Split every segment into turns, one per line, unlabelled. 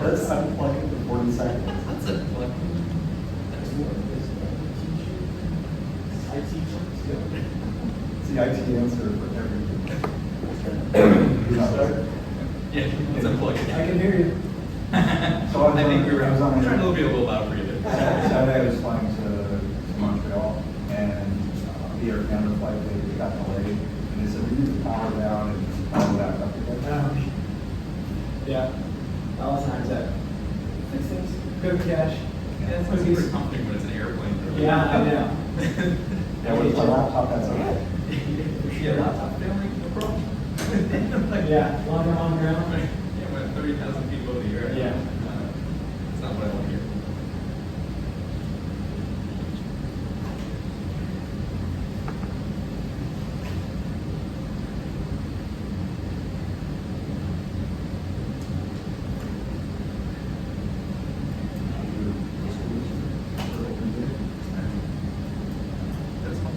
Let's unplug it for 40 seconds.
That's a plug.
I teach it. It's the IT answer for everything.
Yeah, it's a plug.
I can hear you.
So
I think we were
I was on
trying to be a little loud for you there.
Saturday I was flying to Montreal, and the Air Canada flight, they got delayed, and they said, we need to power down and power back up again.
Yeah. Alison has that. Fix things. Good cash.
Yeah, it's like super comforting when it's an airplane.
Yeah, I know.
Yeah, with my laptop, that's okay.
Yeah, laptop family, no problem. Like,
Yeah, longer on ground.
Yeah, when 30,000 people in the air.
Yeah.
It's not what I want to hear. That's fine.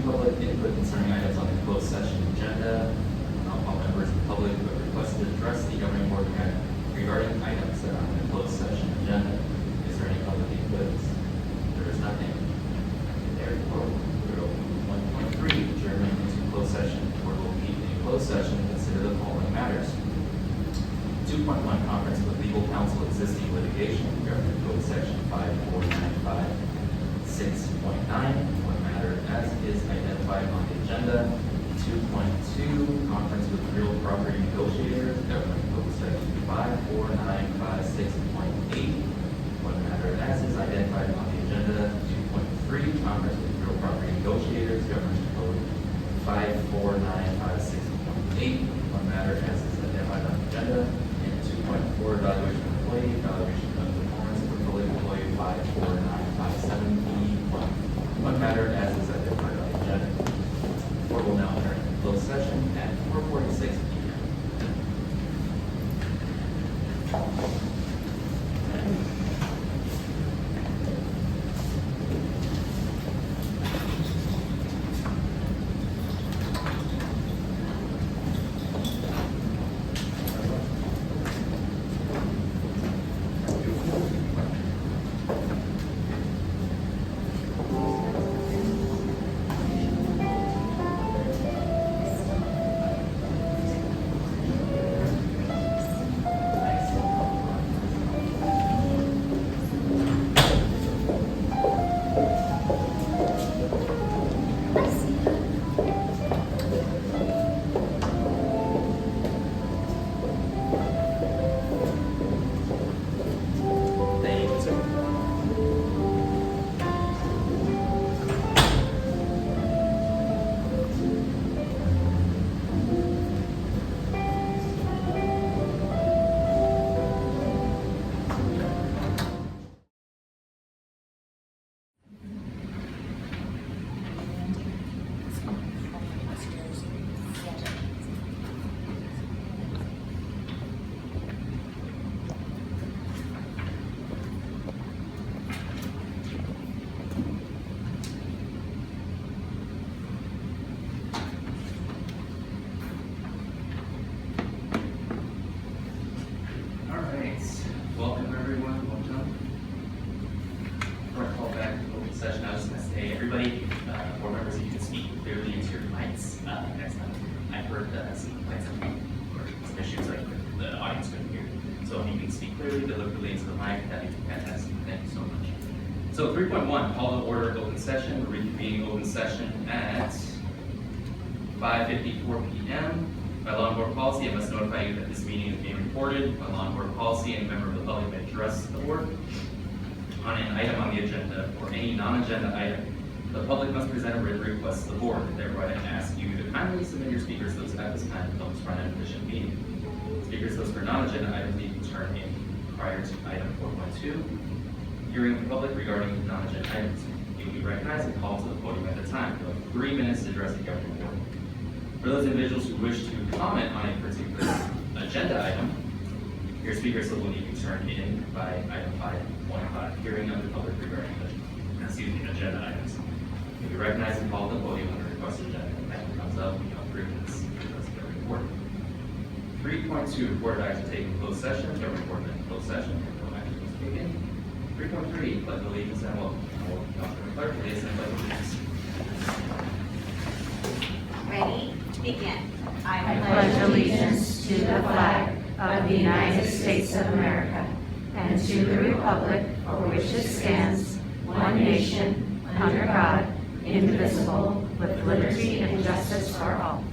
Public input concerning items on the closed session agenda. All members of the public who have requested to address the governing board regarding items that are on the closed session agenda. Is there any public input? There is nothing. Therefore, we'll move 1.3, adjournment into closed session. The board will meet in a closed session and consider the following matters. 2.1, conference with legal counsel existing litigation, governing code section 5495, 6.9. As is identified on the agenda. 2.2, conference with real property negotiators, government code section 5495.6.8. One matter as is identified on the agenda. 2.3, conference with real property negotiators, government code 5495.6.8. One matter as is identified on the agenda. And 2.4, evaluation of employee, evaluation of performance of public employee 54957E1. One matter as is identified on the agenda. The board will now enter closed session at 4:46 p.m. some complaints or some issues like the audience couldn't hear. So if you can speak clearly, deliberately into the mic, that'd be fantastic. Thank you so much. So 3.1, call to order open session. We're reconvening open session at 5:54 p.m. By law and board policy, I must notify you that this meeting is being recorded. By law and board policy, any member of the public may address the board on an item on the agenda or any non-agenda item. The public must present a written request to the board. Therefore, I ask you to kindly submit your speakers lists at this time to help us run an efficient meeting. Speakers lists for non-agenda items need to turn in prior to item 4.2. Hearing the public regarding non-agenda items. You will be recognized and called to the podium at the time. You have 3 minutes to address the governing board. For those individuals who wish to comment on a particular agenda item, your speakers will need to be turned in by item 5.5, hearing of the public regarding agenda items. You'll be recognized and called to the podium when the requested agenda item comes up. You have 3 minutes to address the governing board. 3.2, report of action taken in closed session. Governing board in closed session. No action was taken. 3.3, pledge of allegiance and welcome. Councilor McClurg, please, and pledge of allegiance.
Ready? Begin.
I pledge allegiance to the flag of the United States of America and to the republic for which it stands, one nation, under God, indivisible, with liberty and justice for all.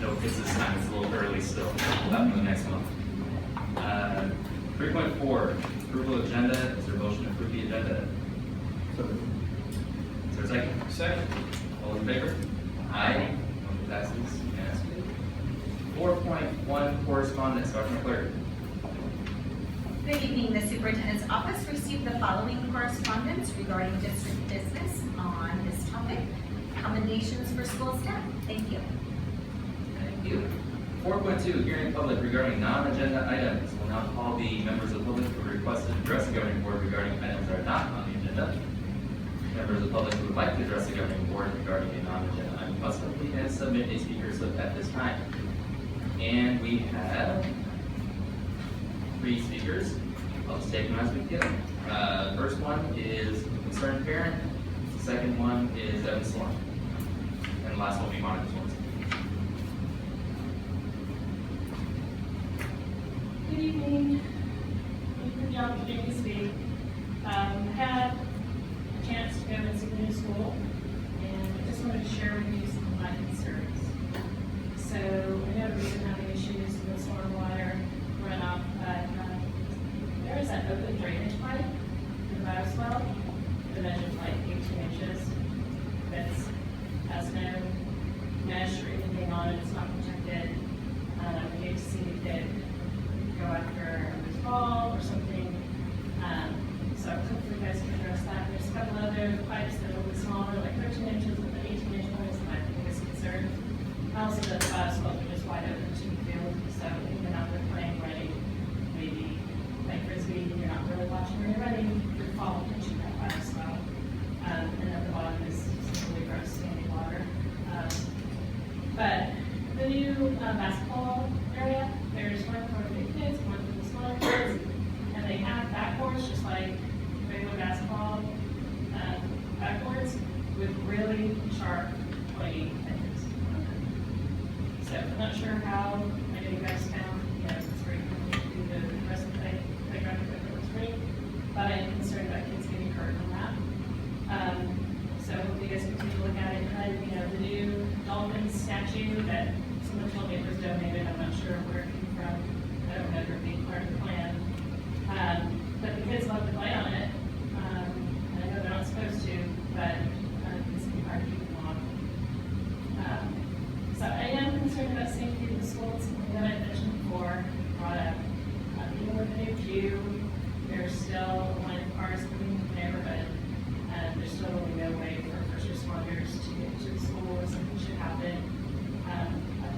No kids this time, it's a little early still. We'll have them the next month. 3.4, approval agenda. Is there a motion to approve the agenda?
So,
Is there a second?
Second.
All in favor? Aye. Motion passes unanimously. 4.1, correspondence. Dr. McClurg.
Good evening. The superintendent's office received the following correspondence regarding district business on this topic. Commendations for school staff. Thank you.
Thank you. 4.2, hearing public regarding non-agenda items. We'll now call the members of the public who requested to address the governing board regarding items that are not on the agenda. Members of the public who would like to address the governing board regarding a non-agenda item must complete and submit a speaker slip at this time. And we have 3 speakers. I'll just take them as we get them. First one is a concerned parent. The second one is Evan Sloan. And the last one will be Monica Swanson.
Good evening. Thank you for the opportunity to speak. Had a chance to go and see the new school, and I just wanted to share with you some of my concerns. So I know we've been having issues with stormwater runoff, but there is an open drainage pipe in the bioswale that measures like 18 inches. That's has no mesh or anything on it. It's not protected. I hate to see the kid go after a fall or something. So hopefully you guys can address that. There's a couple other pipes that are a little bit smaller, like 13 inches, but the 18-inch one is my biggest concern. Also, the bioswales are just wide open to the field, so even out there playing rain, maybe like frisbee, you're not really watching where you're running, you're falling into that bioswale. And at the bottom is some really gross standing water. But the new basketball area, there's one for the big kids, one for the smaller kids, and they have backboards just like regular basketball backboards with really sharp, pointy edges. So I'm not sure how I know you guys found, it's great to do the rest of the playground equipment looks great, but I'm concerned about kids getting hurt on that. So hopefully you guys can take a look at it. And the new dolphin statue that someone told me it was donated. I'm not sure where it came from. I don't remember it being part of the plan. But the kids love to play on it. And I know they're not supposed to, but it's hard to keep them off. So I am concerned about safety in the schools. Something that I mentioned before, brought up. Even with the new queue, there's still a line of cars coming from the neighborhood. There's still really no way for first responders to get to the school if something should happen. I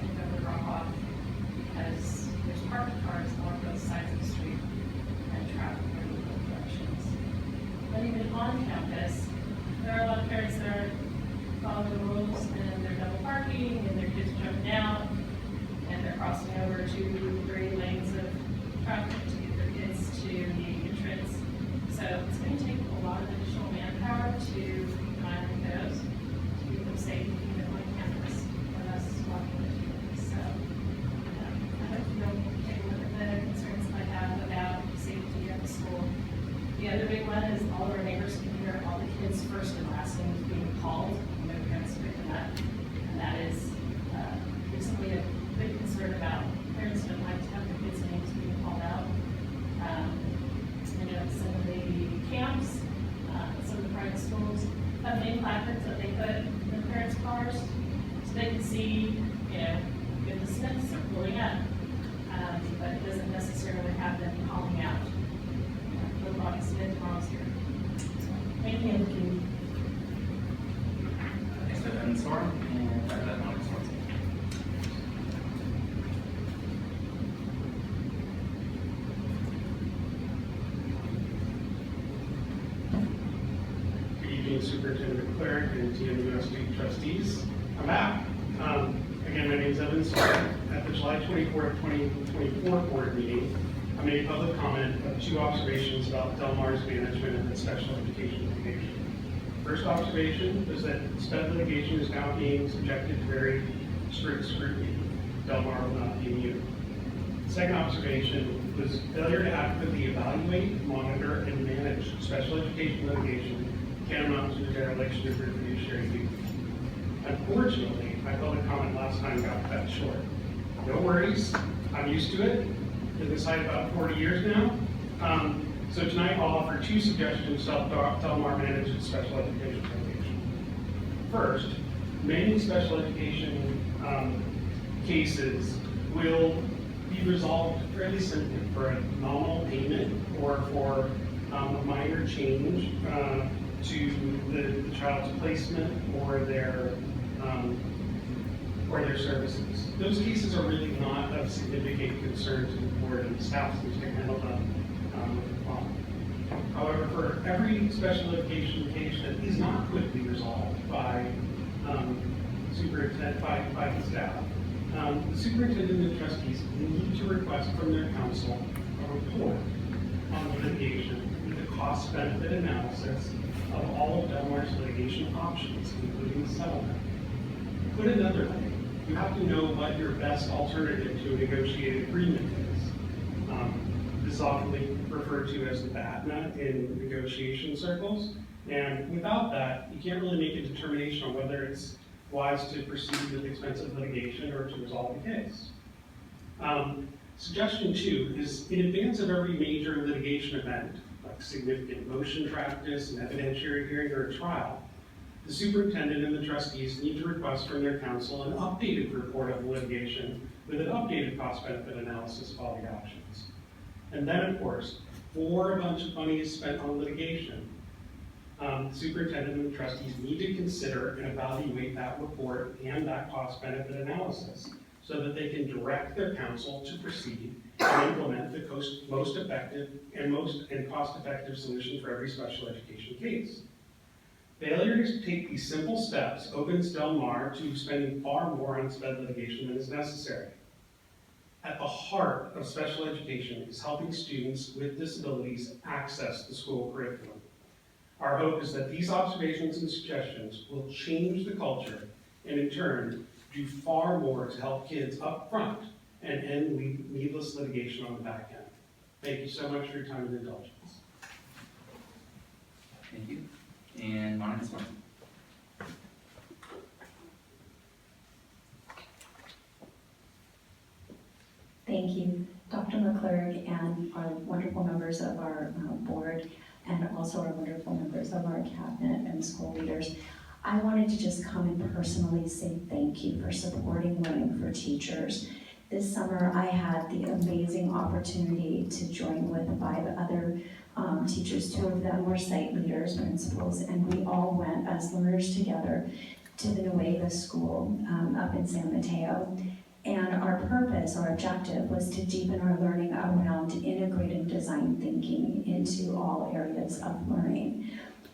think that would drop off because there's parked cars along both sides of the street and traffic going in both directions. But even on campus, there are a lot of parents that are following the rules and they're double parking and their kids are jumping out and they're crossing over 2 to 3 lanes of traffic to get their kids to the entrance. So it's going to take a lot of additional manpower to
and DMUSD trustees. I'm back. Again, my name is Evan Starr. At the July 24th, 2024 board meeting, I made public comment of 2 observations about Del Mar's management of its special education litigation. First observation was that SPED litigation is now being subjected to very strict scrutiny. Del Mar will not be immune. Second observation was failure to adequately evaluate, monitor, and manage special education litigation can amount to the dereliction of your fiduciary duty. Unfortunately, my public comment last time got cut short. No worries, I'm used to it. Been this side about 40 years now. So tonight I'll offer 2 suggestions to help Del Mar manage its special education litigation. First, many special education cases will be resolved fairly simply for a nominal payment or for a minor change to the child's placement or their services. Those cases are really not of significant concern to the board and the staff since they handle them with the problem. However, for every special education case that is not quickly resolved by superintendent, by the staff, the superintendent and trustees need to request from their counsel a report on the litigation with a cost-benefit analysis of all of Del Mar's litigation options, including settlement. Put another way, you have to know what your best alternative to a negotiated agreement is. This is often referred to as the BATNA in negotiation circles, and without that, you can't really make a determination on whether it's wise to proceed with expensive litigation or to resolve the case. Suggestion 2 is in advance of every major litigation event, like significant motion practice, an evidentiary hearing, or a trial, the superintendent and the trustees need to request from their counsel an updated report of the litigation with an updated cost-benefit analysis of all the options. And then, of course, before a bunch of money is spent on litigation, the superintendent and the trustees need to consider and evaluate that report and that cost-benefit analysis so that they can direct their counsel to proceed and implement the most effective and cost-effective solution for every special education case. Failure to take these simple steps opens Del Mar to spending far more on SPED litigation than is necessary. At the heart of special education is helping students with disabilities access the school curriculum. Our hope is that these observations and suggestions will change the culture and in turn do far more to help kids up front and end needless litigation on the back end. Thank you so much for your time and indulgence.
Thank you. And Monica Swanson.
Thank you, Dr. McClurg and our wonderful members of our board and also our wonderful members of our cabinet and school leaders. I wanted to just come and personally say thank you for supporting Learning for Teachers. This summer, I had the amazing opportunity to join with 5 other teachers. 2 of them were site leaders, principals, and we all went as learners together to the Nueva School up in San Mateo. And our purpose, our objective, was to deepen our learning around integrated design thinking into all areas of learning.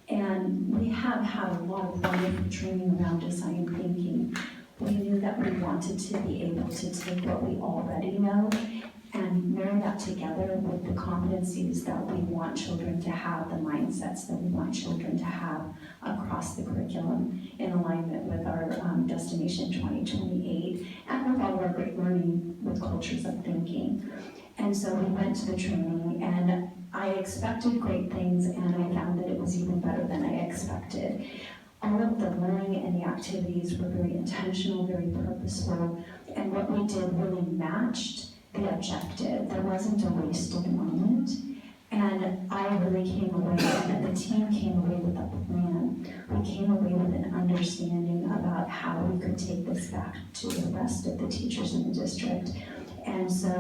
And we have had a lot of wonderful training around design thinking. We knew that we wanted to be able to take what we already know and marry that together with the competencies that we want children to have, the mindsets that we want children to have across the curriculum in alignment with our Destination 2028 and with all of our great learning with cultures of thinking. And so we went to the training and I expected great things and I found that it was even better than I expected. All of the learning and the activities were very intentional, very purposeful, and what we did really matched the objective. There wasn't a wasted moment, and I really came away, and the team came away with a plan. We came away with an understanding about how we could take this back to the rest of the teachers in the district. And so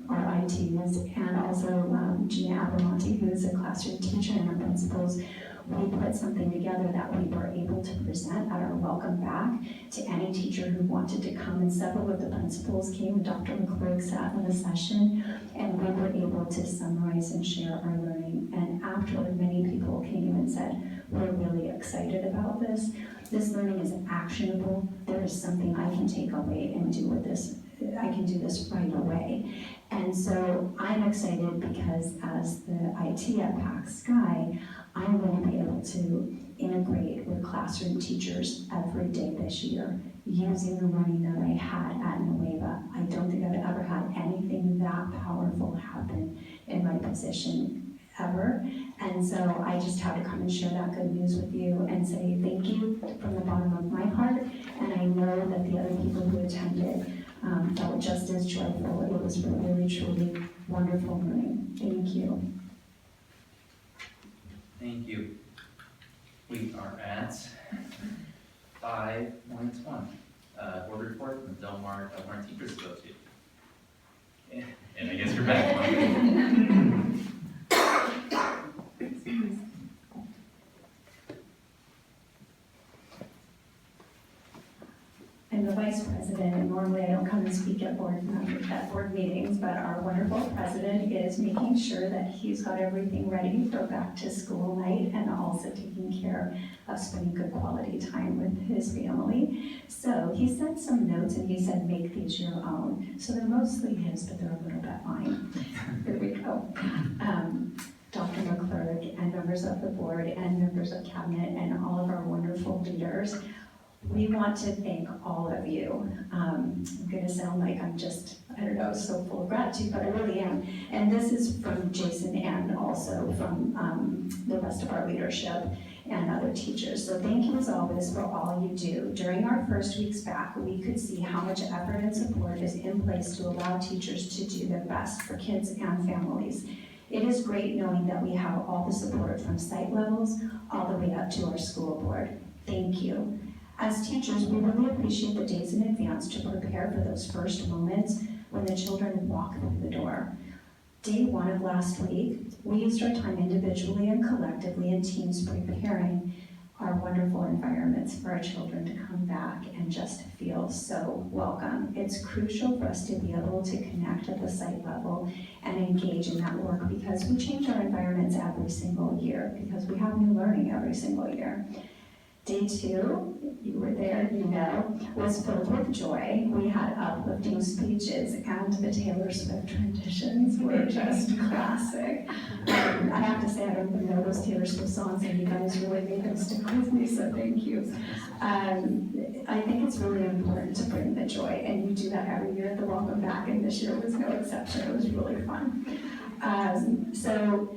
our ITs and also Gina Abramonte, who is a classroom teacher, and our principals, we put something together that we were able to present at our welcome back to any teacher who wanted to come, and several of the principals came, and Dr. McClurg sat in the session, and we were able to summarize and share our learning and afterward, many people came and said, we're really excited about this. This learning is actionable. There is something I can take away and do with this. I can do this right away. And so I'm excited because as the IT at Pac Sky, I'm going to be able to integrate with classroom teachers every day this year using the learning that I had at Nueva. I don't think I've ever had anything that powerful happen in my position ever. And so I just had to come and share that good news with you and say thank you from the bottom of my heart. And I know that the other people who attended felt just as joyful. It was really, truly wonderful learning. Thank you.
Thank you. We are at 5.1. Board report from the Delmar Teachers Association. And I guess you're back.
I'm the vice president, and normally I don't come and speak at board meetings, but our wonderful president is making sure that he's got everything ready for back to school night and also taking care of spending good quality time with his family. So he sent some notes and he said, make these your own. So they're mostly his, but they're a little bit mine. Here we go. Dr. McClurg and members of the board and members of cabinet and all of our wonderful leaders, we want to thank all of you. I'm gonna sound like I'm just, I don't know, so full of gratitude, but I really am. And this is from Jason and also from the rest of our leadership and other teachers. So thank you as always for all you do. During our first weeks back, we could see how much effort and support is in place to allow teachers to do their best for kids and families. It is great knowing that we have all the support from site levels all the way up to our school board. Thank you. As teachers, we really appreciate the days in advance to prepare for those first moments when the children walk through the door. Day one of last week, we used our time individually and collectively in teams preparing our wonderful environments for our children to come back and just feel so welcome. It's crucial for us to be able to connect at the site level and engage in that work because we change our environments every single year because we have new learning every single year. Day two, you were there, you know, was filled with joy. We had uplifting speeches and the Taylor Swift renditions were just classic. I have to say, I don't even know those Taylor Swift songs and you guys really made them stick with me, so thank you. I think it's really important to bring the joy and you do that every year at the Welcome Back and this year was no exception. It was really fun. So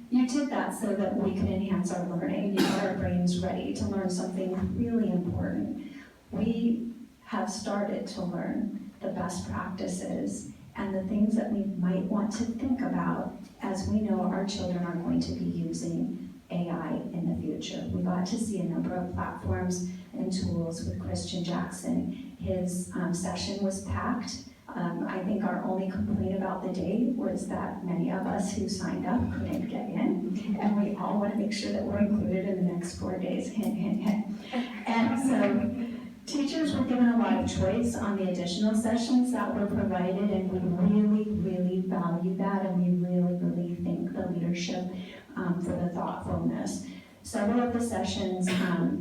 you did that so that we could enhance our learning. You got our brains ready to learn something really important. We have started to learn the best practices and the things that we might want to think about as we know our children are going to be using AI in the future. We got to see a number of platforms and tools with Christian Jackson. His session was packed. I think our only complaint about the day was that many of us who signed up couldn't get in, and we all want to make sure that we're included in the next 4 days, hint, hint, hint. And so teachers were given a lot of choice on the additional sessions that were provided, and we really, really value that, and we really, really thank the leadership for the thoughtfulness. Several of the sessions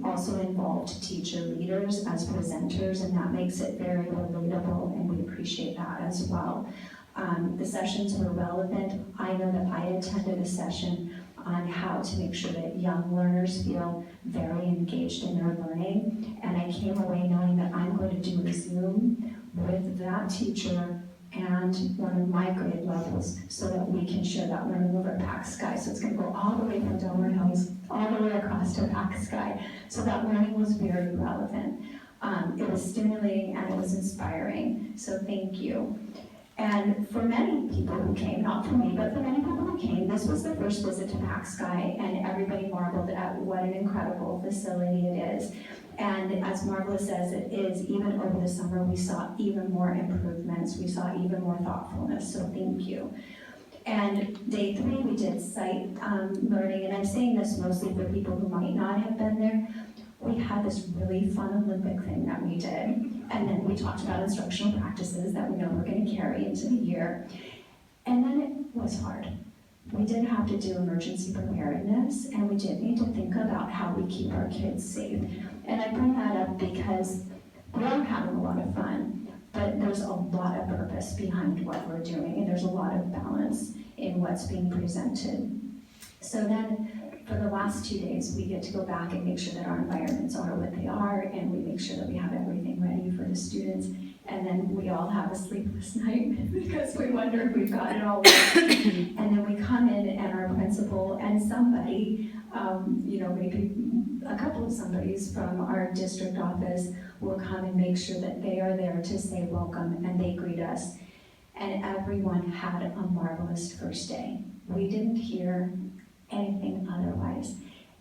also involved teacher leaders as presenters, and that makes it very relatable, and we appreciate that as well. The sessions were relevant. I know that I attended a session on how to make sure that young learners feel very engaged in their learning, and I came away knowing that I'm going to do a Zoom with that teacher and one of my grade levels so that we can share that learning over at Pac Sky. So it's going to go all the way from Delmar Hills all the way across to Pac Sky. So that learning was very relevant. It was stimulating and it was inspiring. So thank you. And for many people who came, not for me, but for many people who came, this was the first visit to Pac Sky, and everybody marveled at what an incredible facility it is. And as marvelous as it is, even over the summer, we saw even more improvements. We saw even more thoughtfulness, so thank you. And day 3, we did site learning, and I'm saying this mostly for people who might not have been there. We had this really fun Olympic thing that we did, and then we talked about instructional practices that we know we're going to carry into the year. And then it was hard. we did have to do emergency preparedness, and we did need to think about how we keep our kids safe. And I bring that up because we are having a lot of fun, but there's a lot of purpose behind what we're doing, and there's a lot of balance in what's being presented. So then, for the last 2 days, we get to go back and make sure that our environments are what they are, and we make sure that we have everything ready for the students. And then we all have a sleepless night because we wonder if we've got it all right. And then we come in and our principal and somebody, maybe a couple of somebodies from our district office will come and make sure that they are there to say welcome, and they greet us. And everyone had a marvelous first day. We didn't hear anything otherwise.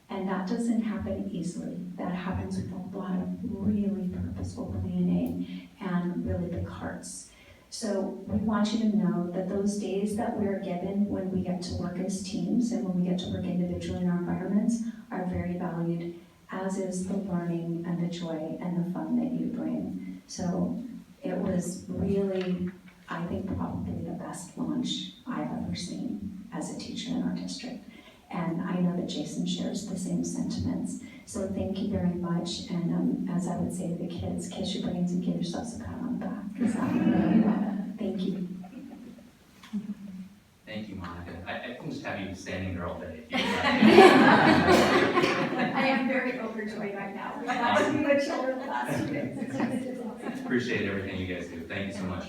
And that doesn't happen easily. That happens with a lot of really purposeful planning and really big hearts. So we want you to know that those days that we're given when we get to work as teams and when we get to work individually in our environments are very valued, as is the learning and the joy and the fun that you bring. So it was really, I think, probably the best launch I've ever seen as a teacher in our district. And I know that Jason shares the same sentiments. So thank you very much. And as I would say to the kids, kiss your brains and give yourselves a pat on the back. Because that went really well. Thank you.
Thank you, Monica. I can just have you standing there all day.
I am very overjoyed right now. That was my children the last 2 days.
Appreciate everything you guys do. Thank you so much.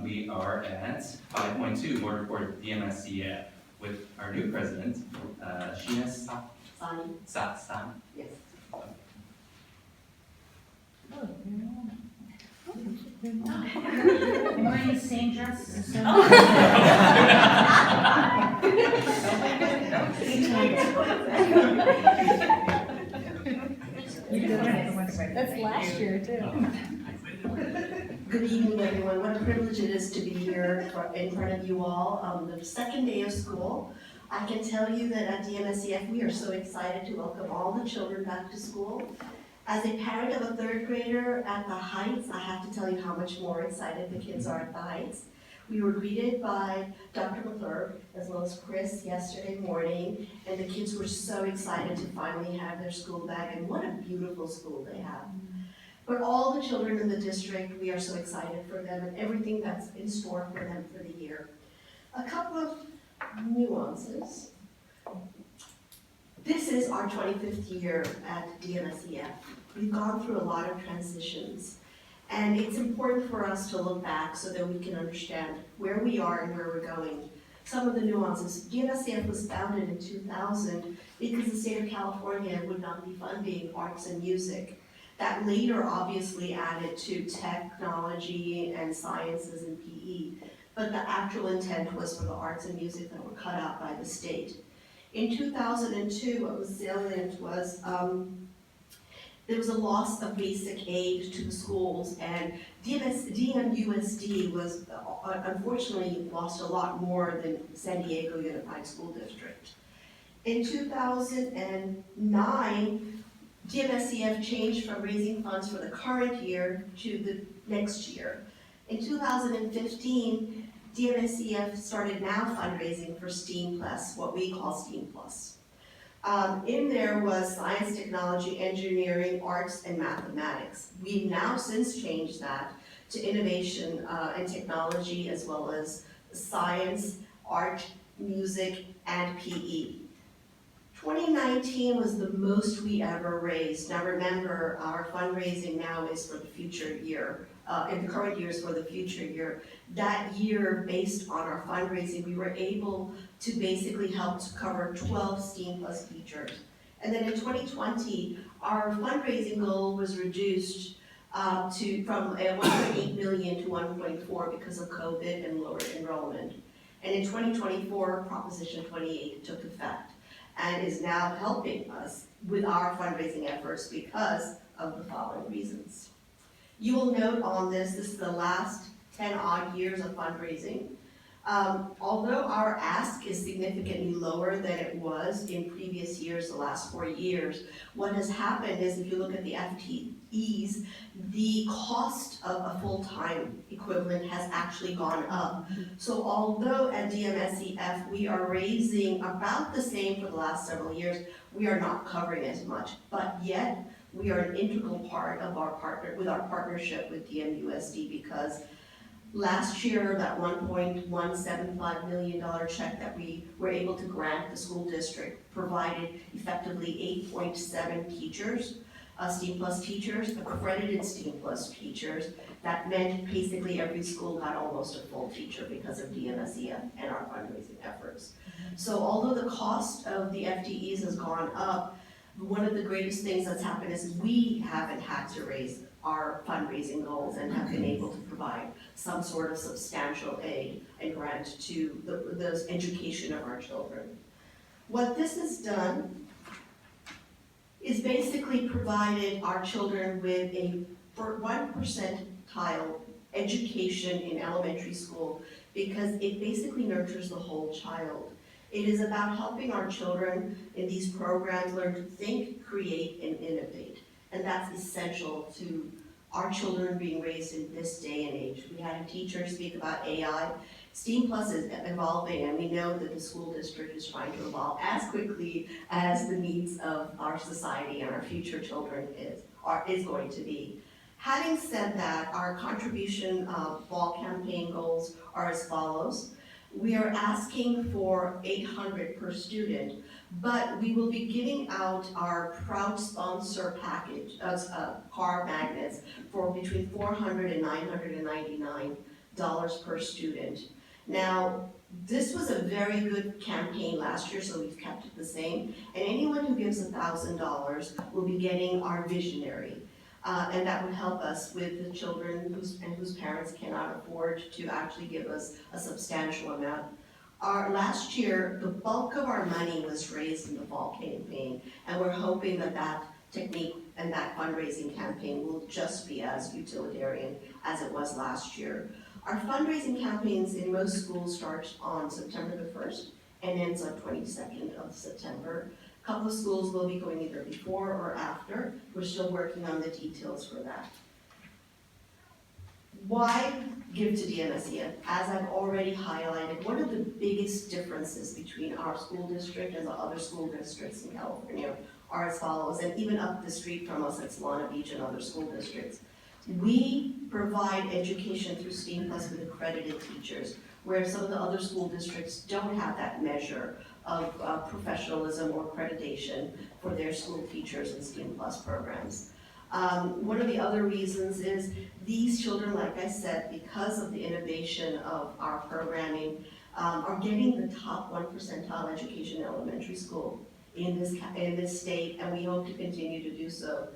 We are at 5.2, board report DMSCF, with our new president, Sheena San.
Yes.
I'm wearing the same dress. So.
That's last year too. Good evening, everyone. What a privilege it is to be here in front of you all on the second day of school. I can tell you that at DMSCF we are so excited to welcome all the children back to school. As a parent of a third grader at the Heights, I have to tell you how much more excited the kids are at the Heights. We were greeted by Dr. McClurg as well as Chris yesterday morning, and the kids were so excited to finally have their school back, and what a beautiful school they have. But all the children in the district, we are so excited for them and everything that's in store for them for the year. A couple of nuances. This is our 25th year at DMSCF. We've gone through a lot of transitions, and it's important for us to look back so that we can understand where we are and where we're going. Some of the nuances. DMSCF was founded in 2000 because the state of California would not be funding arts and music. That later obviously added to technology and sciences and PE, but the actual intent was for the arts and music that were cut out by the state. In 2002, what was salient was there was a loss of basic aid to the schools, and DMUSD was unfortunately lost a lot more than San Diego Unified School District. In 2009, DMSCF changed from raising funds for the current year to the next year. In 2015, DMSCF started now fundraising for STEAM Plus, what we call STEAM Plus. In there was science, technology, engineering, arts, and mathematics. We've now since changed that to innovation and technology, as well as science, art, music, and PE. 2019 was the most we ever raised. Now remember, our fundraising now is for the future year, and the current year is for the future year. That year, based on our fundraising, we were able to basically help to cover 12 STEAM Plus teachers. And then in 2020, our fundraising goal was reduced from 1.8 million to 1.4 because of COVID and lower enrollment. And in 2024, Proposition 28 took effect and is now helping us with our fundraising efforts because of the following reasons. You will note on this is the last 10 odd years of fundraising. Although our ask is significantly lower than it was in previous years, the last 4 years, what has happened is if you look at the FTEs, the cost of a full-time equivalent has actually gone up. So although at DMSEF we are raising about the same for the last several years, we are not covering as much, but yet we are an integral part of our partnership with DMUSD, because last year, that $1.175 million check that we were able to grant the school district provided effectively 8.7 teachers, STEAM Plus teachers, accredited STEAM Plus teachers. That meant basically every school got almost a full teacher because of DMSEF and our fundraising efforts. So although the cost of the FTEs has gone up, one of the greatest things that's happened is we haven't had to raise our fundraising goals and have been able to provide some sort of substantial aid and grant to the education of our children. What this has done is basically provided our children with a 1 percentile education in elementary school, because it basically nurtures the whole child. It is about helping our children in these programs learn to think, create, and innovate. And that's essential to our children being raised in this day and age. We had a teacher speak about AI. STEAM Plus is evolving, and we know that the school district is trying to evolve as quickly as the needs of our society and our future children is going to be. Having said that, our contribution fall campaign goals are as follows. We are asking for $800 per student, but we will be giving out our proud sponsor package, car magnets, for between $400 and $999 per student. Now, this was a very good campaign last year, so we've kept it the same. And anyone who gives $1,000 will be getting our visionary. And that would help us with the children whose parents cannot afford to actually give us a substantial amount. Last year, the bulk of our money was raised in the fall campaign, and we're hoping that that technique and that fundraising campaign will just be as utilitarian as it was last year. Our fundraising campaigns in most schools start on September the 1st and ends on 22nd of September. A couple of schools will be going either before or after. We're still working on the details for that. Why give to DMSEF? As I've already highlighted, one of the biggest differences between our school district and the other school districts in California are as follows, and even up the street from us at Solana Beach and other school districts. We provide education through STEAM Plus with accredited teachers, where some of the other school districts don't have that measure of professionalism or accreditation for their school teachers in STEAM Plus programs. One of the other reasons is these children, like I said, because of the innovation of our programming, are getting the top 1 percentile education in elementary school in this state, and we hope to continue to do so.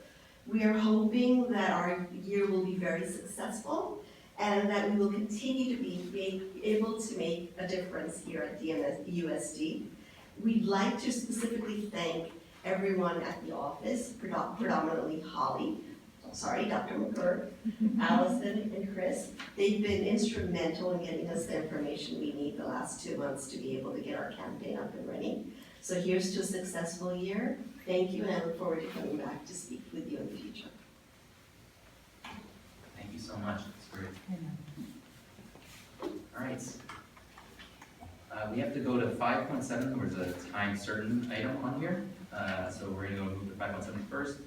We are hoping that our year will be very successful and that we will continue to be able to make a difference here at DMUSD. We'd like to specifically thank everyone at the office, predominantly Dr. McClurg, Alison, and Chris. They've been instrumental in getting us the information we need the last 2 months to be able to get our campaign up and running. So here's to a successful year. Thank you, and I look forward to coming back to speak with you in the future.
Thank you so much. That's great. All right. We have to go to 5.7. There's a time certain item on here. So we're going to go move to 5.7 first.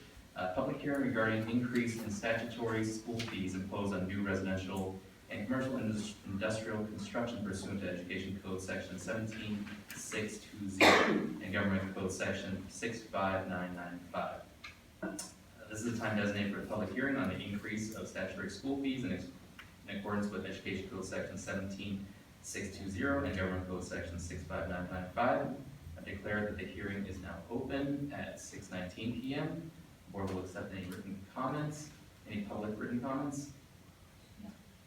Public hearing regarding increase in statutory school fees imposed on new residential and commercial industrial construction pursuant to Education Code Section 17620 and Government Code Section 65995. This is the time designated for a public hearing on the increase of statutory school fees in accordance with Education Code Section 17620 and Government Code Section 65995. I declare that the hearing is now open at 6:19 p.m. The board will accept any written comments, any public written comments.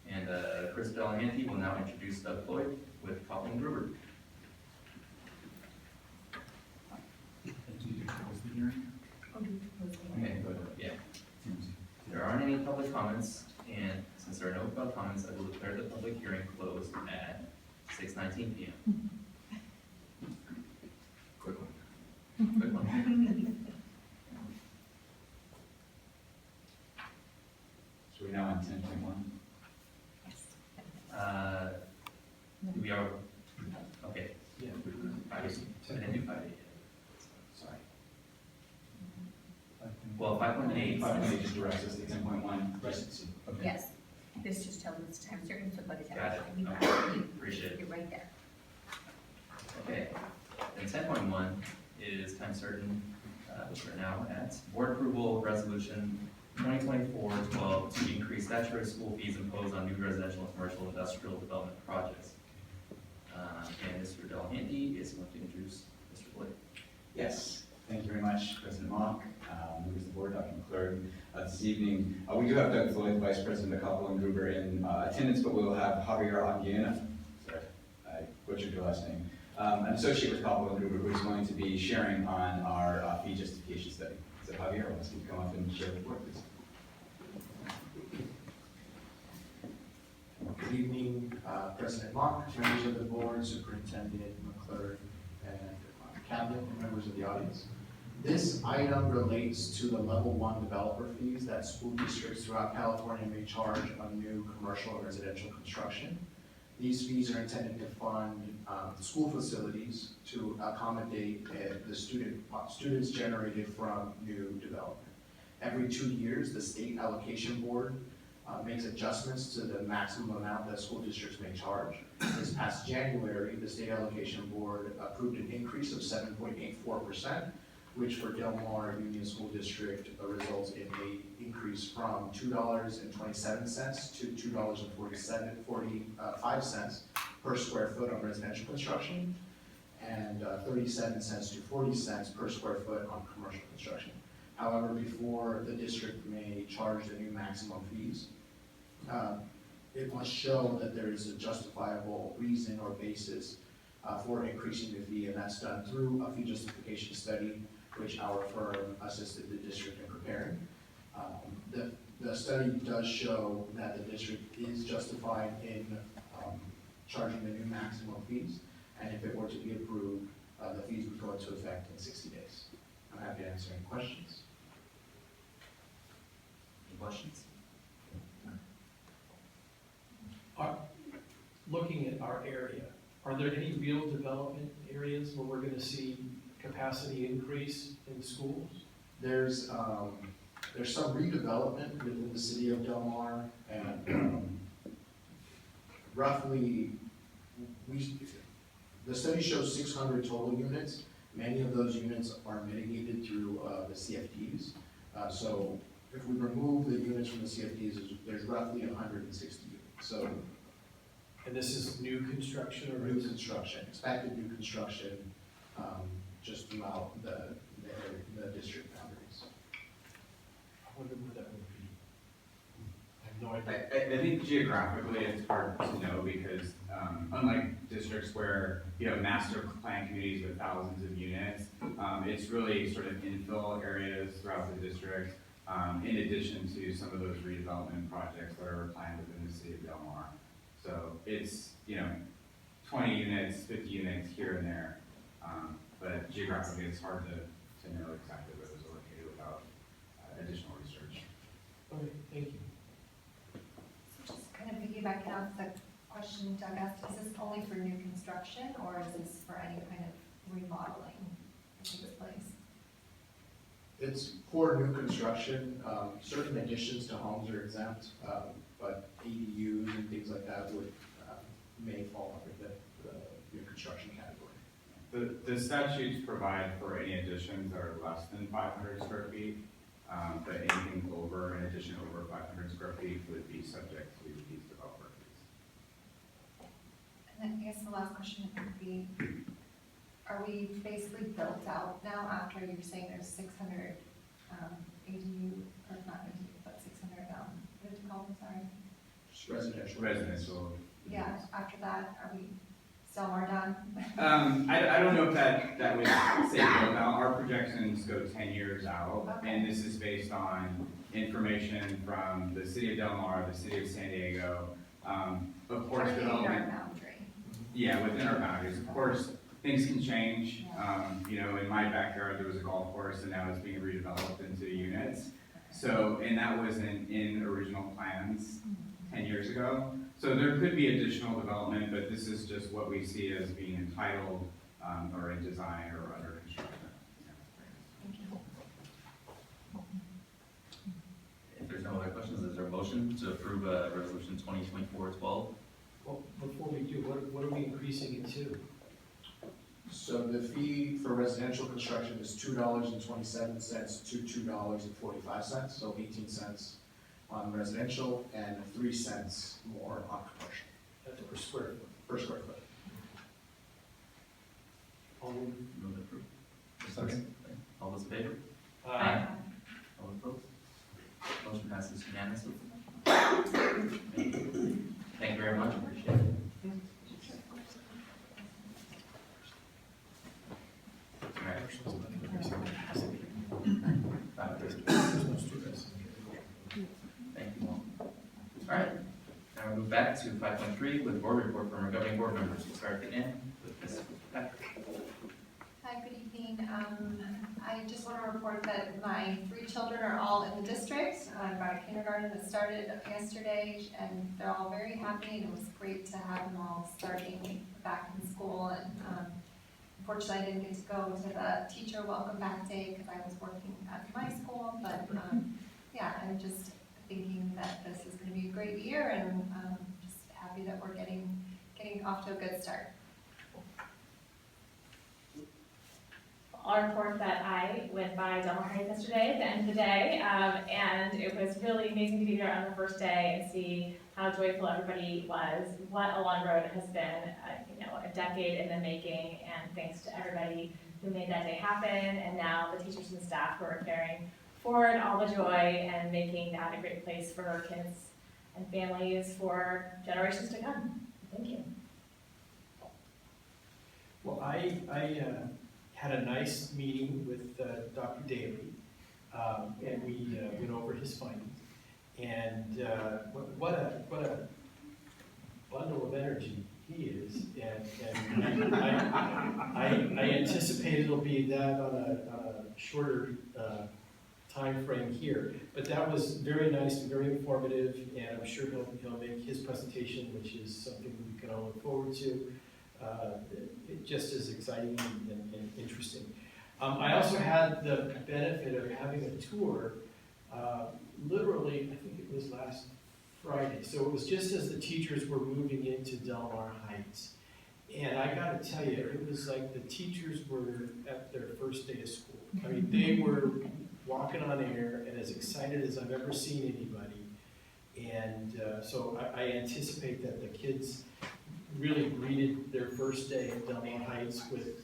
And Chris Delehanty will now introduce Doug Floyd with Coughlin Gruber. Okay, go ahead. Yeah. There aren't any public comments, and since there are no public comments, I will declare the public hearing closed at 6:19 p.m. Quick one. Quick one. 10.1? We are, okay.
Yeah.
I didn't do 5.8 yet. Sorry. Well, 5.8.
5.8 just directs us to 10.1 residency. Okay.
Yes, this just tells us time certain, so by the time.
Gotcha.
you
Okay.
back,
Appreciate it.
You're right there.
Okay, and 10.1 is time certain, which we're now at. Board approval of resolution 2024-12 to increase statutory school fees imposed on new residential and commercial industrial development projects. And Mr. Delehanty is going to introduce Mr. Blake.
Yes, thank you very much, President Mock, members of the board, Dr. McClurg. This evening, we do have Doug Floyd, Vice President Acapulco and Gruber in attendance, but we will have Javier Anguiana, sorry, I butchered your last name, an associate with Acapulco and Gruber, who is going to be sharing on our fee justification study. So Javier, I'll ask you to come up and share the report, please.
Good evening, President Mock, members of the board, Superintendent McClurg, and cabinet and members of the audience. This item relates to the level 1 developer fees that school districts throughout California may charge on new commercial and residential construction. These fees are intended to fund school facilities to accommodate the students generated from new development. Every 2 years, the state allocation board makes adjustments to the maximum amount that school districts may charge. This past January, the state allocation board approved an increase of 7.84%, which for Del Mar Union School District results in an increase from $2.27 to $2.45 per square foot on residential construction, and 37 cents to 40 cents per square foot on commercial construction. However, before the district may charge the new maximum fees, it must show that there is a justifiable reason or basis for increasing the fee, and that's done through a fee justification study, which our firm assisted the district in preparing. The study does show that the district is justified in charging the new maximum fees, and if it were to be approved, the fees would go into effect in 60 days. I'm happy to answer any questions.
Any questions?
Looking at our area, are there any real development areas where we're going to see capacity increase in schools?
There's some redevelopment within the city of Del Mar, and roughly, the study shows 600 total units. Many of those units are mitigated through the CFDs. So if we remove the units from the CFDs, there's roughly 160 units. So,
And this is new construction or?
new construction, expected new construction, just throughout the district boundaries.
I wonder where that would be. I have no idea.
I think geographically it's hard to know because unlike districts where you have master plan communities with thousands of units, it's really sort of infill areas throughout the district, in addition to some of those redevelopment projects that are planned within the city of Del Mar. So it's, 20 units, 50 units here and there, but geographically it's hard to know exactly where those are located without additional research.
Okay, thank you.
So just kind of piggybacking off the question Doug asked, is this only for new construction or is this for any kind of remodeling that takes place?
It's for new construction. Certain additions to homes are exempt, but ADUs and things like that would may fall under the new construction category.
The statutes provide for any additions that are less than 500 square feet, but anything over, an addition over 500 square feet would be subject to these developer fees.
And then I guess the last question would be, are we basically built out now after you're saying there's 600 ADU, or not ADU, but 600, what did you call them, sorry?
Just residential.
Residential.
Yeah, after that, are we still more done?
I don't know if that would say built out. Our projections go 10 years out,
Okay.
and this is based on information from the city of Del Mar, the city of San Diego. Of course,
Within our
development.
boundary.
Yeah, within our boundaries. Of course, things can change. In my backyard, there was a golf course, and now it's being redeveloped into units. So, and that wasn't in original plans 10 years ago. So there could be additional development, but this is just what we see as being entitled or in design or under construction.
If there's no other questions, is there a motion to approve resolution 2024-12?
Well, before we do, what are we increasing it to?
So the fee for residential construction is $2.27 to $2.45, so 18 cents on residential and 3 cents more on commercial.
That's per square foot.
Per square foot.
All in-
Move to approve.
Second.
All those in favor?
Aye.
All opposed? Motion passes unanimously. Thank you. Thank you very much, appreciate it. All right. Thank you all. All right, now we move back to 5.3 with board report from our governing board members. We'll start at the end with Ms. Patrick.
Hi, good evening. I just want to report that my 3 children are all in the district. I've got a kindergarten that started yesterday, and they're all very happy, and it was great to have them all starting back in school. And unfortunately, I didn't get to go to the teacher welcome back day because I was working at my school, but yeah, I'm just thinking that this is going to be a great year, and just happy that we're getting off to a good start.
I'll report that I went by Delehanty yesterday at the end of the day, and it was really amazing to be there on the first day and see how joyful everybody was. What a long road it has been, a decade in the making, and thanks to everybody who made that day happen, and now the teachers and staff who are carrying forward all the joy and making that a great place for our kids and families for generations to come. Thank you.
Well, I had a nice meeting with Dr. Daly, and we went over his findings. And what a bundle of energy he is, and I anticipate it'll be that on a shorter time frame here. But that was very nice and very informative, and I'm sure he'll make his presentation, which is something we can all look forward to. It just is exciting and interesting. I also had the benefit of having a tour, literally, I think it was last Friday. So it was just as the teachers were moving into Delmar Heights. And I gotta tell you, it was like the teachers were at their first day of school. I mean, they were walking on air and as excited as I've ever seen anybody. And so I anticipate that the kids really greeted their first day at Delmar Heights with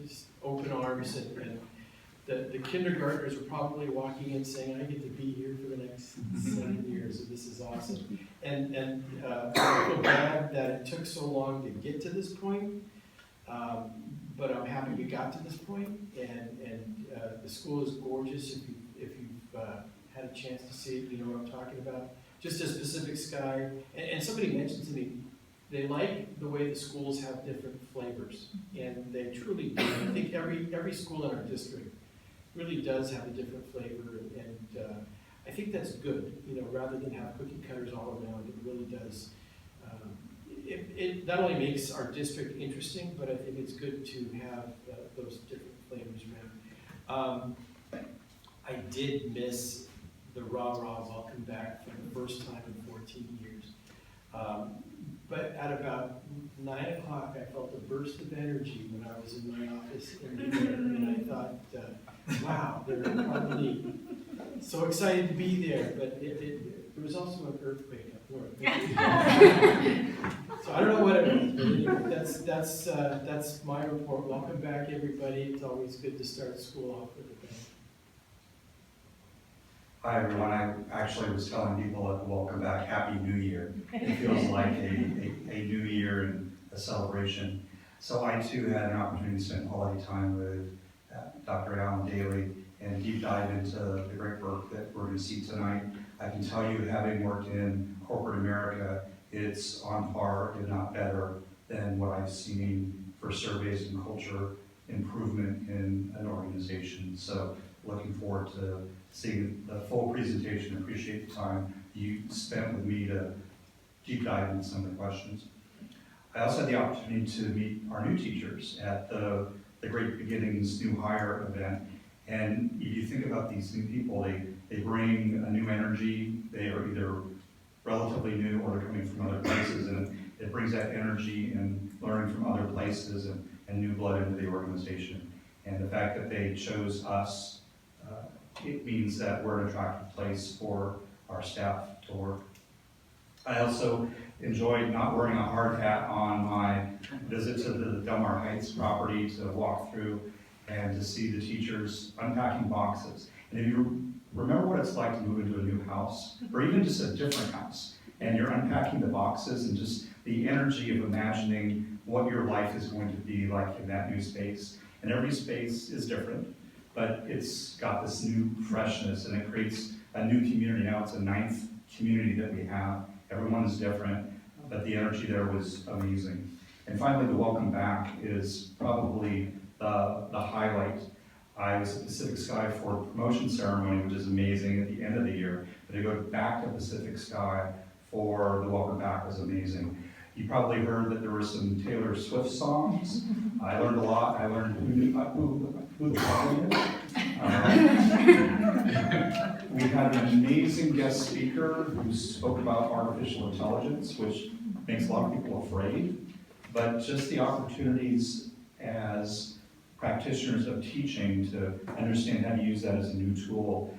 just open arms, and the kindergartners are probably walking in saying, I get to be here for the next 7 years, and this is awesome. And I feel bad that it took so long to get to this point, but I'm happy we got to this point, and the school is gorgeous. If you've had a chance to see it, you know what I'm talking about. Just a specific sky, and somebody mentioned to me, they like the way the schools have different flavors, and they truly do. I think every school in our district really does have a different flavor, and I think that's good, rather than have cookie cutters all around. It really does. It not only makes our district interesting, but I think it's good to have those different flavors around. I did miss the rah-rah welcome back for the first time in 14 years. But at about 9 o'clock, I felt a burst of energy when I was in my office in New York, and I thought, wow, they're probably so excited to be there, but there was also an earthquake up north. So I don't know what it was, but anyway, that's my report. Welcome back, everybody. It's always good to start school off with a bang.
Hi, everyone. I actually was telling people welcome back, Happy New Year. It feels like a new year and a celebration. So I too had an opportunity to spend quality time with Dr. Alison Daly and deep dive into the great work that we're going to see tonight. I can tell you, having worked in corporate America, it's on par, if not better, than what I've seen for surveys and culture improvement in an organization. So looking forward to seeing the full presentation. Appreciate the time you spent with me to deep dive into some of the questions. I also had the opportunity to meet our new teachers at the Great Beginnings New Hire event. And if you think about these new people, they bring a new energy. They are either relatively new or they're coming from other places, and it brings that energy and learning from other places and new blood into the organization. And the fact that they chose us, it means that we're an attractive place for our staff to work. I also enjoyed not wearing a hard hat on my visit to the Delmar Heights property to walk through and to see the teachers unpacking boxes. And if you remember what it's like to move into a new house, or even just a different house, and you're unpacking the boxes and just the energy of imagining what your life is going to be like in that new space. And every space is different, but it's got this new freshness, and it creates a new community. Now it's a 9th community that we have. Everyone is different, but the energy there was amazing. And finally, the welcome back is probably the highlight. I was at Pacific Sky for a promotion ceremony, which is amazing at the end of the year, but to go back to Pacific Sky for the welcome back was amazing. You probably heard that there were some Taylor Swift songs. I learned a lot. I learned who the problem is. We had an amazing guest speaker who spoke about artificial intelligence, which makes a lot of people afraid, but just the opportunities as practitioners of teaching to understand how to use that as a new tool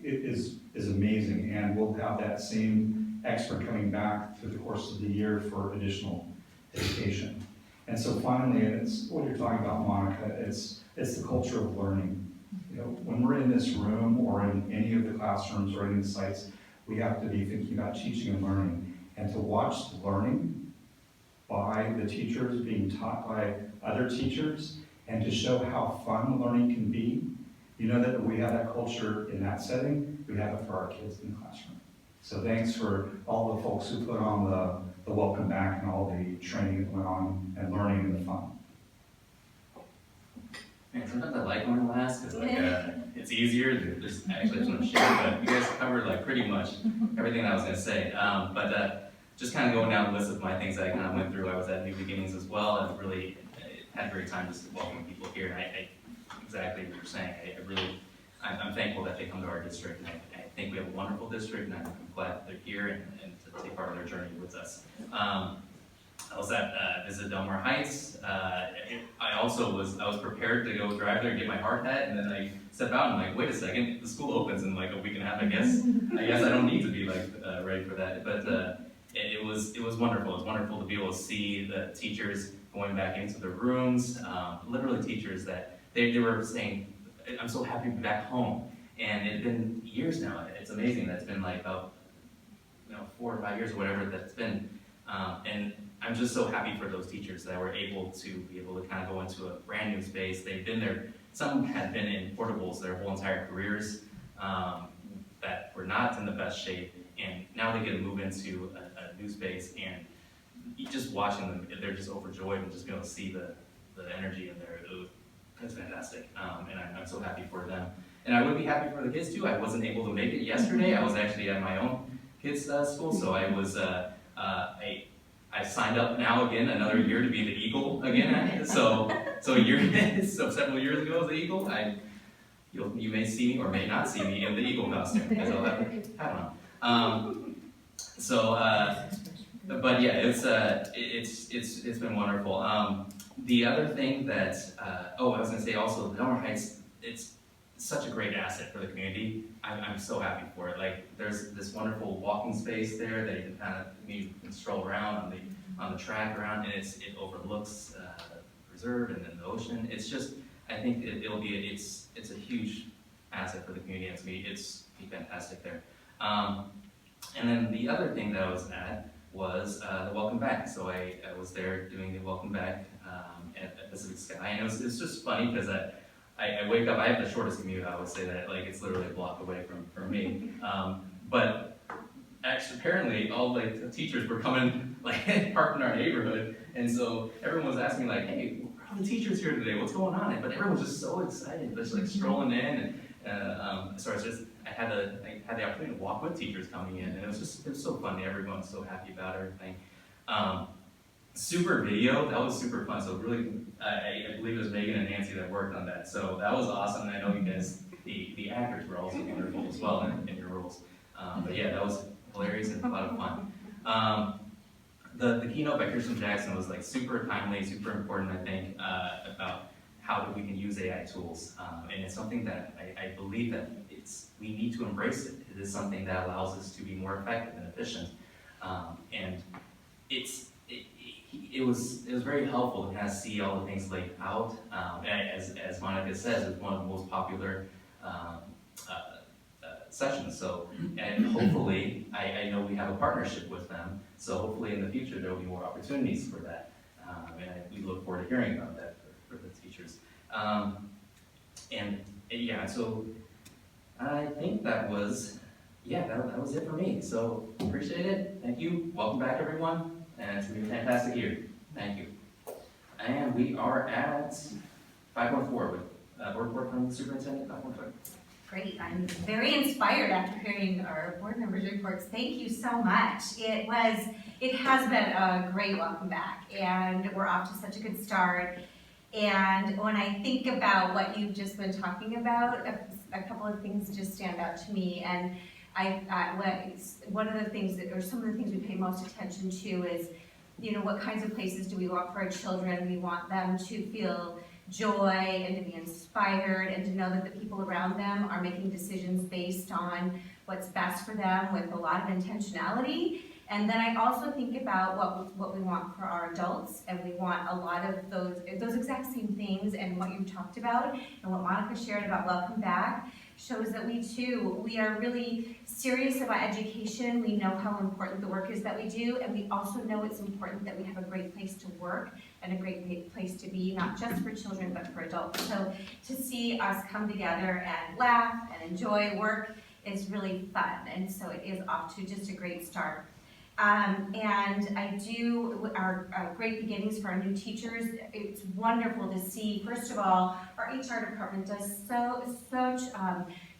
is amazing. And we'll have that same expert coming back through the course of the year for additional education. And so finally, and it's what you're talking about, Monica, it's the culture of learning. You know, when we're in this room or in any of the classrooms or any of the sites, we have to be thinking about teaching and learning. And to watch the learning by the teachers being taught by other teachers, and to show how fun learning can be, you know that we have that culture in that setting, we have it for our kids in the classroom. So thanks for all the folks who put on the welcome back and all the training that went on and learning and the fun.
Man, sometimes I like going last because it's easier. There's actually some shit, but you guys covered like pretty much everything I was gonna say. But just kind of going down the list of my things that I kind of went through. I was at New Beginnings as well, and really had a great time just welcoming people here. And I exactly what you're saying. I'm thankful that they come to our district, and I think we have a wonderful district, and I'm glad that they're here and to take part of their journey with us. I was at visit Delmar Heights. I was prepared to go drive there and get my hard hat, and then I step out and I'm like, wait a second, the school opens in like a week and a half. I guess I don't need to be like ready for that. But it was wonderful. It was wonderful to be able to see the teachers going back into their rooms. Literally teachers that they were saying, I'm so happy to be back home. And it had been years now. It's amazing that it's been like about 4 or 5 years or whatever that's been. And I'm just so happy for those teachers that were able to kind of go into a brand new space. They've been there. Some had been in portables their whole entire careers that were not in the best shape, and now they get to move into a new space. And just watching them, they're just overjoyed, and just being able to see the energy in there. It's fantastic, and I'm so happy for them. And I would be happy for the kids too. I wasn't able to make it yesterday. I was actually at my own kids' school, so I was I signed up now again another year to be the Eagle again. So several years ago as the Eagle, you may see me or may not see me in the Eagle costume because I'll have the hat on. But yeah, it's been wonderful. The other thing that I was going to say also, the Delmar Heights, it's such a great asset for the community. I'm so happy for it. Like, there's this wonderful walking space there that you can stroll around on the track around, and it overlooks the preserve and then the ocean. It's just, I think it's a huge asset for the community. It's fantastic there. And then the other thing that I was at was the welcome back. So I was there doing the welcome back at Pacific Sky, and it's just funny because I wake up, I have the shortest commute, I would say that, like, it's literally a block away from me. But actually, apparently, all like the teachers were coming, like, parked in our neighborhood, and so everyone was asking, like, hey, are the teachers here today? What's going on? But everyone was just so excited, just like strolling in, So I had the opportunity to walk with teachers coming in, and it was so fun. Everyone was so happy about everything. Super video, that was super fun. So really, I believe it was Megan and Nancy that worked on that. So that was awesome. And I know you guys, the actors were also wonderful as well in your roles. But yeah, that was hilarious and a lot of fun. The keynote by Kirsten Jackson was like super timely, super important, I think, about how we can use AI tools. And it's something that I believe that we need to embrace it. It is something that allows us to be more effective and efficient. And it was very helpful to kind of see all the things laid out. As Monica says, it's one of the most popular sessions. So, and hopefully, I know we have a partnership with them. So hopefully in the future there will be more opportunities for that. And we look forward to hearing about that for the teachers. And yeah, so I think that was it for me. So appreciate it. Thank you. Welcome back, everyone. And it's been a fantastic year. Thank you. And we are at 5.4 with board report from the superintendent. 5.4.
Great, I'm very inspired after hearing our board members' reports. Thank you so much. It has been a great welcome back, and we're off to such a good start. And when I think about what you've just been talking about, a couple of things just stand out to me. And one of the things some of the things we pay most attention to is, what kinds of places do we want for our children? We want them to feel joy and to be inspired and to know that the people around them are making decisions based on what's best for them with a lot of intentionality. And then I also think about what we want for our adults, and we want a lot of those exact same things. And what you talked about and what Monica shared about Welcome Back shows that we are really serious about education. We know how important the work is that we do, and we also know it's important that we have a great place to work and a great place to be, not just for children, but for adults. So to see us come together and laugh and enjoy work is really fun, and so it is off to just a great start. And our great beginnings for our new teachers. It's wonderful to see, first of all, our HR department does such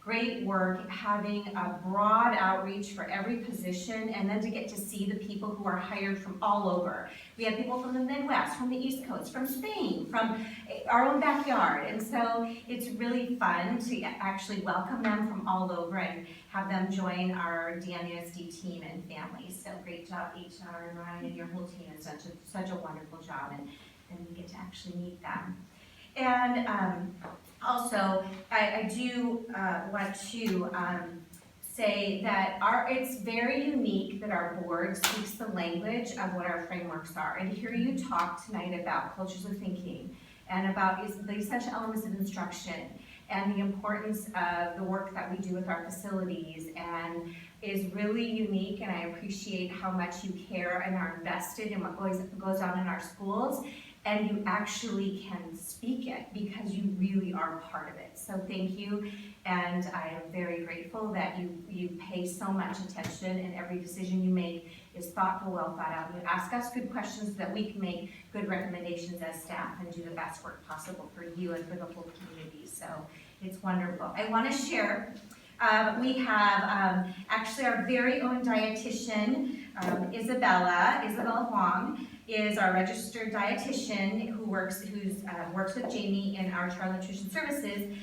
great work having a broad outreach for every position, and then to get to see the people who are hired from all over. We have people from the Midwest, from the East Coast, from Spain, from our own backyard, and so it's really fun to actually welcome them from all over and have them join our DMUSD team and family. So great job, HR, and Ryan, and your whole team has done such a wonderful job, and we get to actually meet them. And also, I do want to say that it's very unique that our board speaks the language of what our frameworks are. And hear you talk tonight about cultures of thinking and about the essential elements of instruction and the importance of the work that we do with our facilities, and is really unique, and I appreciate how much you care and are invested in what goes on in our schools. And you actually can speak it because you really are part of it. So thank you, and I am very grateful that you pay so much attention, and every decision you make is thoughtful, well thought out. You ask us good questions so that we can make good recommendations as staff and do the best work possible for you and for the whole community. So it's wonderful. I want to share, we have actually our very own dietitian, Isabella Huang, is our registered dietitian who works with Jamie in our Child Nutrition Services.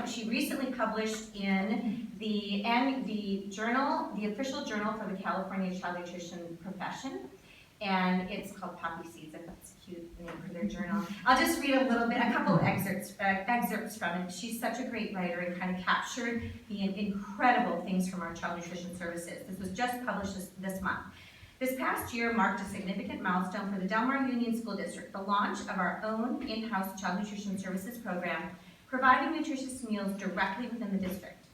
She recently published in the official journal for the California Child Nutrition Profession, and it's called Poppy Seeds. I thought it's a cute name for their journal. I'll just read a couple of excerpts from it. She's such a great writer and kind of captured the incredible things from our Child Nutrition Services. This was just published this month. This past year marked a significant milestone for the Del Mar Union School District, the launch of our own in-house Child Nutrition Services program, providing nutritious meals directly within the district.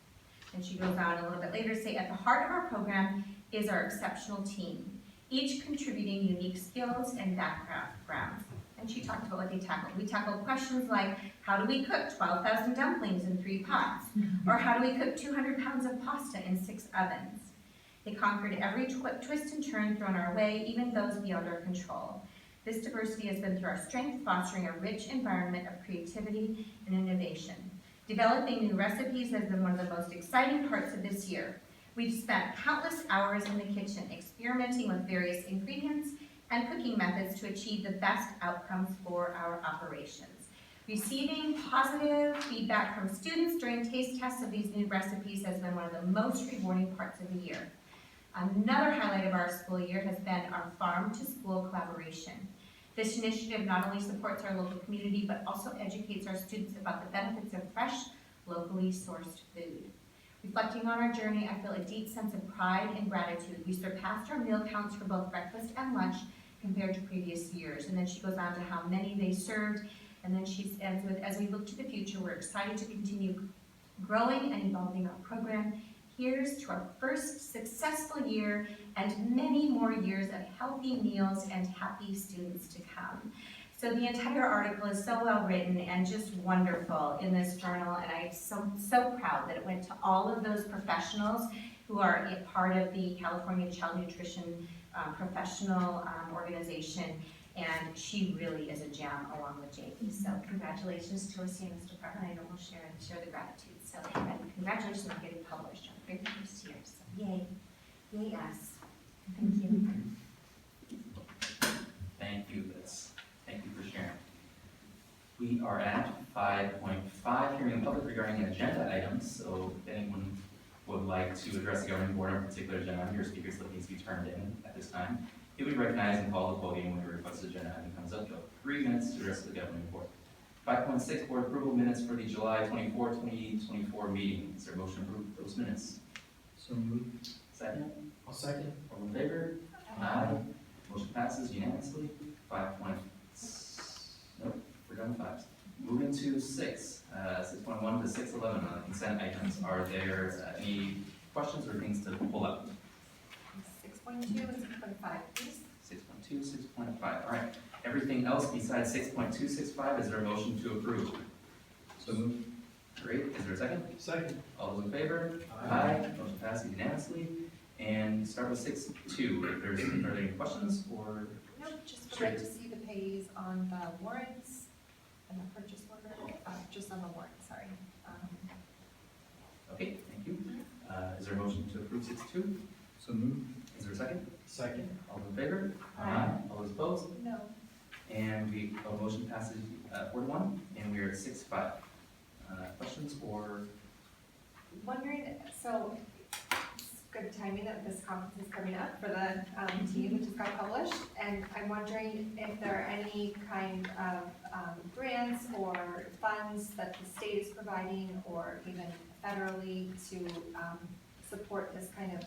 And she goes on a little bit later to say, at the heart of our program is our exceptional team, each contributing unique skills and backgrounds. And she talked about what they tackled. We tackled questions like, how do we cook 12,000 dumplings in 3 pots? Or how do we cook 200 pounds of pasta in 6 ovens? They conquered every twist and turn thrown our way, even those beyond our control. This diversity has been through our strength, fostering a rich environment of creativity and innovation. Developing new recipes has been one of the most exciting parts of this year. We've spent countless hours in the kitchen experimenting with various ingredients and cooking methods to achieve the best outcomes for our operations. Receiving positive feedback from students during taste tests of these new recipes has been one of the most rewarding parts of the year. Another highlight of our school year has been our farm to school collaboration. This initiative not only supports our local community, but also educates our students about the benefits of fresh, locally sourced food. Reflecting on our journey, I feel a deep sense of pride and gratitude. We surpassed our meal counts for both breakfast and lunch compared to previous years. And then she goes on to how many they served. And then she ends with, as we look to the future, we're excited to continue growing and evolving our program. Here's to our first successful year and many more years of healthy meals and happy students to come. So the entire article is so well written and just wonderful in this journal, and I'm so proud that it went to all of those professionals who are a part of the California Child Nutrition Professional Organization, and she really is a gem along with Jamie. So congratulations to our CMS department. I know we'll share the gratitude. So and congratulations on getting published our very first year. So yay, yay us. Thank you.
Thank you, Liz. Thank you for sharing. We are at 5.5, hearing the public regarding agenda items. So if anyone would like to address the governing board on a particular agenda, your speakers list needs to be turned in at this time. You would recognize and call the podium when your requested agenda item comes up. You have 3 minutes to address the governing board. 5.6, board approval minutes for the July 24, 2024 meeting. Is there a motion to approve those minutes?
So moved.
Second?
I'll second.
All in favor? Aye. Motion passes unanimously. 5. Nope, we're done with 5. Moving to 6, 6.1 to 6.11 on the consent items. Are there any questions or things to pull up?
6.2 and 6.5, please.
6.2, 6.5. All right. Everything else besides 6.265, is there a motion to approve? So moved. Great. Is there a second?
Second.
All those in favor? Aye. Motion passes unanimously. And start with 6.2. Are there any questions or?
No, just would like to see the pays on the warrants and the purchase order, just on the warrant, sorry.
Okay, thank you. Is there a motion to approve 6.2?
So moved.
Is there a second?
Second.
All those in favor?
Aye.
All those opposed?
No.
And motion passes 4-1, and we are at 6.5. Questions or?
Wondering, so it's good timing that this conference is coming up for the team, which just got published, and I'm wondering if there are any kind of grants or funds that the state is providing or even federally to support this kind of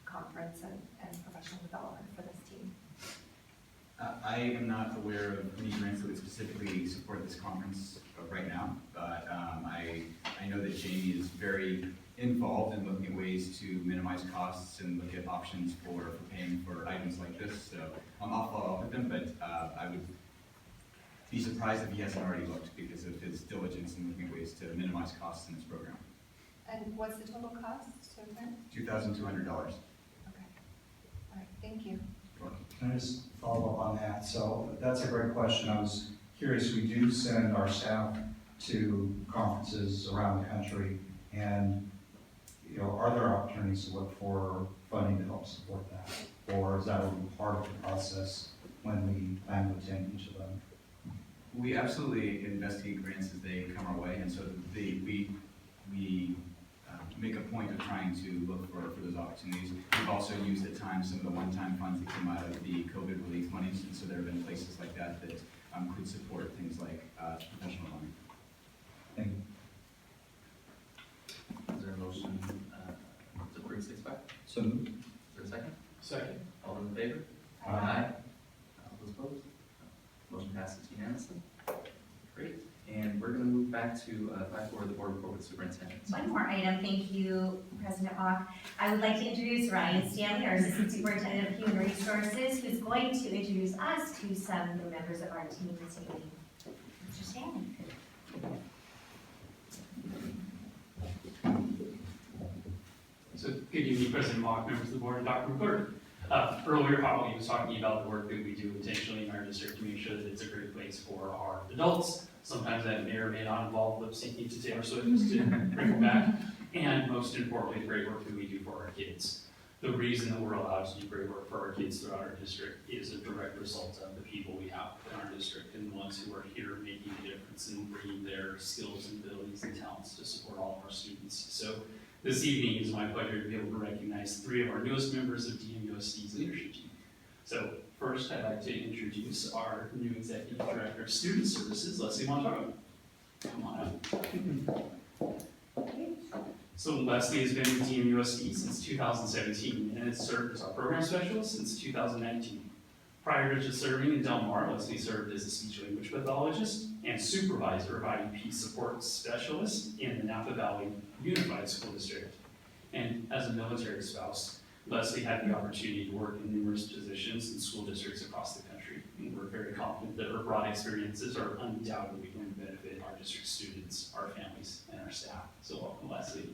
conference and professional development for this team.
I am not aware of any grants that would specifically support this conference right now, but I know that Jamie is very involved in looking at ways to minimize costs and look at options for paying for items like this. So I'll follow up with him, but I would be surprised if he hasn't already looked because of his diligence in looking at ways to minimize costs in this program.
And what's the total cost to attend?
$2,200.
Okay. All right, thank you.
Can I just follow up on that? So that's a great question. I was curious, we do send our staff to conferences around the country, and are there opportunities to look for funding to help support that? Or is that a part of the process when we plan to attend each of them?
We absolutely investigate grants as they come our way, and so we make a point of trying to look for those opportunities. We've also used at times some of the one-time funds that came out of the COVID relief monies, and so there have been places like that that could support things like professional money.
Thank you.
Is there a motion to approve 6.5?
So moved.
Is there a second?
Second.
All those in favor? Aye. All those opposed? Motion passes unanimously. Great. And we're going to move back to 5.4, the board report with superintendent.
One more item, thank you, President Mock. I would like to introduce Ryan Stanley, our Assistant Superintendent of Human Resources, who's going to introduce us to some of the members of our team this evening. Mr. Stanley.
So good evening, President Mock, members of the board, and Dr. McClurg. Earlier, Holly was talking about the work that we do intentionally in our district to make sure that it's a great place for our adults. Sometimes that may or may not involve lip syncing to Taylor Swift, just to bring it back. And most importantly, the great work that we do for our kids. The reason that we're allowed to do great work for our kids throughout our district is a direct result of the people we have in our district and the ones who are here making a difference and bringing their skills and abilities and talents to support all of our students. So this evening it is my pleasure to be able to recognize 3 of our newest members of DMUSD's leadership team. So first, I'd like to introduce our new Executive Director of Student Services, Leslie Montaro. Come on up. So Leslie has been with DMUSD since 2017 and has served as our program specialist since 2019. Prior to serving in Del Mar, Leslie served as a speech-language pathologist and supervisor of IEP support specialist in the Napa Valley Unified School District. And as a military spouse, Leslie had the opportunity to work in numerous positions in school districts across the country. And we're very confident that her broad experiences are undoubtedly going to benefit our district students, our families, and our staff. So welcome, Leslie.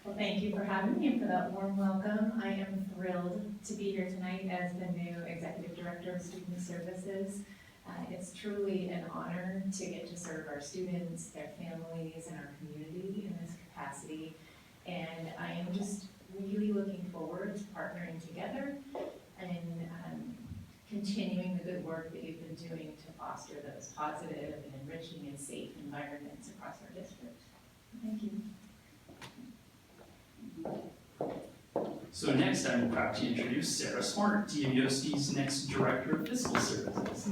Well, thank you for having me and for that warm welcome. I am thrilled to be here tonight as the new Executive Director of Student Services. It's truly an honor to get to serve our students, their families, and our community in this capacity. And I am just really looking forward to partnering together and continuing the good work that you've been doing to foster those positive and enriching and safe environments across our district. Thank you.
So next, I'm proud to introduce Sarah Smart, DMUSD's next Director of Fiscal Services.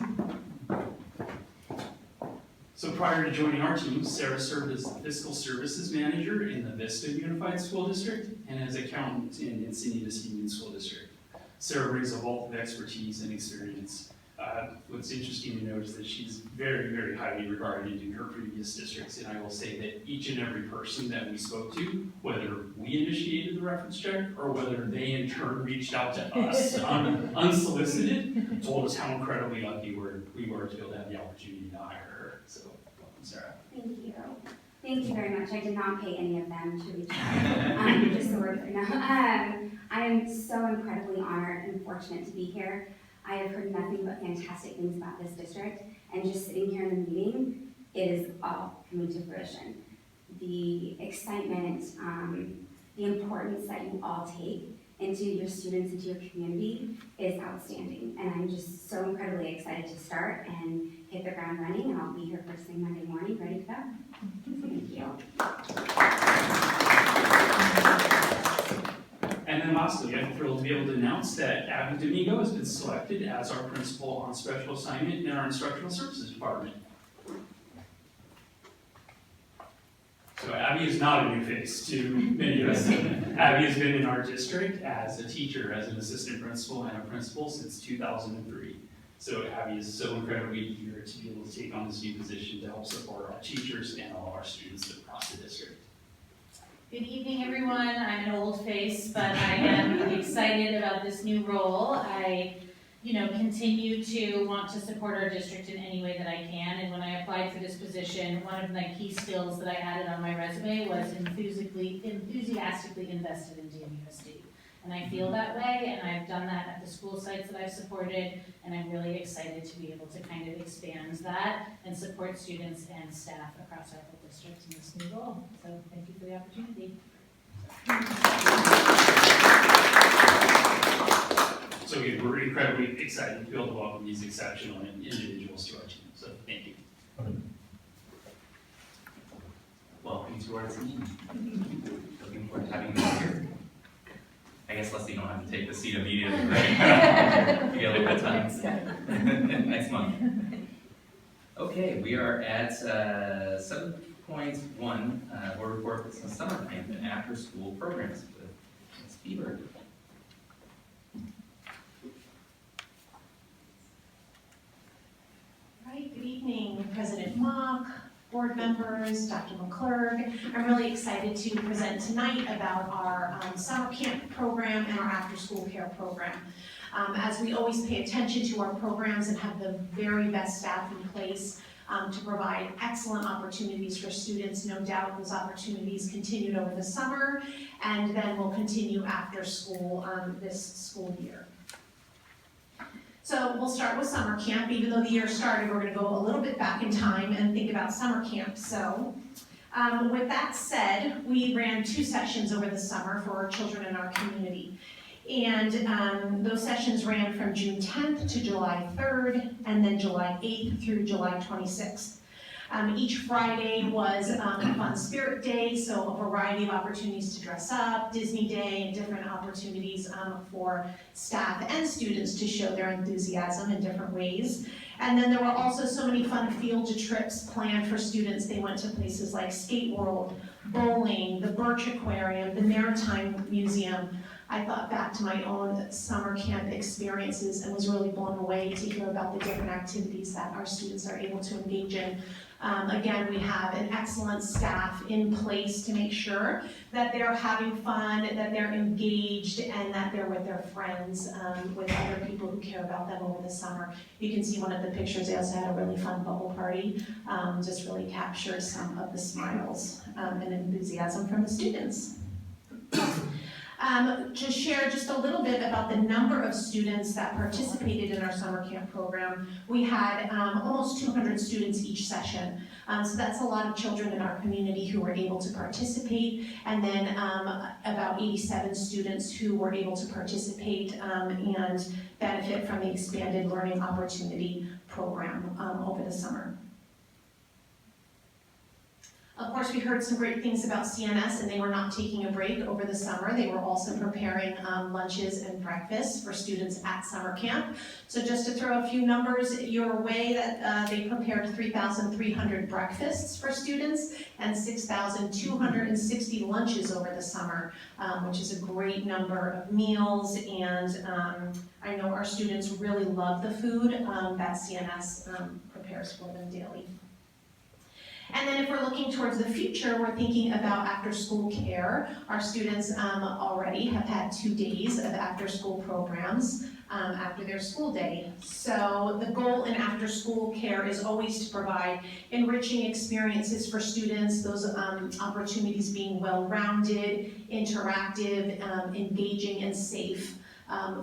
So prior to joining our team, Sarah served as the Fiscal Services Manager in the Vista Unified School District and as accountant in Encinitas Union School District. Sarah brings a wealth of expertise and experience. What's interesting to note is that she's very, very highly regarded in her previous districts, and I will say that each and every person that we spoke to, whether we initiated the reference check or whether they in turn reached out to us unsolicited, told us how incredibly lucky we were to be able to have the opportunity to hire her. So welcome, Sarah.
Thank you. Thank you very much. I did not pay any of them to reach out. Just the word for now. I am so incredibly honored and fortunate to be here. I have heard nothing but fantastic things about this district, and just sitting here in the meeting, it is all coming to fruition. The excitement, the importance that you all take into your students, into your community is outstanding. And I'm just so incredibly excited to start and hit the ground running, and I'll be here first thing Monday morning, ready to go. Thank you.
And then lastly, I'm thrilled to be able to announce that Abby Domingo has been selected as our principal on special assignment in our instructional services department. So Abby is not a new face to many of us. Abby has been in our district as a teacher, as an assistant principal and a principal since 2003. So Abby is so incredibly eager to be able to take on this new position to help support our teachers and all of our students across the district.
Good evening, everyone. I'm an old face, but I am excited about this new role. I, continue to want to support our district in any way that I can. And when I applied for this position, one of my key skills that I added on my resume was enthusiastically invested in DMUSD. And I feel that way, and I've done that at the school sites that I've supported, and I'm really excited to be able to kind of expand that and support students and staff across our whole district in this new role. So thank you for the opportunity.
So again, we're incredibly excited to be able to welcome these exceptional individuals to our team. So thank you.
Welcome to our team. Looking forward to having you here. I guess Leslie, you don't have to take the seat immediately, right? You get a little bit of time. Next month. Okay, we are at 7.1, board report on summer camp and after school programs with Ms. Fieberg.
Right, good evening, President Mock, board members, Dr. McClurg. I'm really excited to present tonight about our summer camp program and our after-school care program. As we always pay attention to our programs and have the very best staff in place, to provide excellent opportunities for students. No doubt those opportunities continued over the summer and then will continue after school this school year. So we'll start with summer camp. Even though the year started, we're going to go a little bit back in time and think about summer camp. So with that said, we ran 2 sessions over the summer for our children in our community. And those sessions ran from June 10th to July 3rd, and then July 8th through July 26th. Each Friday was a fun spirit day, so a variety of opportunities to dress up, Disney Day, and different opportunities for staff and students to show their enthusiasm in different ways. And then there were also so many fun field trips planned for students. They went to places like Skate World, bowling, the Birch Aquarium, the Maritime Museum. I thought back to my own summer camp experiences and was really blown away to hear about the different activities that our students are able to engage in. Again, we have an excellent staff in place to make sure that they're having fun, that they're engaged, and that they're with their friends, with other people who care about them over the summer. You can see one of the pictures, they also had a really fun bubble party, just really captured some of the smiles and enthusiasm from the students. To share just a little bit about the number of students that participated in our summer camp program, we had almost 200 students each session. So that's a lot of children in our community who were able to participate, and then about 87 students who were able to participate and benefit from the expanded learning opportunity program over the summer. Of course, we heard some great things about CNS, and they were not taking a break over the summer. They were also preparing lunches and breakfasts for students at summer camp. So just to throw a few numbers your way, that they prepared 3,300 breakfasts for students and 6,260 lunches over the summer, which is a great number of meals. And I know our students really love the food that CNS prepares for them daily. And then if we're looking towards the future, we're thinking about after-school care. Our students already have had 2 days of after-school programs after their school day. So the goal in after-school care is always to provide enriching experiences for students, those opportunities being well-rounded, interactive, engaging, and safe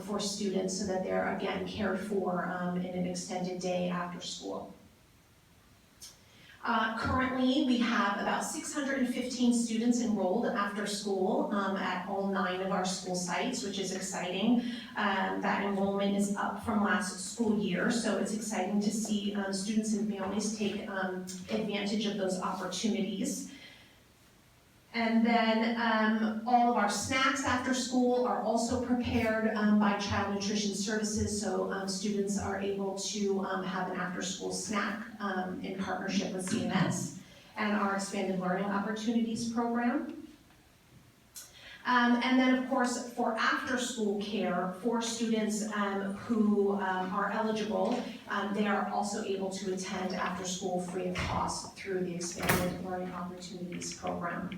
for students so that they're, again, cared for in an extended day after school. Currently, we have about 615 students enrolled after school at all 9 of our school sites, which is exciting. That enrollment is up from last school year, so it's exciting to see students and families take advantage of those opportunities. And then all of our snacks after school are also prepared by Child Nutrition Services, so students are able to have an after-school snack in partnership with CNS and our Expanded Learning Opportunities program. And then, of course, for after-school care, for students who are eligible, they are also able to attend after-school free of cost through the Expanded Learning Opportunities program.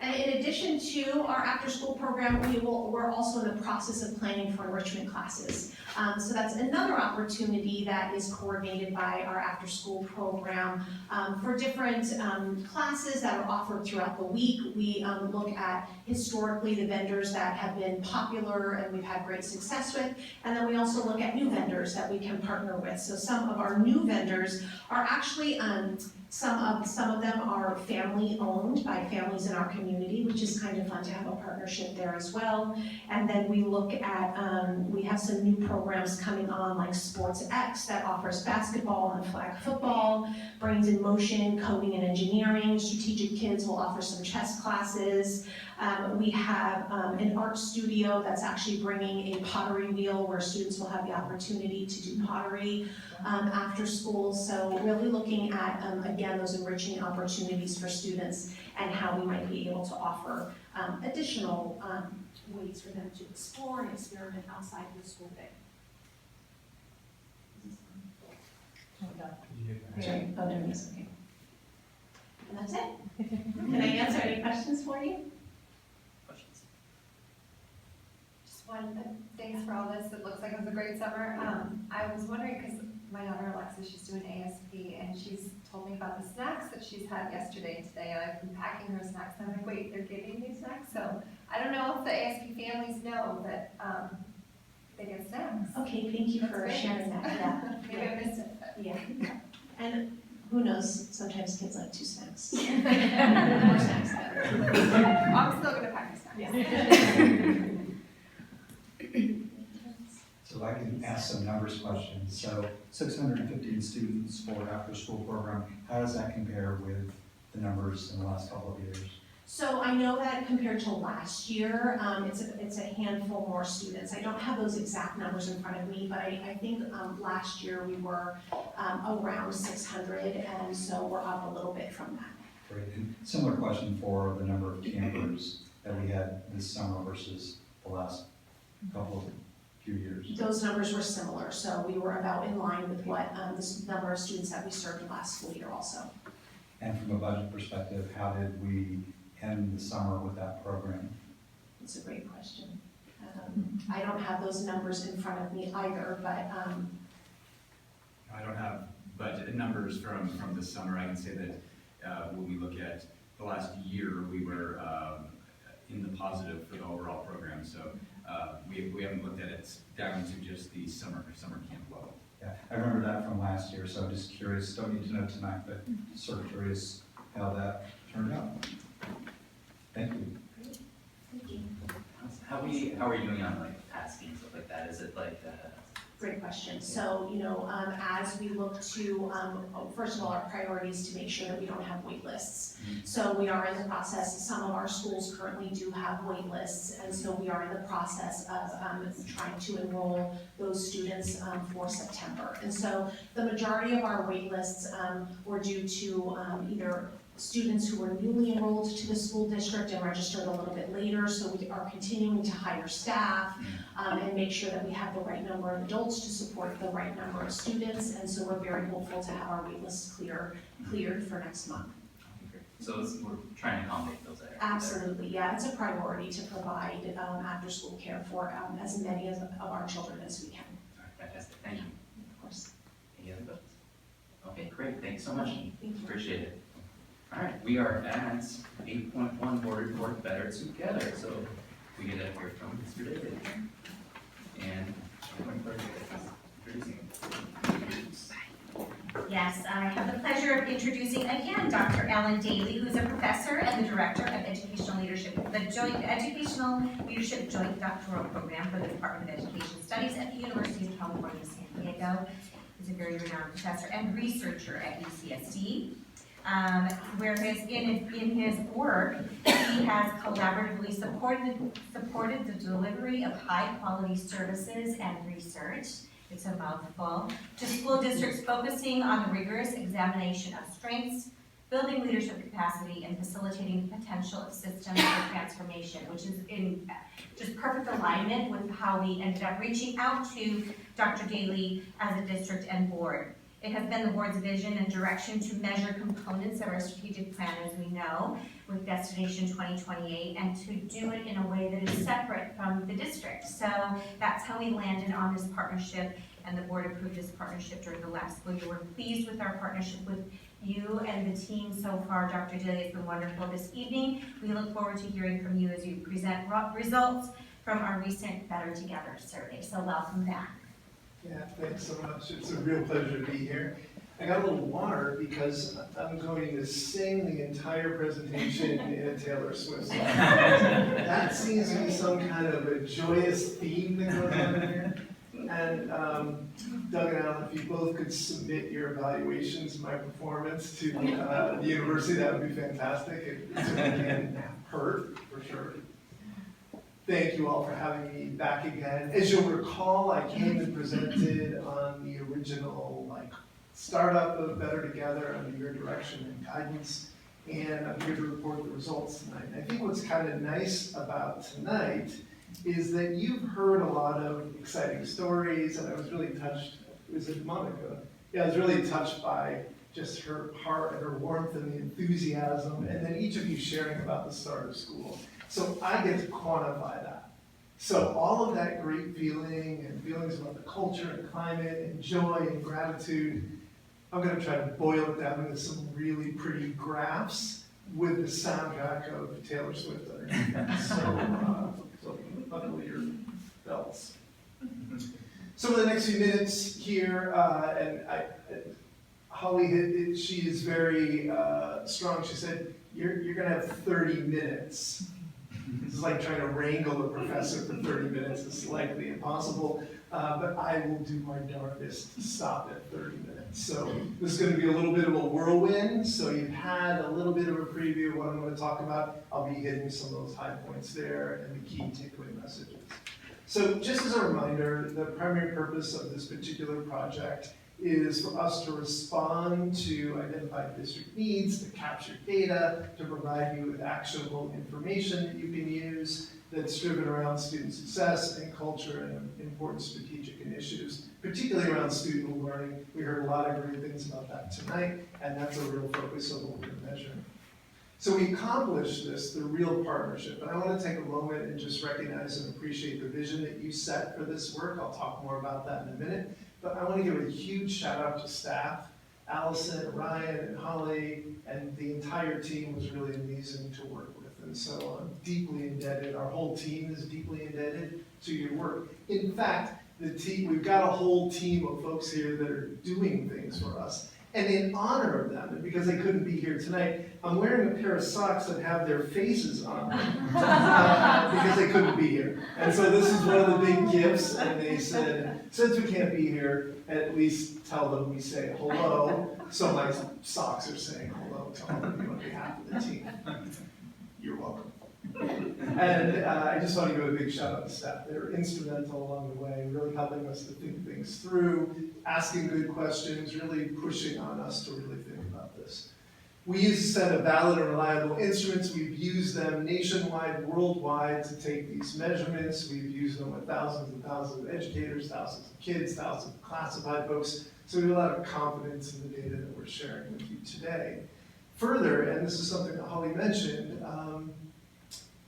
And in addition to our after-school program, we're also in the process of planning for enrichment classes. So that's another opportunity that is coordinated by our after-school program for different classes that are offered throughout the week. We look at historically the vendors that have been popular and we've had great success with, and then we also look at new vendors that we can partner with. So some of our new vendors are actually some of them are family-owned by families in our community, which is kind of fun to have a partnership there as well. And then we look at, we have some new programs coming on like Sports X that offers basketball and flag football, Brains in Motion, coding and engineering. Strategic Kids will offer some chess classes. We have an art studio that's actually bringing a pottery wheel where students will have the opportunity to do pottery after school. So really looking at, again, those enriching opportunities for students and how we might be able to offer additional ways for them to explore and experiment outside of the school day. Okay. Oh, no, yes, okay. And that's it. Can I answer any questions for you?
Just one, thanks for all this. It looks like it was a great summer. I was wondering, because my daughter Alexis, she's doing ASP, and she's told me about the snacks that she's had yesterday and today, and I've been packing her snacks, and I'm like, wait, they're giving me snacks? So I don't know if the ASP families know that, they get snacks.
Okay, thank you for sharing that, yeah.
Maybe I missed it, but.
Yeah, and who knows, sometimes kids like 2 snacks. More snacks better.
I'm still gonna pack my snacks.
So if I can ask some numbers questions. So 615 students for after-school program, how does that compare with the numbers in the last couple of years?
So I know that compared to last year, it's a handful more students. I don't have those exact numbers in front of me, but I think last year we were around 600, and so we're up a little bit from that.
Great. And similar question for the number of campers that we had this summer versus the last few years.
Those numbers were similar, so we were about in line with what the number of students that we served last school year also.
And from a budget perspective, how did we end the summer with that program?
It's a great question. I don't have those numbers in front of me either, but
I don't have budget numbers from this summer. I can say that when we look at the last year, we were in the positive for the overall program. So we haven't looked at it down to just the summer camp level.
Yeah, I remember that from last year, so I'm just curious, don't need to know tonight, but sort of curious how that turned out. Thank you.
Thank you.
How are you doing on like tasking and stuff like that? Is it like
Great question. So, as we look to, first of all, our priority is to make sure that we don't have wait lists. So we are in the process, some of our schools currently do have wait lists, and so we are in the process of trying to enroll those students for September. And so the majority of our wait lists were due to either students who were newly enrolled to the school district and registered a little bit later, so we are continuing to hire staff and make sure that we have the right number of adults to support the right number of students, and so we're very hopeful to have our wait lists cleared for next month.
so we're trying to accommodate those areas?
Absolutely, yeah, it's a priority to provide after-school care for as many of our children as we can.
All right, fantastic, thank you.
Of course.
Any other questions? Okay, great, thank you so much.
Thank you.
Appreciate it. All right, we are at 8.1 board report, Better Together. So we get to hear from Mr. Daly. And introducing.
Yes, I have the pleasure of introducing again Dr. Ellen Daly, who's a professor and the director of Educational Leadership, the Educational Leadership Joint Doctoral Program for the Department of Education Studies at the University of California, San Diego. He's a very renowned professor and researcher at UCSD. Where in his work, he has collaboratively supported the delivery of high-quality services and research, it's a mouthful, to school districts focusing on the rigorous examination of strengths, building leadership capacity, and facilitating the potential of systems for transformation, which is in just perfect alignment with how we ended up reaching out to Dr. Daly as a district and board. It has been the board's vision and direction to measure components of our strategic plan, as we know, with Destination 2028, and to do it in a way that is separate from the district. So that's how we landed on this partnership, and the board approved this partnership during the last school year. We're pleased with our partnership with you and the team so far. Dr. Daly has been wonderful this evening. We look forward to hearing from you as you present results from our recent Better Together survey. So welcome back.
Yeah, thanks so much. It's a real pleasure to be here. I got a little water because I'm going to sing the entire presentation in a Taylor Swift song. That seems to be some kind of a joyous theme that goes on here. And Doug and Alan, if you both could submit your evaluations of my performance to the university, that would be fantastic. It certainly can hurt, for sure. Thank you all for having me back again. As you'll recall, I came and presented on the original startup of Better Together under your direction and guidance, and I'm here to report the results tonight. And I think what's kind of nice about tonight is that you've heard a lot of exciting stories, and I was really touched. Was it Monica? Yeah, I was really touched by just her heart and her warmth and the enthusiasm, and then each of you sharing about the start of school. So I get to quantify that. So all of that great feeling and feelings about the culture and climate and joy and gratitude, I'm gonna try to boil it down into some really pretty graphs with the soundtrack of Taylor Swift underneath. So buckle your belts. So for the next few minutes here, Holly hit it, she is very strong. She said, you're gonna have 30 minutes. This is like trying to wrangle a professor for 30 minutes. It's likely impossible, but I will do my darndest to stop at 30 minutes. So this is gonna be a little bit of a whirlwind. So you've had a little bit of a preview of what I'm gonna talk about. I'll be hitting some of those high points there and the key takeaway messages. So just as a reminder, the primary purpose of this particular project is for us to respond to identified district needs, to capture data, to provide you with actionable information that you can use that's driven around student success and culture and important strategic initiatives, particularly around student learning. We heard a lot of great things about that tonight, and that's a real focus of what we're measuring. So we accomplished this through real partnership, and I want to take a moment and just recognize and appreciate the vision that you set for this work. I'll talk more about that in a minute. But I want to give a huge shout out to staff. Allison, Ryan, and Holly, and the entire team was really amazing to work with. And so I'm deeply indebted, our whole team is deeply indebted to your work. In fact, we've got a whole team of folks here that are doing things for us. And in honor of them, and because they couldn't be here tonight, I'm wearing a pair of socks that have their faces on them because they couldn't be here. And so this is one of the big gifts, and they said, since we can't be here, at least tell them we say hello. So my socks are saying hello to all of you on behalf of the team. You're welcome. And I just want to give a big shout out to staff. They were instrumental along the way, really helping us to think things through, asking good questions, really pushing on us to really think about this. We use a set of valid and reliable instruments. We've used them nationwide, worldwide to take these measurements. We've used them with thousands and thousands of educators, thousands of kids, thousands of classified folks. So we have a lot of confidence in the data that we're sharing with you today. Further, and this is something that Holly mentioned,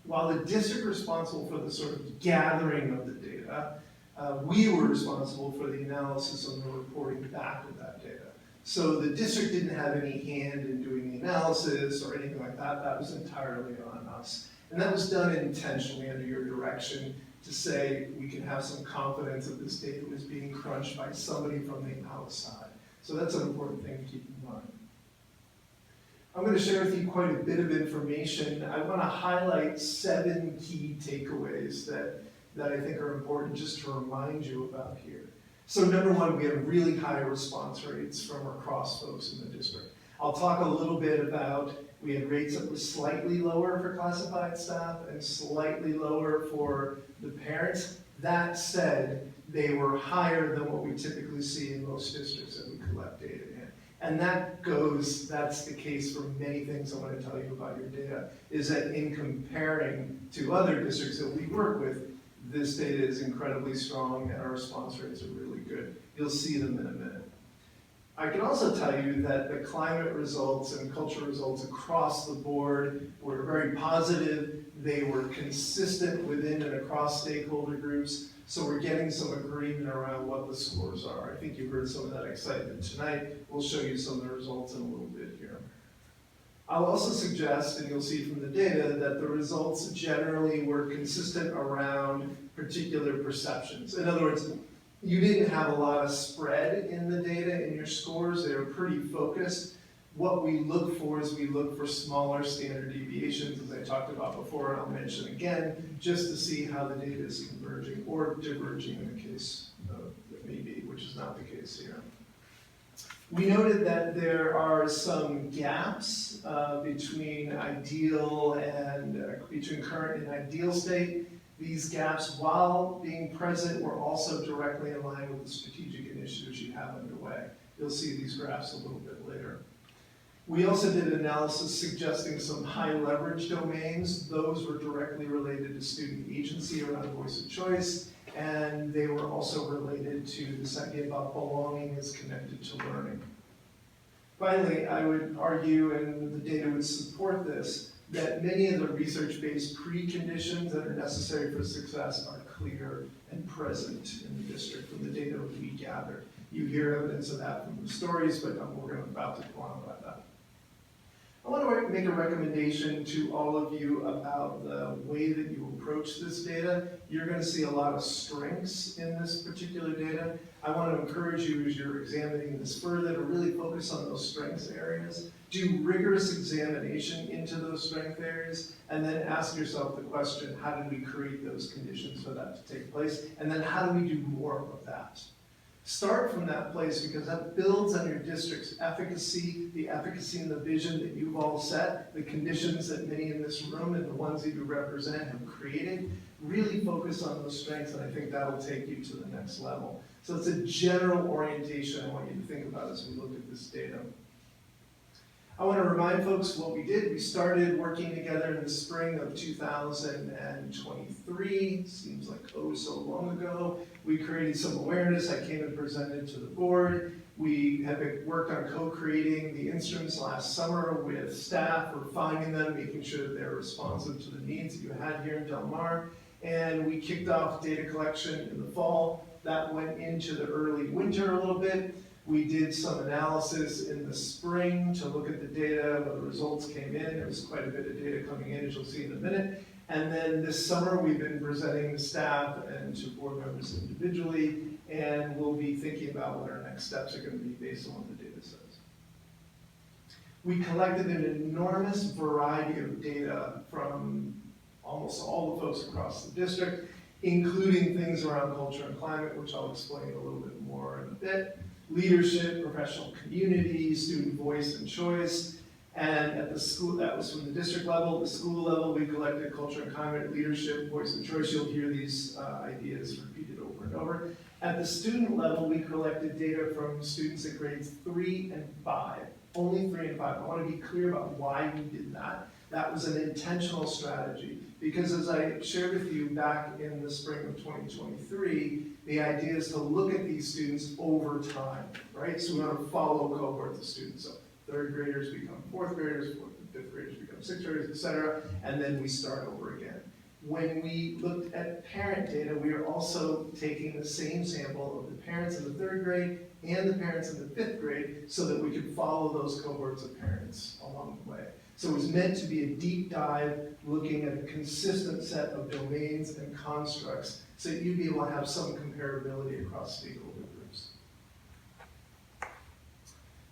while the district responsible for the sort of gathering of the data, we were responsible for the analysis and the reporting back of that data. So the district didn't have any hand in doing the analysis or anything like that. That was entirely on us. And that was done intentionally under your direction to say we can have some confidence that this data was being crunched by somebody from the outside. So that's an important thing to keep in mind. I'm going to share with you quite a bit of information. I want to highlight 7 key takeaways that I think are important just to remind you about here. So number one, we have really high response rates from across folks in the district. I'll talk a little bit about, we had rates that were slightly lower for classified staff and slightly lower for the parents. That said, they were higher than what we typically see in most districts that we collect data in. And that's the case for many things I want to tell you about your data, is that in comparing to other districts that we work with, this data is incredibly strong and our response rates are really good. You'll see them in a minute. I can also tell you that the climate results and culture results across the board were very positive. They were consistent within and across stakeholder groups. So we're getting some agreement around what the scores are. I think you heard some of that excitement tonight. We'll show you some of the results in a little bit here. I'll also suggest, and you'll see from the data, that the results generally were consistent around particular perceptions. In other words, you didn't have a lot of spread in the data in your scores. They were pretty focused. What we look for is we look for smaller standard deviations, as I talked about before, and I'll mention again, just to see how the data is converging or diverging in the case that may be, which is not the case here. We noted that there are some gaps between ideal and between current and ideal state. These gaps, while being present, were also directly in line with the strategic initiatives you have underway. You'll see these graphs a little bit later. We also did an analysis suggesting some high leverage domains. Those were directly related to student agency around voice of choice, and they were also related to this idea about belonging as connected to learning. Finally, I would argue, and the data would support this, that many of the research-based preconditions that are necessary for success are clear and present in the district from the data we gather. You hear evidence of that from the stories, but we're about to quantify that. I want to make a recommendation to all of you about the way that you approach this data. You're going to see a lot of strengths in this particular data. I want to encourage you as you're examining this further to really focus on those strengths areas. Do rigorous examination into those strength areas, and then ask yourself the question, how did we create those conditions for that to take place? And then how do we do more of that? Start from that place, because that builds on your district's efficacy, the efficacy and the vision that you've all set, the conditions that many in this room and the ones that you represent have created. Really focus on those strengths, and I think that'll take you to the next level. So it's a general orientation I want you to think about as we look at this data. I want to remind folks what we did. We started working together in the spring of 2023. Seems like oh so long ago. We created some awareness. I came and presented to the board. We have worked on co-creating the instruments last summer with staff, refining them, making sure that they're responsive to the needs that you had here in Del Mar. And we kicked off data collection in the fall. That went into the early winter a little bit. We did some analysis in the spring to look at the data when the results came in. There was quite a bit of data coming in, as you'll see in a minute. And then this summer, we've been presenting to staff and to board members individually, and we'll be thinking about what our next steps are going to be based on what the data says. We collected an enormous variety of data from almost all the folks across the district, including things around culture and climate, which I'll explain a little bit more in a bit. Leadership, professional community, student voice and choice, and at the school, that was from the district level. The school level, we collected culture and climate, leadership, voice and choice. You'll hear these ideas repeated over and over. At the student level, we collected data from students at grades 3 and 5, only 3 and 5. I want to be clear about why we did that. That was an intentional strategy, because as I shared with you back in the spring of 2023, the idea is to look at these students over time, right? So we want to follow cohorts of students. So third graders become fourth graders, fourth and fifth graders become sixth graders, et cetera, and then we start over again. When we looked at parent data, we are also taking the same sample of the parents in the third grade and the parents in the fifth grade so that we could follow those cohorts of parents along the way. So it was meant to be a deep dive looking at a consistent set of domains and constructs so that you'd be able to have some comparability across stakeholder groups.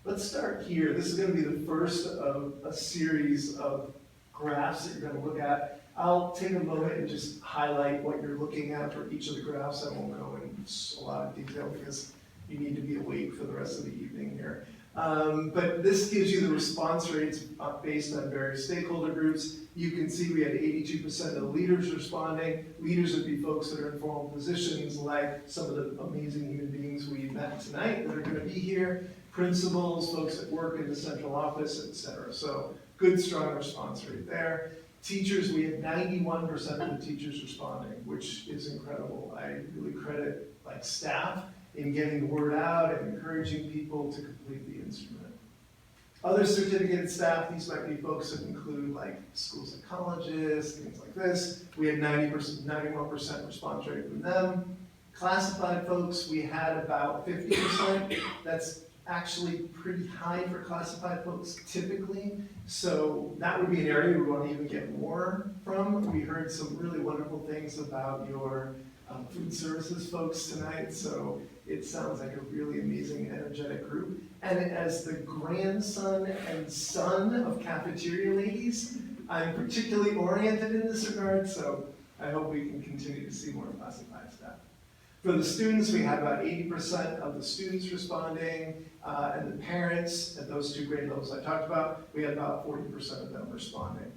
Let's start here. This is going to be the first of a series of graphs that you're going to look at. I'll take a moment and just highlight what you're looking at for each of the graphs. I won't go in a lot of detail because you need to be awake for the rest of the evening here. But this gives you the response rates based on various stakeholder groups. You can see we had 82% of the leaders responding. Leaders would be folks that are in formal positions, like some of the amazing human beings we met tonight that are going to be here, principals, folks that work in the central office, etc. So good, strong response rate there. Teachers, we had 91% of the teachers responding, which is incredible. I really credit staff in getting the word out and encouraging people to complete the instrument. Other certificated staff, these might be folks that include school psychologists, things like this. We had 91% response rate from them. Classified folks, we had about 50%. That's actually pretty high for classified folks typically. So that would be an area we want to even get more from. We heard some really wonderful things about your food services folks tonight, so it sounds like a really amazing, energetic group. And as the grandson and son of cafeteria ladies, I'm particularly oriented in this regard, so I hope we can continue to see more classified staff. For the students, we had about 80% of the students responding, and the parents at those two grade levels I talked about, we had about 40% of them responding.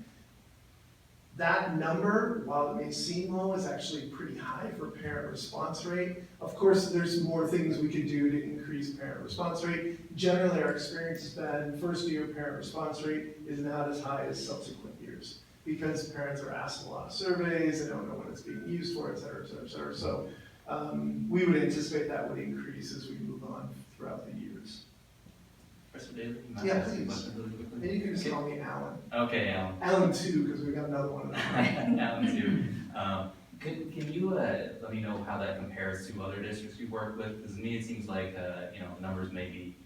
That number, while it may seem low, is actually pretty high for parent response rate. Of course, there's more things we could do to increase parent response rate. Generally, our experience has been first year parent response rate is not as high as subsequent years because parents are asked a lot of surveys, they don't know what it's being used for, et cetera, et cetera, et cetera. So we would anticipate that would increase as we move on throughout the years.
Mr. Daly? You mind
Yeah,
asking a
please.
question really quickly?
And you can just call me Alan.
Okay, Alan.
Alan too, because we got another one of them.
Alan too. Can you let me know how that compares to other districts you work with? Because to me, it seems like, the numbers may be,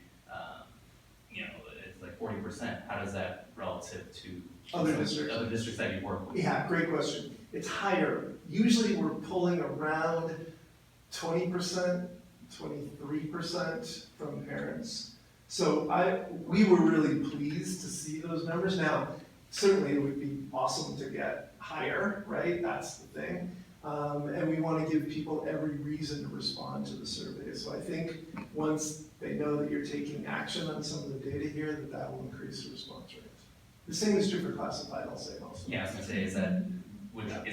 it's like 40%. How does that relative to
Other districts?
Other districts that you work with?
Yeah, great question. It's higher. Usually we're pulling around 20%, 23% from parents. So we were really pleased to see those numbers. Now, certainly it would be awesome to get higher, right? That's the thing. And we want to give people every reason to respond to the survey. So I think once they know that you're taking action on some of the data here, that will increase the response rate. The same is true for classified, I'll say also.
Yeah, I was gonna say, is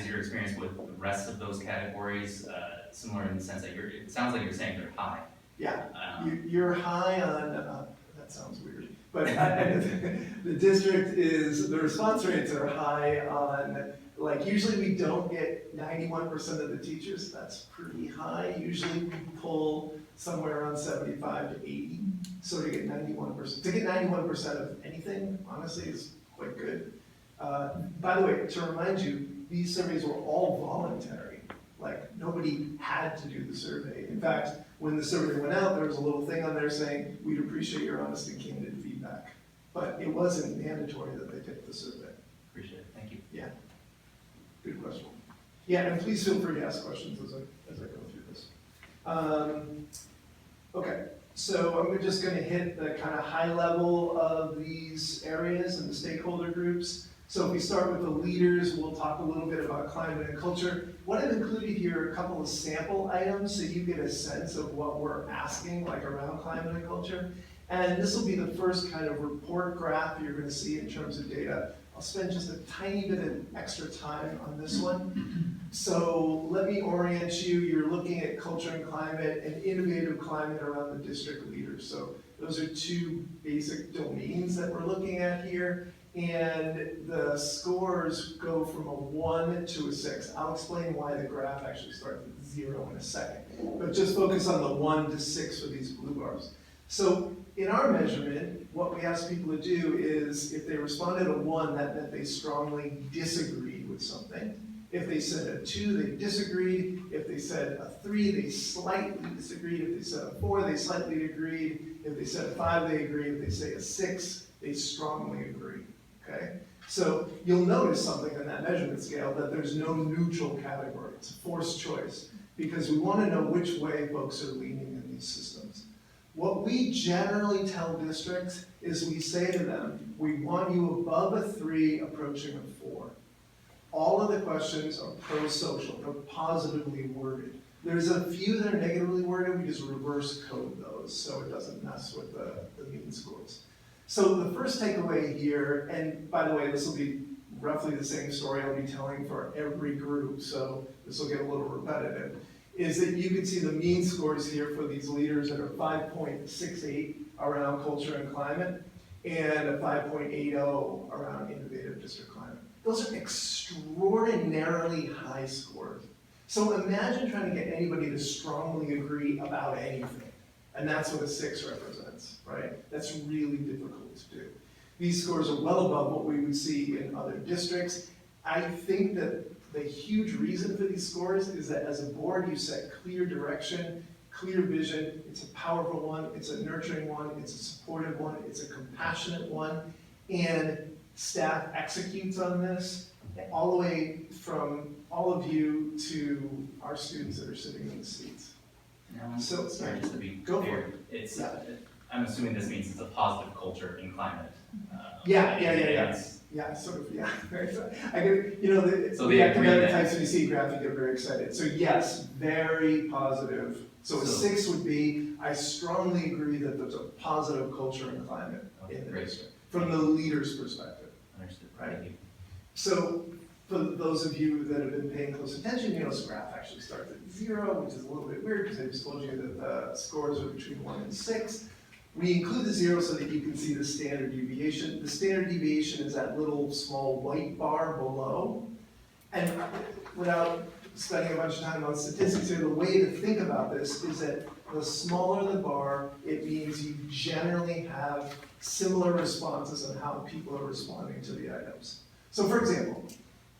your experience with the rest of those categories similar in the sense that it sounds like you're saying they're high?
Yeah, you're high on, that sounds weird, but the district the response rates are high on, like usually we don't get 91% of the teachers, that's pretty high. Usually we pull somewhere around 75 to 80, so to get 91%. To get 91% of anything, honestly, is quite good. By the way, to remind you, these surveys were all voluntary. Like, nobody had to do the survey. In fact, when the survey went out, there was a little thing on there saying, we'd appreciate your honest and candid feedback. But it wasn't mandatory that they take the survey.
Appreciate it, thank you.
Yeah, good question. Yeah, and please feel free to ask questions as I go through this. Okay, so I'm just gonna hit the kind of high level of these areas and the stakeholder groups. So if we start with the leaders, we'll talk a little bit about climate and culture. What I've included here are a couple of sample items so you get a sense of what we're asking, like around climate and culture. And this will be the first kind of report graph you're gonna see in terms of data. I'll spend just a tiny bit of extra time on this one. So let me orient you. You're looking at culture and climate and innovative climate around the district leaders. So those are two basic domains that we're looking at here. And the scores go from a 1 to a 6. I'll explain why the graph actually starts at 0 in a second. But just focus on the 1 to 6 for these blue bars. So in our measurement, what we ask people to do is, if they responded a 1, that meant they strongly disagreed with something. If they said a 2, they disagreed. If they said a 3, they slightly disagreed. If they said a 4, they slightly agreed. If they said a 5, they agreed. If they say a 6, they strongly agree. Okay? So you'll notice something in that measurement scale, that there's no neutral category. It's a forced choice, because we want to know which way folks are leaning in these systems. What we generally tell districts is we say to them, we want you above a 3, approaching a 4. All of the questions are pro-social, they're positively worded. There's a few that are negatively worded, we just reverse code those so it doesn't mess with the mean scores. So the first takeaway here, and by the way, this will be roughly the same story I'll be telling for every group, so this will get a little repetitive, is that you can see the mean scores here for these leaders that are 5.68 around culture and climate, and a 5.80 around innovative district climate. Those are extraordinarily high scores. So imagine trying to get anybody to strongly agree about anything. And that's what a 6 represents, right? That's really difficult to do. These scores are well above what we would see in other districts. I think that the huge reason for these scores is that as a board, you set clear direction, clear vision. It's a powerful one, it's a nurturing one, it's a supportive one, it's a compassionate one, and staff executes on this all the way from all of you to our students that are sitting in the seats.
So, sorry, just to be
go
clear, it's, I'm assuming this means it's a positive culture in climate.
Yeah, sort of, yeah. I get, you know,
So
the
they
academic
agree that-
types, when you see graph, you get very excited. So yes, very positive. So a 6 would be, I strongly agree that there's a positive culture in climate in the district, from the leader's perspective.
Understood.
Right? So for those of you that have been paying close attention, you know this graph actually starts at 0, which is a little bit weird because I just told you that the scores are between 1 and 6. We include the 0 so that you can see the standard deviation. The standard deviation is that little small white bar below. And without spending a bunch of time on statistics here, the way to think about this is that The smaller the bar, it means you generally have similar responses on how people are responding to the items. So for example,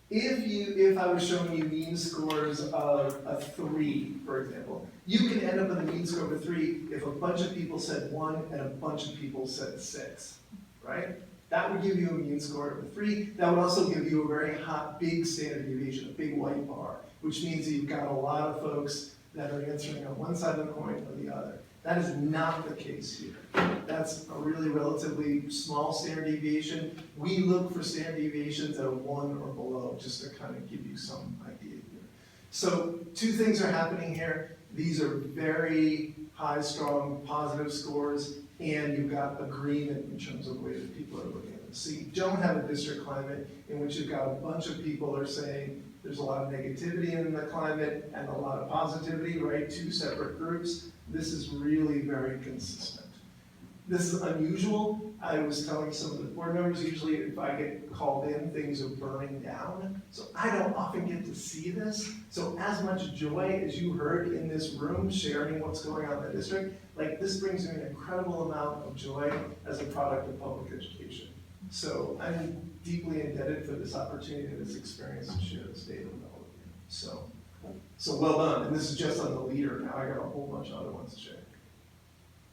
if I was showing you mean scores of a 3, for example, you can end up with a mean score of a 3 if a bunch of people said 1 and a bunch of people said 6, right? That would give you a mean score of a 3. That would also give you a very hot, big standard deviation, a big white bar, which means you've got a lot of folks that are answering on one side of the coin or the other. That is not the case here. That's a really relatively small standard deviation. We look for standard deviations at a 1 or below, just to kind of give you some idea here. So 2 things are happening here. These are very high, strong, positive scores, and you've got agreement in terms of the way that people are looking at this. So you don't have a district climate in which you've got a bunch of people are saying there's a lot of negativity in the climate and a lot of positivity, right? 2 separate groups. This is really very consistent. This is unusual. I was telling some of the board members, usually if I get called in, things are burning down. So I don't often get to see this. So as much joy as you heard in this room sharing what's going on in the district, like this brings me an incredible amount of joy as a product of public education. So I'm deeply indebted for this opportunity and this experience to share this data with all of you. So well done. And this is just on the leader. Now I got a whole bunch of other ones to share.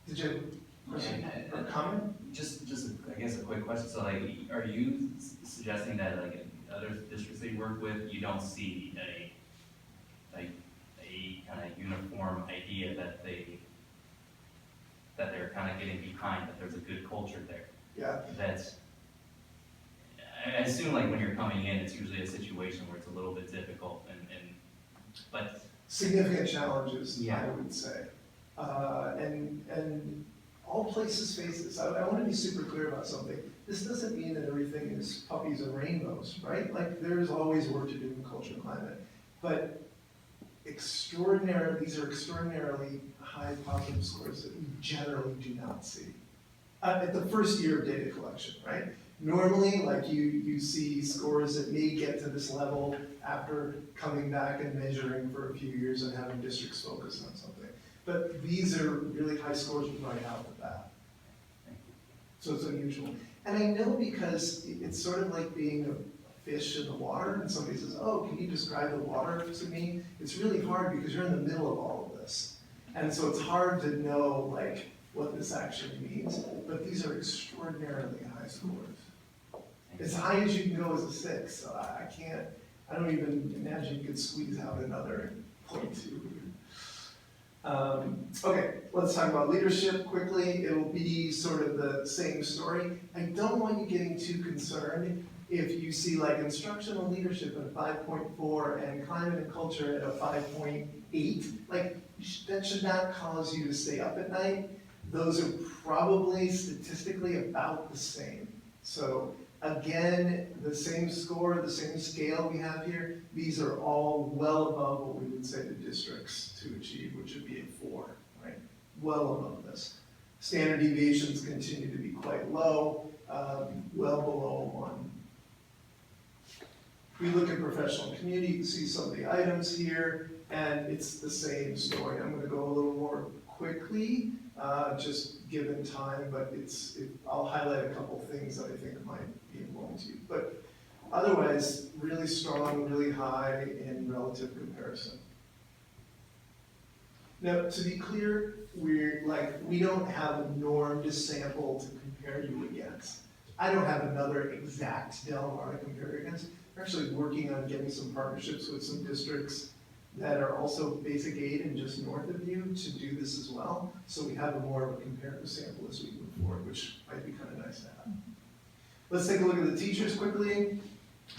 Did you have a question or comment?
Just I guess a quick question. So like, are you suggesting that like in other districts that you work with, you don't see a kind of uniform idea that they're kind of getting behind, that there's a good culture there?
Yeah.
That's, I assume like when you're coming in, it's usually a situation where it's a little bit difficult but
significant challenges,
yeah.
I would say. And all places face this. I want to be super clear about something. This doesn't mean that everything is puppies and rainbows, right? Like there's always work to do in culture and climate. But these are extraordinarily high positive scores that we generally do not see. At the first year of data collection, right? Normally, like you see scores that may get to this level after coming back and measuring for a few years and having districts focus on something. But these are really high scores right out the bat. So it's unusual. And I know because it's sort of like being a fish in the water, and somebody says, oh, can you describe the water to me? It's really hard because you're in the middle of all of this. And so it's hard to know like what this actually means, but these are extraordinarily high scores. As high as you can go as a 6, so I don't even imagine you could squeeze out another 0.2. Okay, let's talk about leadership quickly. It will be sort of the same story. I don't want you getting too concerned if you see like instructional leadership at a 5.4 and climate and culture at a 5.8. Like that should not cause you to stay up at night. Those are probably statistically about the same. So again, the same score, the same scale we have here, these are all well above what we would say the districts to achieve, which would be a 4, right? Well above this. Standard deviations continue to be quite low, well below 1. We look at professional and community, you can see some of the items here, and it's the same story. I'm going to go a little more quickly, just given time, but I'll highlight a couple things that I think might be important to you. But otherwise, really strong, really high in relative comparison. Now, to be clear, we don't have a normed sample to compare you against. I don't have another exact Delehanty to compare against. We're actually working on getting some partnerships with some districts that are also basic aid and just north of you to do this as well. So we have more of a comparative sample as we move forward, which might be kind of nice to have. Let's take a look at the teachers quickly.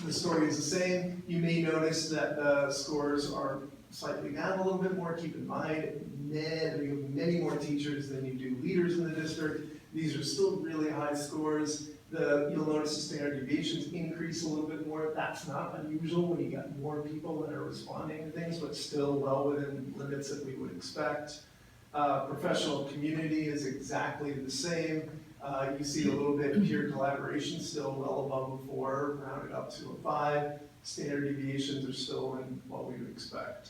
The story is the same. You may notice that the scores are slightly down a little bit more. Keep in mind, you have many more teachers than you do leaders in the district. These are still really high scores. You'll notice the standard deviations increase a little bit more. That's not unusual when you got more people that are responding to things, but still well within limits that we would expect. Professional community is exactly the same. You see a little bit of peer collaboration, still well above a 4, rounded up to a 5. Standard deviations are still in what we would expect.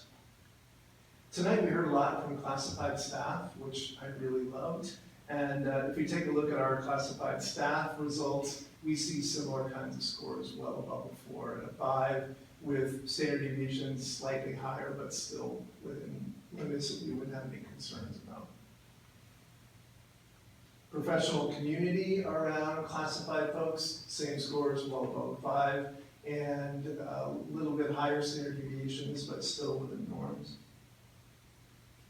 Tonight we heard a lot from classified staff, which I really loved. And if we take a look at our classified staff results, we see similar kinds of scores, well above a 4 and a 5, with standard deviations slightly higher, but still within limits that we wouldn't have any concerns about. Professional community around classified folks, same scores, well above a 5, and a little bit higher standard deviations, but still within norms.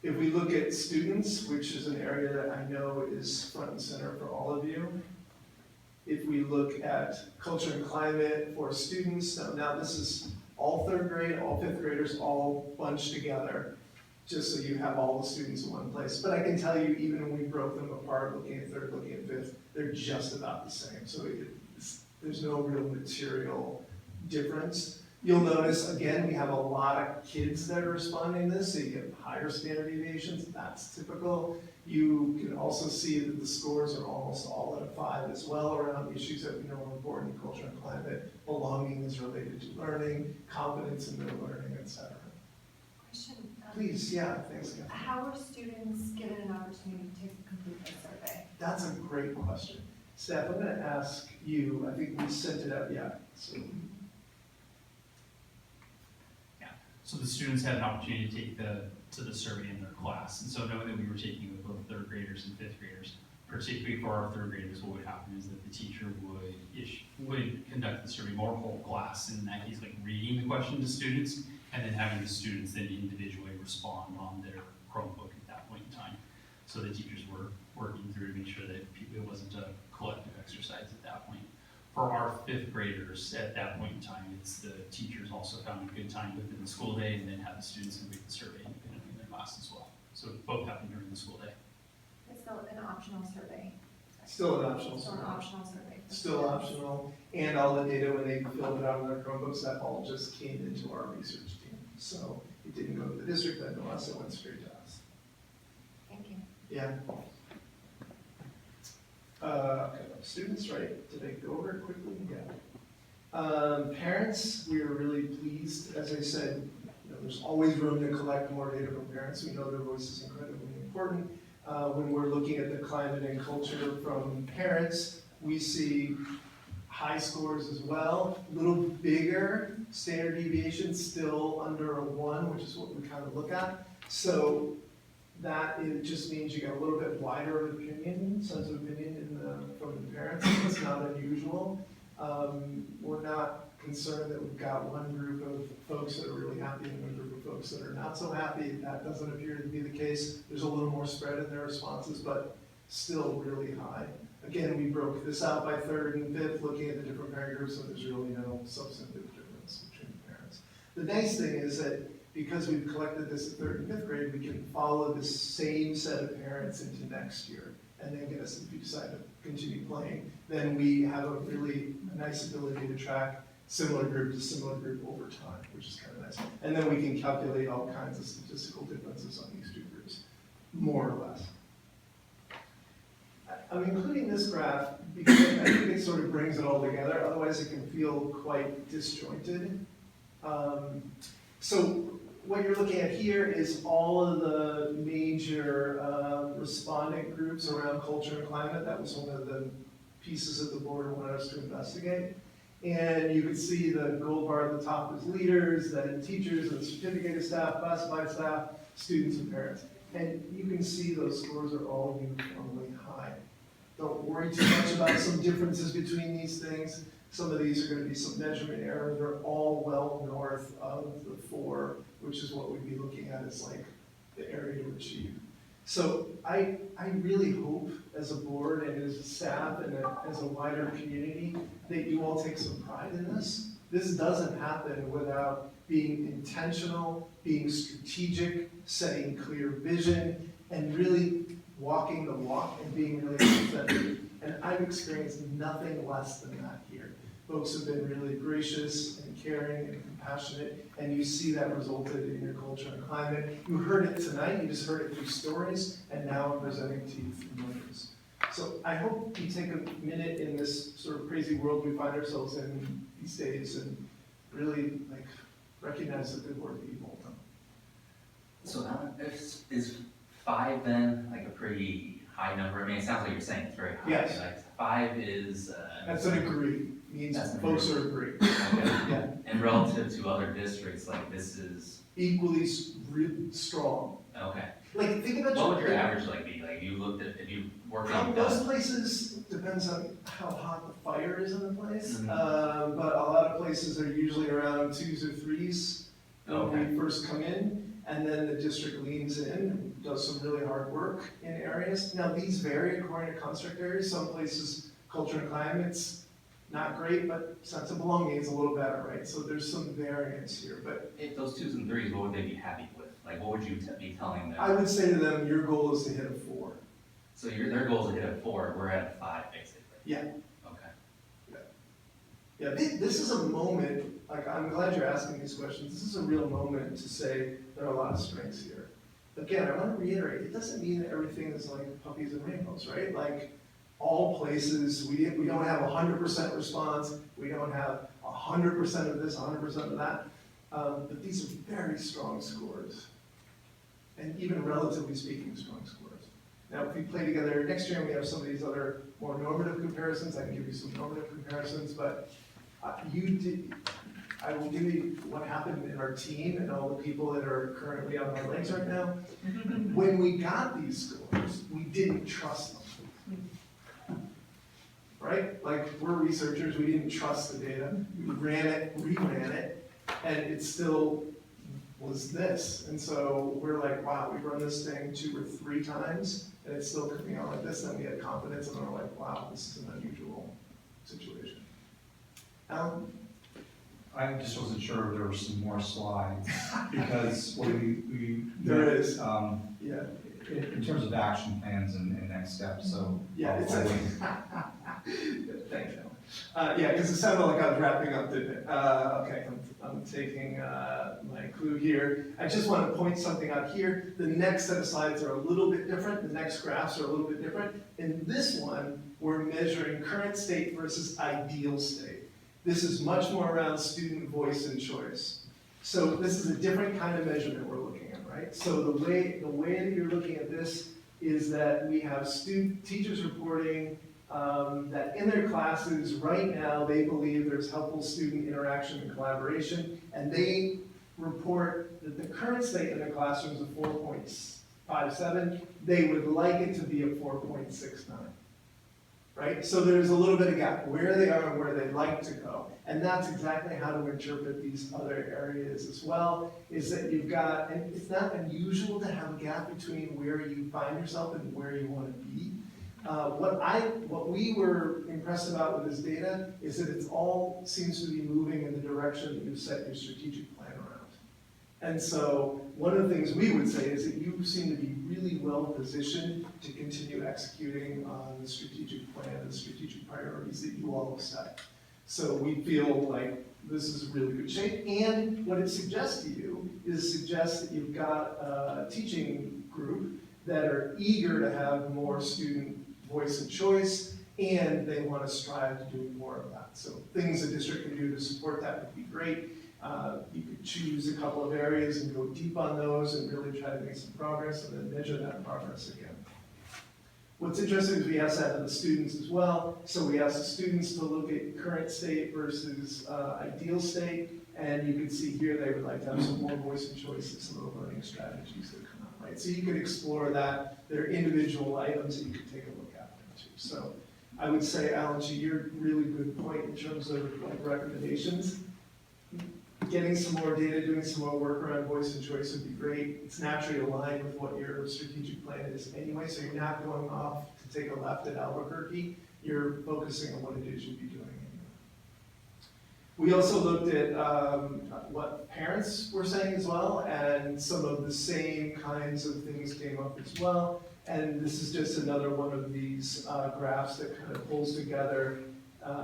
If we look at students, which is an area that I know is front and center for all of you, if we look at culture and climate for students, now this is all 3rd grade, all 5th graders, all bunched together, just so you have all the students in one place. But I can tell you, even when we broke them apart, looking at 3rd, looking at 5th, they're just about the same. So there's no real material difference. You'll notice, again, we have a lot of kids that are responding to this, so you get higher standard deviations. That's typical. You can also see that the scores are almost all at a 5 as well around issues that we know are important in culture and climate. Belonging is related to learning, confidence in their learning, etc.
Question.
Please, yeah, thanks. Kathy.
How are students given an opportunity to complete the survey?
That's a great question. Steph, I'm going to ask you, I think we sent it out, yeah.
So the students had an opportunity to take the survey in their class. And so knowing that we were taking with both 3rd graders and 5th graders, particularly for our 3rd graders, what would happen is that the teacher would conduct the survey more whole class, and in that case, like reading the question to students, and then having the students then individually respond on their Chromebook at that point in time. So the teachers were working through to make sure that it wasn't a collective exercise at that point. For our 5th graders, at that point in time, it's the teachers also found a good time within the school day and then have the students complete the survey independently in their class as well. So both happen during the school day.
It's still an optional survey.
Still an optional
Still
survey.
an optional survey.
Still optional, and all the data when they filled it out on their Chromebooks, that all just came into our research team. So it didn't go to the district, then to us, it went straight to us.
Thank you.
Yeah. Okay, students, right? Did I go over it quickly? Yeah. Parents, we were really pleased. As I said, there's always room to collect more data from parents. We know their voice is incredibly important. When we're looking at the climate and culture from parents, we see high scores as well. A little bigger standard deviations, still under a 1, which is what we kind of look at. So that it just means you get a little bit wider of opinion, sense of opinion from the parents. It's not unusual. We're not concerned that we've got one group of folks that are really happy and one group of folks that are not so happy. That doesn't appear to be the case. There's a little more spread in their responses, but still really high. Again, we broke this out by 3rd and 5th, looking at the different parent groups, so there's really no substantive difference between the parents. The nice thing is that because we've collected this at 3rd and 5th grade, we can follow the same set of parents into next year. And then get us, if we decide to continue playing, then we have a really nice ability to track similar group to similar group over time, which is kind of nice. And then we can calculate all kinds of statistical differences on these 2 groups, more or less. I'm including this graph because I think it sort of brings it all together, otherwise it can feel quite disjointed. So what you're looking at here is all of the major respondent groups around culture and climate. That was one of the pieces that the board wanted us to investigate. And you can see the gold bar at the top is leaders, then teachers, and certificated staff, classified staff, students, and parents. And you can see those scores are all uniformly high. Don't worry too much about some differences between these things. Some of these are going to be some measurement error. They're all well north of the 4, which is what we'd be looking at as like the area to achieve. So I really hope as a board and as a staff and as a wider community that you all take some pride in this. This doesn't happen without being intentional, being strategic, setting clear vision, and really walking the walk and being really authentic. And I've experienced nothing less than that here. Folks have been really gracious and caring and compassionate, and you see that resulted in your culture and climate. You heard it tonight, you just heard it through stories, and now I'm presenting to you through numbers. So I hope you take a minute in this sort of crazy world we find ourselves in these days and really recognize the good work that you've all done.
So Alan, is 5 then like a pretty high number? I mean, it sounds like you're saying it's very high.
Yes.
Like 5 is.
That's an agree, means
That's an
folks are agree.
Okay.
Yeah.
And relative to other districts, like this is.
Equally really strong.
Okay.
Like, think about
What would your average like be? Like you looked at, if you worked on.
Most places, depends on how hot the fire is in the place.
Mm-hmm.
But a lot of places are usually around 2s or 3s when we first come in. And then the district leans in, does some really hard work in areas. Now, these vary according to construct areas. Some places, culture and climate's not great, but sense of belonging is a little better, right? So there's some variance here, but.
If those 2s and 3s, what would they be happy with? Like, what would you be telling them?
I would say to them, your goal is to hit a 4.
So their goal is to hit a 4, we're at a 5, basically.
Yeah.
Okay.
Yeah, this is a moment, like, I'm glad you're asking these questions. This is a real moment to say there are a lot of strengths here. Again, I want to reiterate, it doesn't mean that everything is like puppies and rainbows, right? Like, all places, we don't have 100% response, we don't have 100% of this, 100% of that, but these are very strong scores. And even relatively speaking, strong scores. Now, if we play together next year and we have some of these other more normative comparisons, I can give you some normative comparisons, but I will give you what happened in our team and all the people that are currently on my legs right now. When we got these scores, we didn't trust them. Right? Like, we're researchers, we didn't trust the data. We ran it, reran it, and it still was this. And so we're like, wow, we run this thing 2 or 3 times, and it's still coming out like this, and we had confidence, and we're like, wow, this is an unusual situation. Alan?
I just wasn't sure if there were some more slides, because when we.
There is.
Yeah. In terms of action plans and next steps, so.
Yeah, it's a. Thanks, Alan. Yeah, because it sounded like I was wrapping up, didn't it? Okay, I'm taking my clue here. I just want to point something out here. The next set of slides are a little bit different. The next graphs are a little bit different. In this one, we're measuring current state versus ideal state. This is much more around student voice and choice. So this is a different kind of measurement we're looking at, right? So the way that you're looking at this is that we have teachers reporting that in their classes right now, they believe there's helpful student interaction and collaboration, and they report that the current state in their classroom is a 4.57. They would like it to be a 4.69. Right? So there's a little bit of gap where they are and where they'd like to go. And that's exactly how to interpret these other areas as well, is that you've got, and it's not unusual to have a gap between where you find yourself and where you want to be. What we were impressed about with this data is that it all seems to be moving in the direction that you've set your strategic plan around. And so one of the things we would say is that you seem to be really well positioned to continue executing on the strategic plan and the strategic priorities that you all have set. So we feel like this is really good shape. And what it suggests to you is suggests that you've got a teaching group that are eager to have more student voice and choice, and they want to strive to do more of that. So things the district can do to support that would be great. You could choose a couple of areas and go deep on those and really try to make some progress and then measure that progress again. What's interesting is we asked that of the students as well. So we asked the students to look at current state versus ideal state, and you can see here they would like to have some more voice and choice in some of the learning strategies that come out, right? So you could explore that. They're individual items that you could take a look at them too. So I would say, Alan, to your really good point in terms of like recommendations, getting some more data, doing some more work around voice and choice would be great. It's naturally aligned with what your strategic plan is anyway, so you're not going off to take a left at Albuquerque. You're focusing on what it is you'd be doing anyway. We also looked at what parents were saying as well, and some of the same kinds of things came up as well. And this is just another one of these graphs that kind of pulls together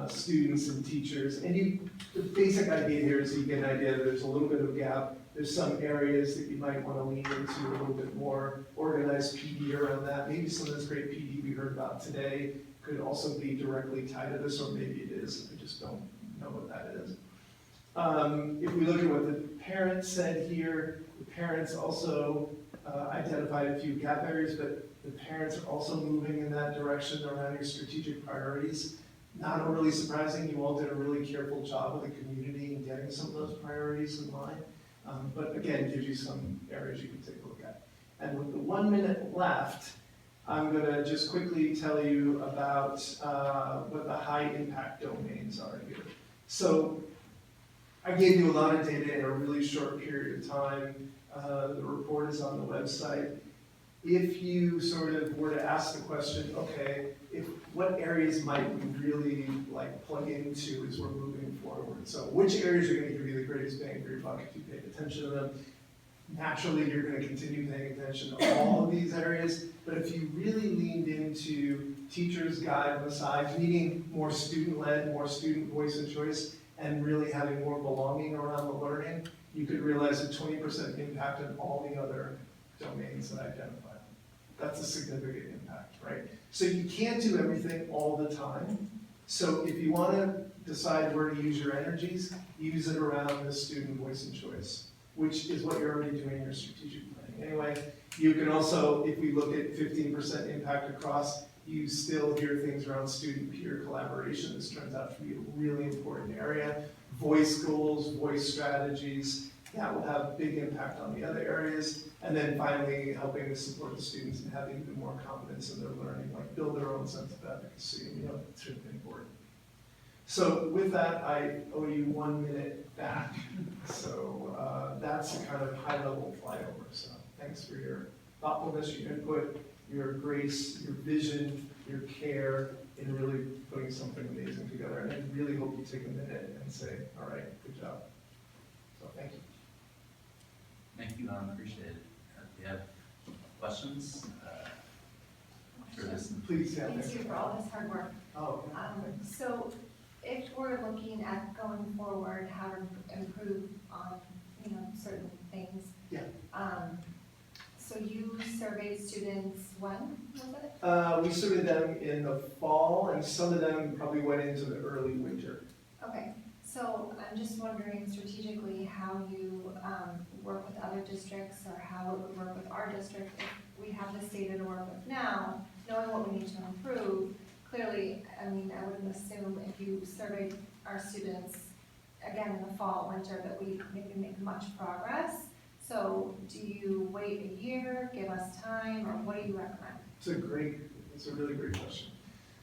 students and teachers. And the basic idea here is you get an idea that there's a little bit of a gap. There's some areas that you might want to lean into a little bit more organized PD around that. Maybe some of this great PD we heard about today could also be directly tied to this, or maybe it is. I just don't know what that is. If we look at what the parent parents said here, the parents also identified a few gap areas, but the parents are also moving in that direction around your strategic priorities. Not overly surprising, you all did a really careful job with the community in getting some of those priorities in line. But again, gives you some areas you can take a look at. And with the 1 minute left, I'm gonna just quickly tell you about what the high impact domains are here. So I gave you a lot of data in a really short period of time. The report is on the website. If you sort of were to ask the question, okay, what areas might we really like plug into as we're moving forward? So which areas are gonna give you the greatest bang for your buck if you paid attention to them? Naturally, you're gonna continue paying attention to all of these areas, but if you really leaned into teachers' guide on the side, needing more student-led, more student voice and choice, and really having more belonging around the learning, you could realize a 20% impact on all the other domains that I identified. That's a significant impact, right? So you can't do everything all the time. So if you want to decide where to use your energies, use it around the student voice and choice, which is what you're already doing in your strategic planning. Anyway, you can also, if we look at 15% impact across, you still hear things around student-peer collaboration. This turns out to be a really important area. Voice goals, voice strategies, that will have big impact on the other areas. And then finally, helping to support the students and having even more confidence in their learning, like build their own sense of advocacy, and it's really important. So with that, I owe you 1 minute back. So that's a kind of high-level flyover. So thanks for your thoughtfulness, your input, your grace, your vision, your care in really putting something amazing together. And I really hope you take a minute and say, all right, good job. So thank you.
Thank you, appreciate it. Do you have questions for this?
Please, yeah.
Thank you for all this hard work.
Oh.
So if we're looking at going forward, how to improve on, certain things.
Yeah.
So you surveyed students when, was it?
We surveyed them in the fall, and some of them probably went into the early winter.
Okay, so I'm just wondering strategically how you work with other districts or how it would work with our district. If we have this data to work with now, knowing what we need to improve, clearly, I wouldn't assume if you surveyed our students again in the fall, winter, that we maybe make much progress. So do you wait a year, give us time, or what do you recommend?
It's a really great question.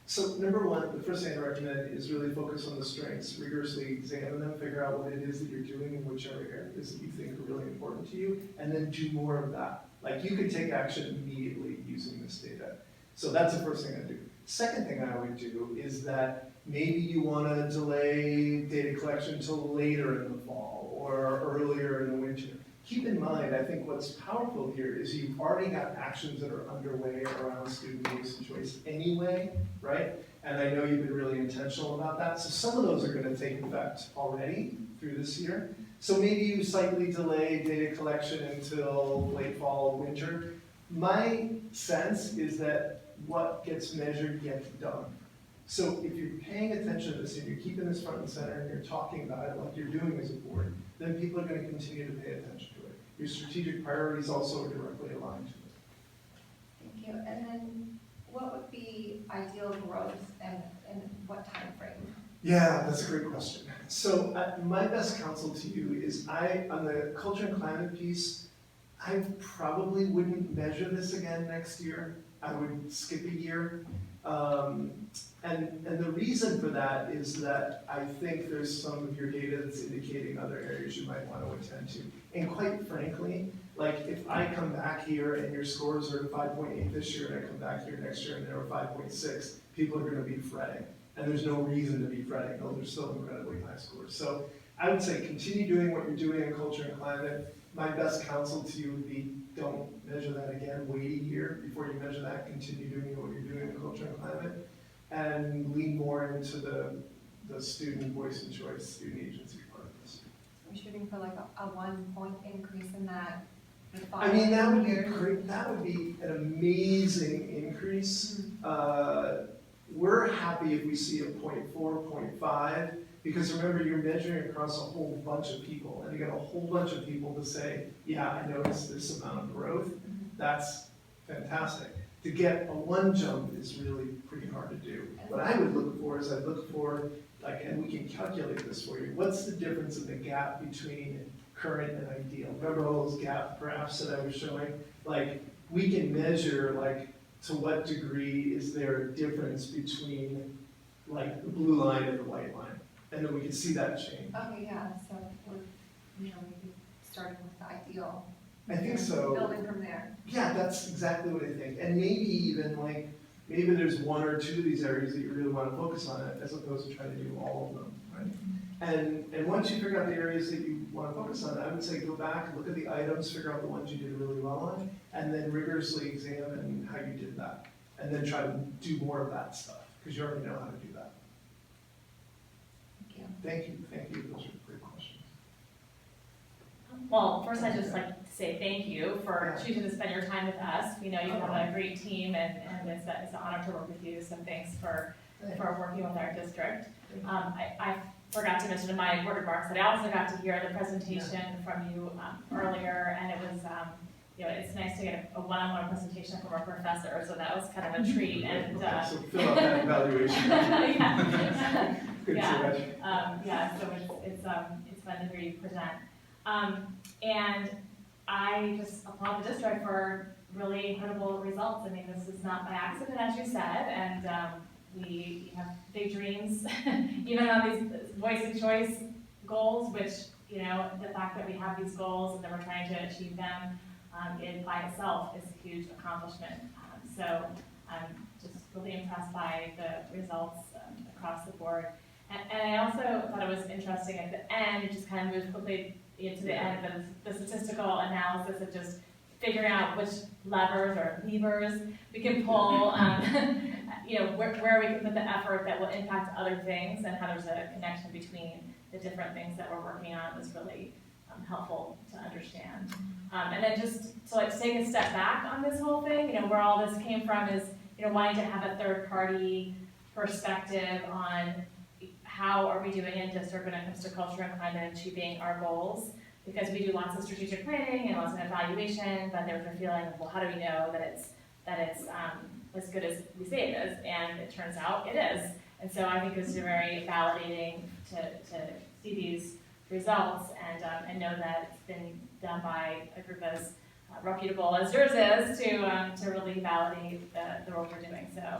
So number one, the first thing I recommend is really focus on the strengths, rigorously examine them, figure out what it is that you're doing in whichever areas that you think are really important to you, and then do more of that. Like you could take action immediately using this data. So that's the first thing I do. Second thing I would do is that maybe you want to delay data collection until later in the fall or earlier in the winter. Keep in mind, I think what's powerful here is you've already got actions that are underway around student voice and choice anyway, right? And I know you've been really intentional about that. So some of those are going to take effect already through this year. So maybe you slightly delay data collection until late fall, winter. My sense is that what gets measured gets done. So if you're paying attention to this and you're keeping this front and center and you're talking about it like you're doing as a board, then people are going to continue to pay attention to it. Your strategic priorities also are directly aligned to it.
Thank you. And then what would be ideal growth and what time frame?
Yeah, that's a great question. So my best counsel to you is on the culture and climate piece, I probably wouldn't measure this again next year. I would skip a year. And the reason for that is that I think there's some of your data that's indicating other areas you might want to attend to. And quite frankly, like if I come back here and your scores are 5.8 this year and I come back here next year and they're 5.6, people are going to be fretting. And there's no reason to be fretting. Those are still incredibly high scores. So I would say continue doing what you're doing in culture and climate. My best counsel to you would be don't measure that again. Wait a year before you measure that. Continue doing what you're doing in culture and climate. And lean more into the student voice and choice, student agency part of this.
We're shooting for like a 1 point increase in that.
I mean, that would be great. That would be an amazing increase. We're happy if we see a 0.4, 0.5, Because remember, you're measuring across a whole bunch of people, and you got a whole bunch of people to say, yeah, I noticed this amount of growth. That's fantastic. To get a one jump is really pretty hard to do. What I would look for is I'd look for, like, and we can calculate this for you, what's the difference in the gap between current and ideal? Remember all those gap graphs that I was showing? Like, we can measure, like, to what degree is there a difference between, like, the blue line and the white line? And then we can see that change.
Okay, yeah, so we're, maybe starting with the ideal.
I think so.
Building from there.
Yeah, that's exactly what I think. And maybe even like, maybe there's one or two of these areas that you really want to focus on it, as opposed to trying to do all of them, right? And once you figure out the areas that you want to focus on, I would say go back, look at the items, figure out the ones you did really well on, and then rigorously examine how you did that. And then try to do more of that stuff, because you already know how to do that. Thank you, those are great questions.
Well, first I'd just like to say thank you for choosing to spend your time with us. We know you have a great team and it's an honor to work with you, so thanks for working with our district. I forgot to mention in my word remarks that I also got to hear the presentation from you earlier, and it was, it's nice to get a one-on-one presentation from our professor, so that was kind of a treat. And
so fill out that evaluation.
yeah.
Good
So it's fun to hear you present. And I just applaud the district for really incredible results. I mean, this is not by accident, as you said, and we have big dreams, even on these voice and choice goals, which, the fact that we have these goals and that we're trying to achieve them in by itself is a huge accomplishment. So I'm just really impressed by the results across the board. And I also thought it was interesting at the end, it just kind of moved quickly into the end, but the statistical analysis of just figuring out which levers we can pull, where we can put the effort that will impact other things, and how there's a connection between the different things that we're working on was really helpful to understand. And then just to take a step back on this whole thing, where all this came from is, wanting to have a third party perspective on how are we doing in district when it comes to culture and climate and achieving our goals? Because we do lots of strategic planning and lots of evaluation, but there's a feeling of, well, how do we know that it's as good as we say it is? And it turns out it is. And so I think it's very validating to see these results and know that it's been done by a group as reputable as yours is to really validate the work we're doing. So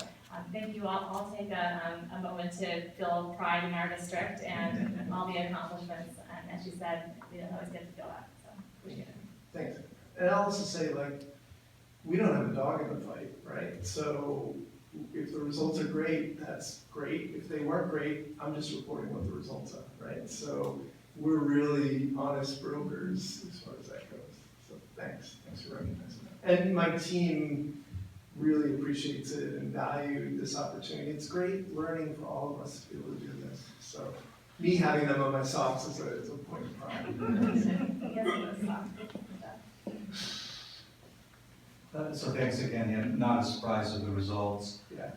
thank you all. I'll take a moment to feel pride in our district and all the accomplishments. And as you said, we don't always get to feel that, so appreciate it.
Thanks. And I'll also say, we don't have a dog in the fight, right? So if the results are great, that's great. If they weren't great, I'm just reporting what the results are, right? So we're really honest brokers as far as that goes. So thanks for recognizing that. And my team really appreciates it and valued this opportunity. It's great learning for all of us to be able to do this. So me having them on my socks is a point of pride.
So thanks again, and not a surprise with the results.
Yeah.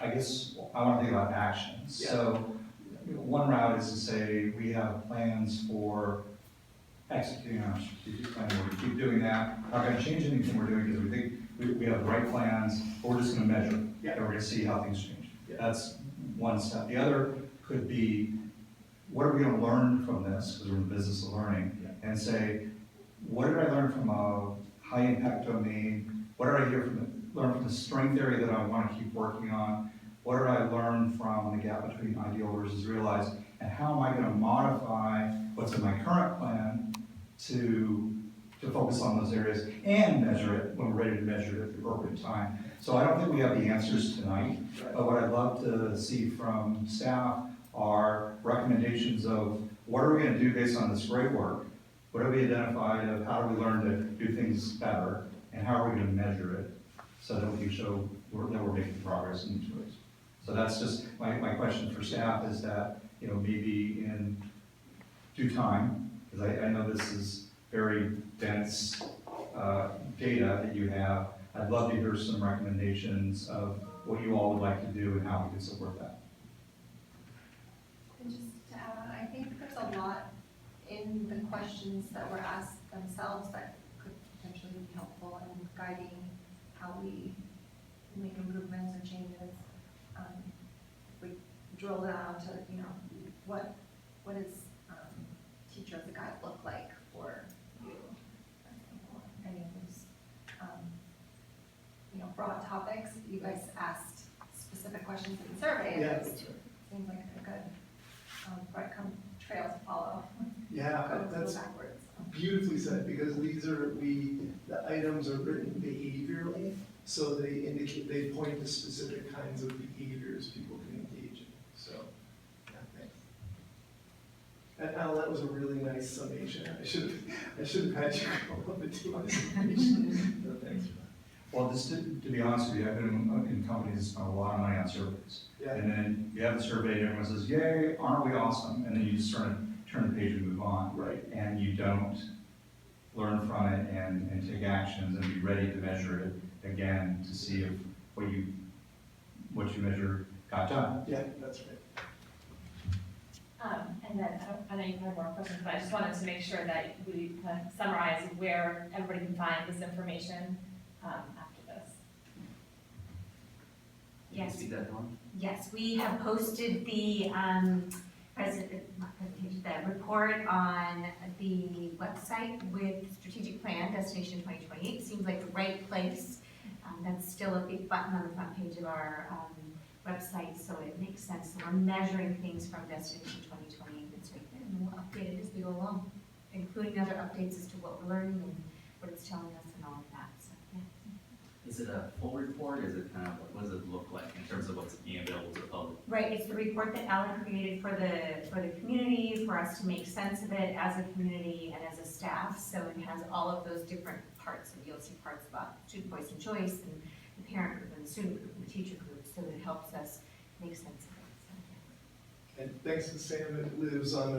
I guess I want to think about actions.
Yeah.
So one route is to say we have plans for executing our strategic plan. We're going to keep doing that. Not going to change anything we're doing because we think we have the right plans, but we're just going to measure it.
Yeah.
And we're going to see how things change.
Yeah.
That's one step. The other could be, what are we going to learn from this, because we're in the business of learning, and say, what did I learn from a high impact domain? What did I learn from the strength area that I want to keep working on? What did I learn from the gap between ideal versus realized? And how am I going to modify what's in my current plan to focus on those areas and measure it when we're ready to measure it at the appropriate time? So I don't think we have the answers tonight, but what I'd love to see from staff are recommendations of what are we going to do based on this great work? What have we identified of how do we learn to do things better? And how are we going to measure it so that we can show that we're making progress in each ways? So that's just my question for staff is that, maybe in due time, because I know this is very dense data that you have, I'd love to hear some recommendations of what you all would like to do and how we can support that.
And just to in the questions that were asked themselves that could potentially be helpful in guiding how we make improvements or changes. We drill down to, you know, what does teacher as a guide look like for you? For example, any of those, you know, broad topics. You guys asked specific questions in the survey.
Yeah,
It
that's right.
seems like a good breadcrumb trail to follow.
Yeah,
Go
that's
backwards.
beautifully said, because the items are written behaviorally, so they point to specific kinds of behaviors people can engage in, so, yeah, thanks. And Al, that was a really nice summation. I should have had you go up and do my summation, so thanks for that.
Well, just to be honest with you, I've been in companies that spend a lot of money on surveys.
Yeah.
And then you have the survey and everyone says, yay, aren't we awesome? And then you just sort of turn the page and move on.
Right.
And you don't learn from it and take actions and be ready to measure it again to see if what you measure got done.
Yeah, that's right.
And then, I know you have more questions, but I just wanted to make sure that we kind of summarize where everybody can find this information after this.
Can you speak that on?
Yes, we have posted the the report on the website with strategic plan, Destination 2028. Seems like the right place. That's still a big button on the front page of our website, so it makes sense. So we're measuring things from Destination 2028. It's right there, and we'll update it as we go along, including other updates as to what we're learning and what it's telling us and all of that. So, yeah.
Is it a full report? Is it kind of, what does it look like in terms of what's being available to the public?
Right, it's the report that Alan created for the community, for us to make sense of it as a community and as a staff. So it has all of those different parts, and you'll see parts about student voice and choice, and the parent group, and the student group, and the teacher group, so that it helps us make sense of it. So, yeah.
And thanks to Sam, it lives on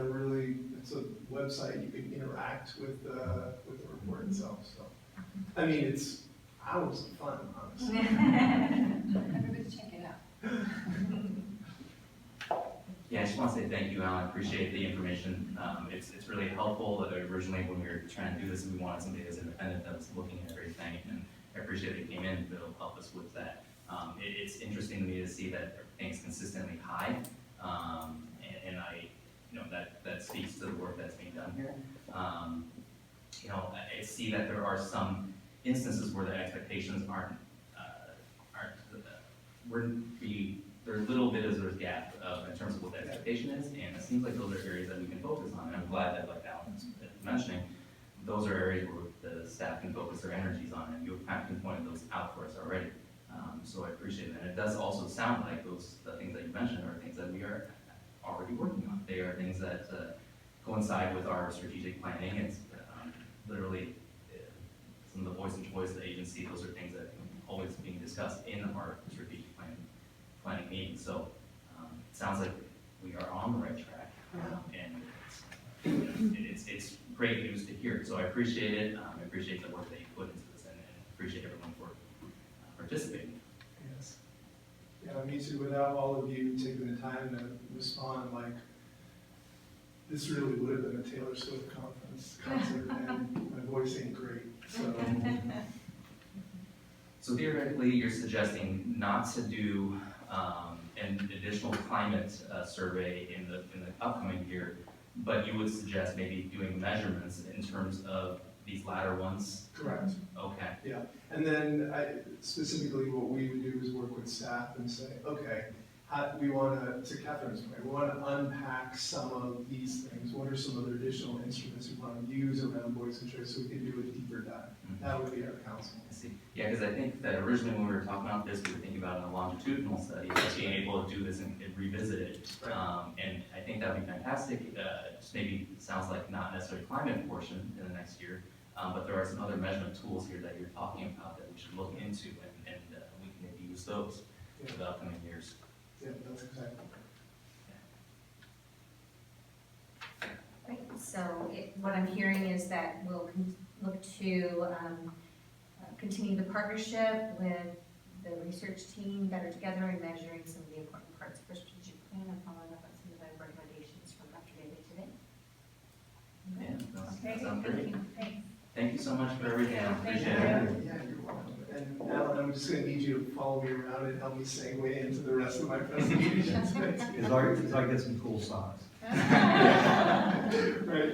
it's a website, you can interact with the report itself, so. I mean, it's hours of fun, honestly.
Everybody check it out.
Yeah, I just want to say thank you, Alan. I appreciate the information. It's really helpful. Originally, when we were trying to do this, we wanted somebody that's independent that was looking at everything, and I appreciate they came in to help us with that. It's interesting to me to see that everything's consistently high, and I, that speaks to the work that's being done here. I see that there are some instances where the expectations there's a little bit of a gap in terms of what the expectation is, and it seems like those are areas that we can focus on, and I'm glad that, like Alan was mentioning, those are areas where the staff can focus their energies on, and you've kind of pinpointed those out for us already. So I appreciate that. And it does also sound like the things that you mentioned are things that we are already working on. They are things that coincide with our strategic planning. It's literally some of the voice and choice of the agency. Those are things that are always being discussed in our strategic planning meetings. So it sounds like we are on the right track, and it's great news to hear. So I appreciate it. I appreciate the work that you put into this, and appreciate everyone for participating.
Yes. Yeah, me too. Without all of you taking the time to respond, like, this really would have been a Taylor Swift concert, and my voice ain't great, so.
So theoretically, you're suggesting not to do an additional climate survey in the upcoming year, but you would suggest maybe doing measurements in terms of these latter ones?
Correct.
Okay.
Yeah, and then specifically what we would do is work with staff and say, okay, we want to Catherine's point, we want to unpack some of these things. What are some other additional instruments we want to use around voice and choice so we can do a deeper dive?
Mm-hmm.
That would be our counsel.
I see. Yeah, because I think that originally when we were talking about this, we were thinking about a longitudinal study, being able to do this and revisit it.
Right.
And I think that would be fantastic. Just maybe sounds like not necessarily climate portion in the next year, but there are some other measurement tools here that you're talking about that we should look into, and we can maybe use those for the upcoming years.
Yeah, that's exactly right.
Right, so what I'm hearing is that we'll look to continue the partnership with the research team, better together in measuring some of the important parts of our strategic plan and following up on some of the recommendations from Dr. Daly today.
That sounds great.
Thanks.
Thank you so much for everything. I appreciate it.
Yeah, you're welcome. And Alan, I'm just gonna need you to follow me around and help me segue into the rest of my presentation.
Because I get some cool socks.
Right,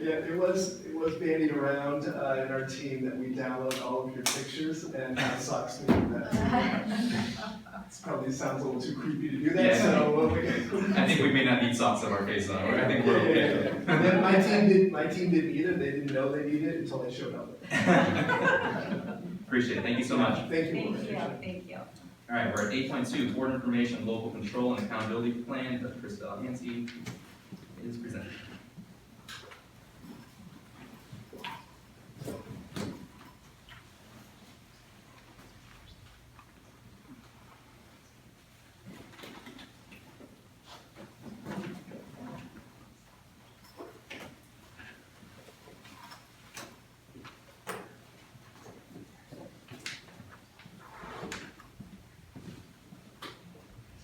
yeah, it was bandied around in our team that we download all of your pictures and have socks to do that. It probably sounds a little too creepy to do that,
Yeah.
so.
I think we may not need socks on our face now, right? I think we're okay.
And then my team didn't either, they didn't know they needed it until I showed up.
Appreciate it. Thank you so much.
Thank you.
Thank you.
All right, we're at 8.2, Board Information, Local Control and Accountability Plan. Dr. Delehanty is presented.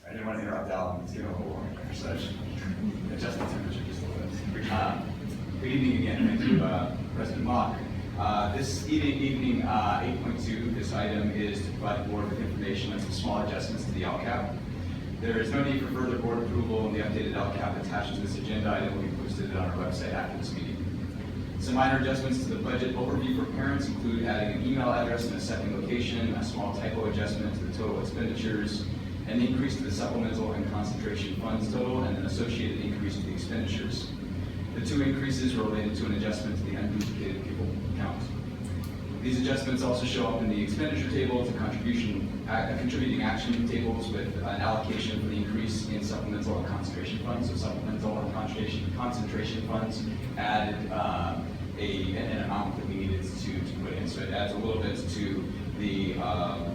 I didn't want to interrupt Alan, it's getting a little warm for session. Adjust the temperature just a little bit. Good evening again, thank you, President Mock. This evening, 8.2, this item is to provide the board with information on some small adjustments to the LCAP. There is no need for further board approval, and the updated LCAP attached to this agenda item will be posted on our website after this meeting. Some minor adjustments to the budget overview for parents include adding an email address and a second location, a small typo adjustment to the total expenditures, an increase to the supplemental and concentration funds total, and an associated increase to the expenditures. The two increases were related to an adjustment to the unduplicated pupil count. These adjustments also show up in the expenditure table to contributing action tables with an allocation for the increase in supplemental and concentration funds. So supplemental and concentration funds added an amount that we needed to put in. So it adds a little bit to the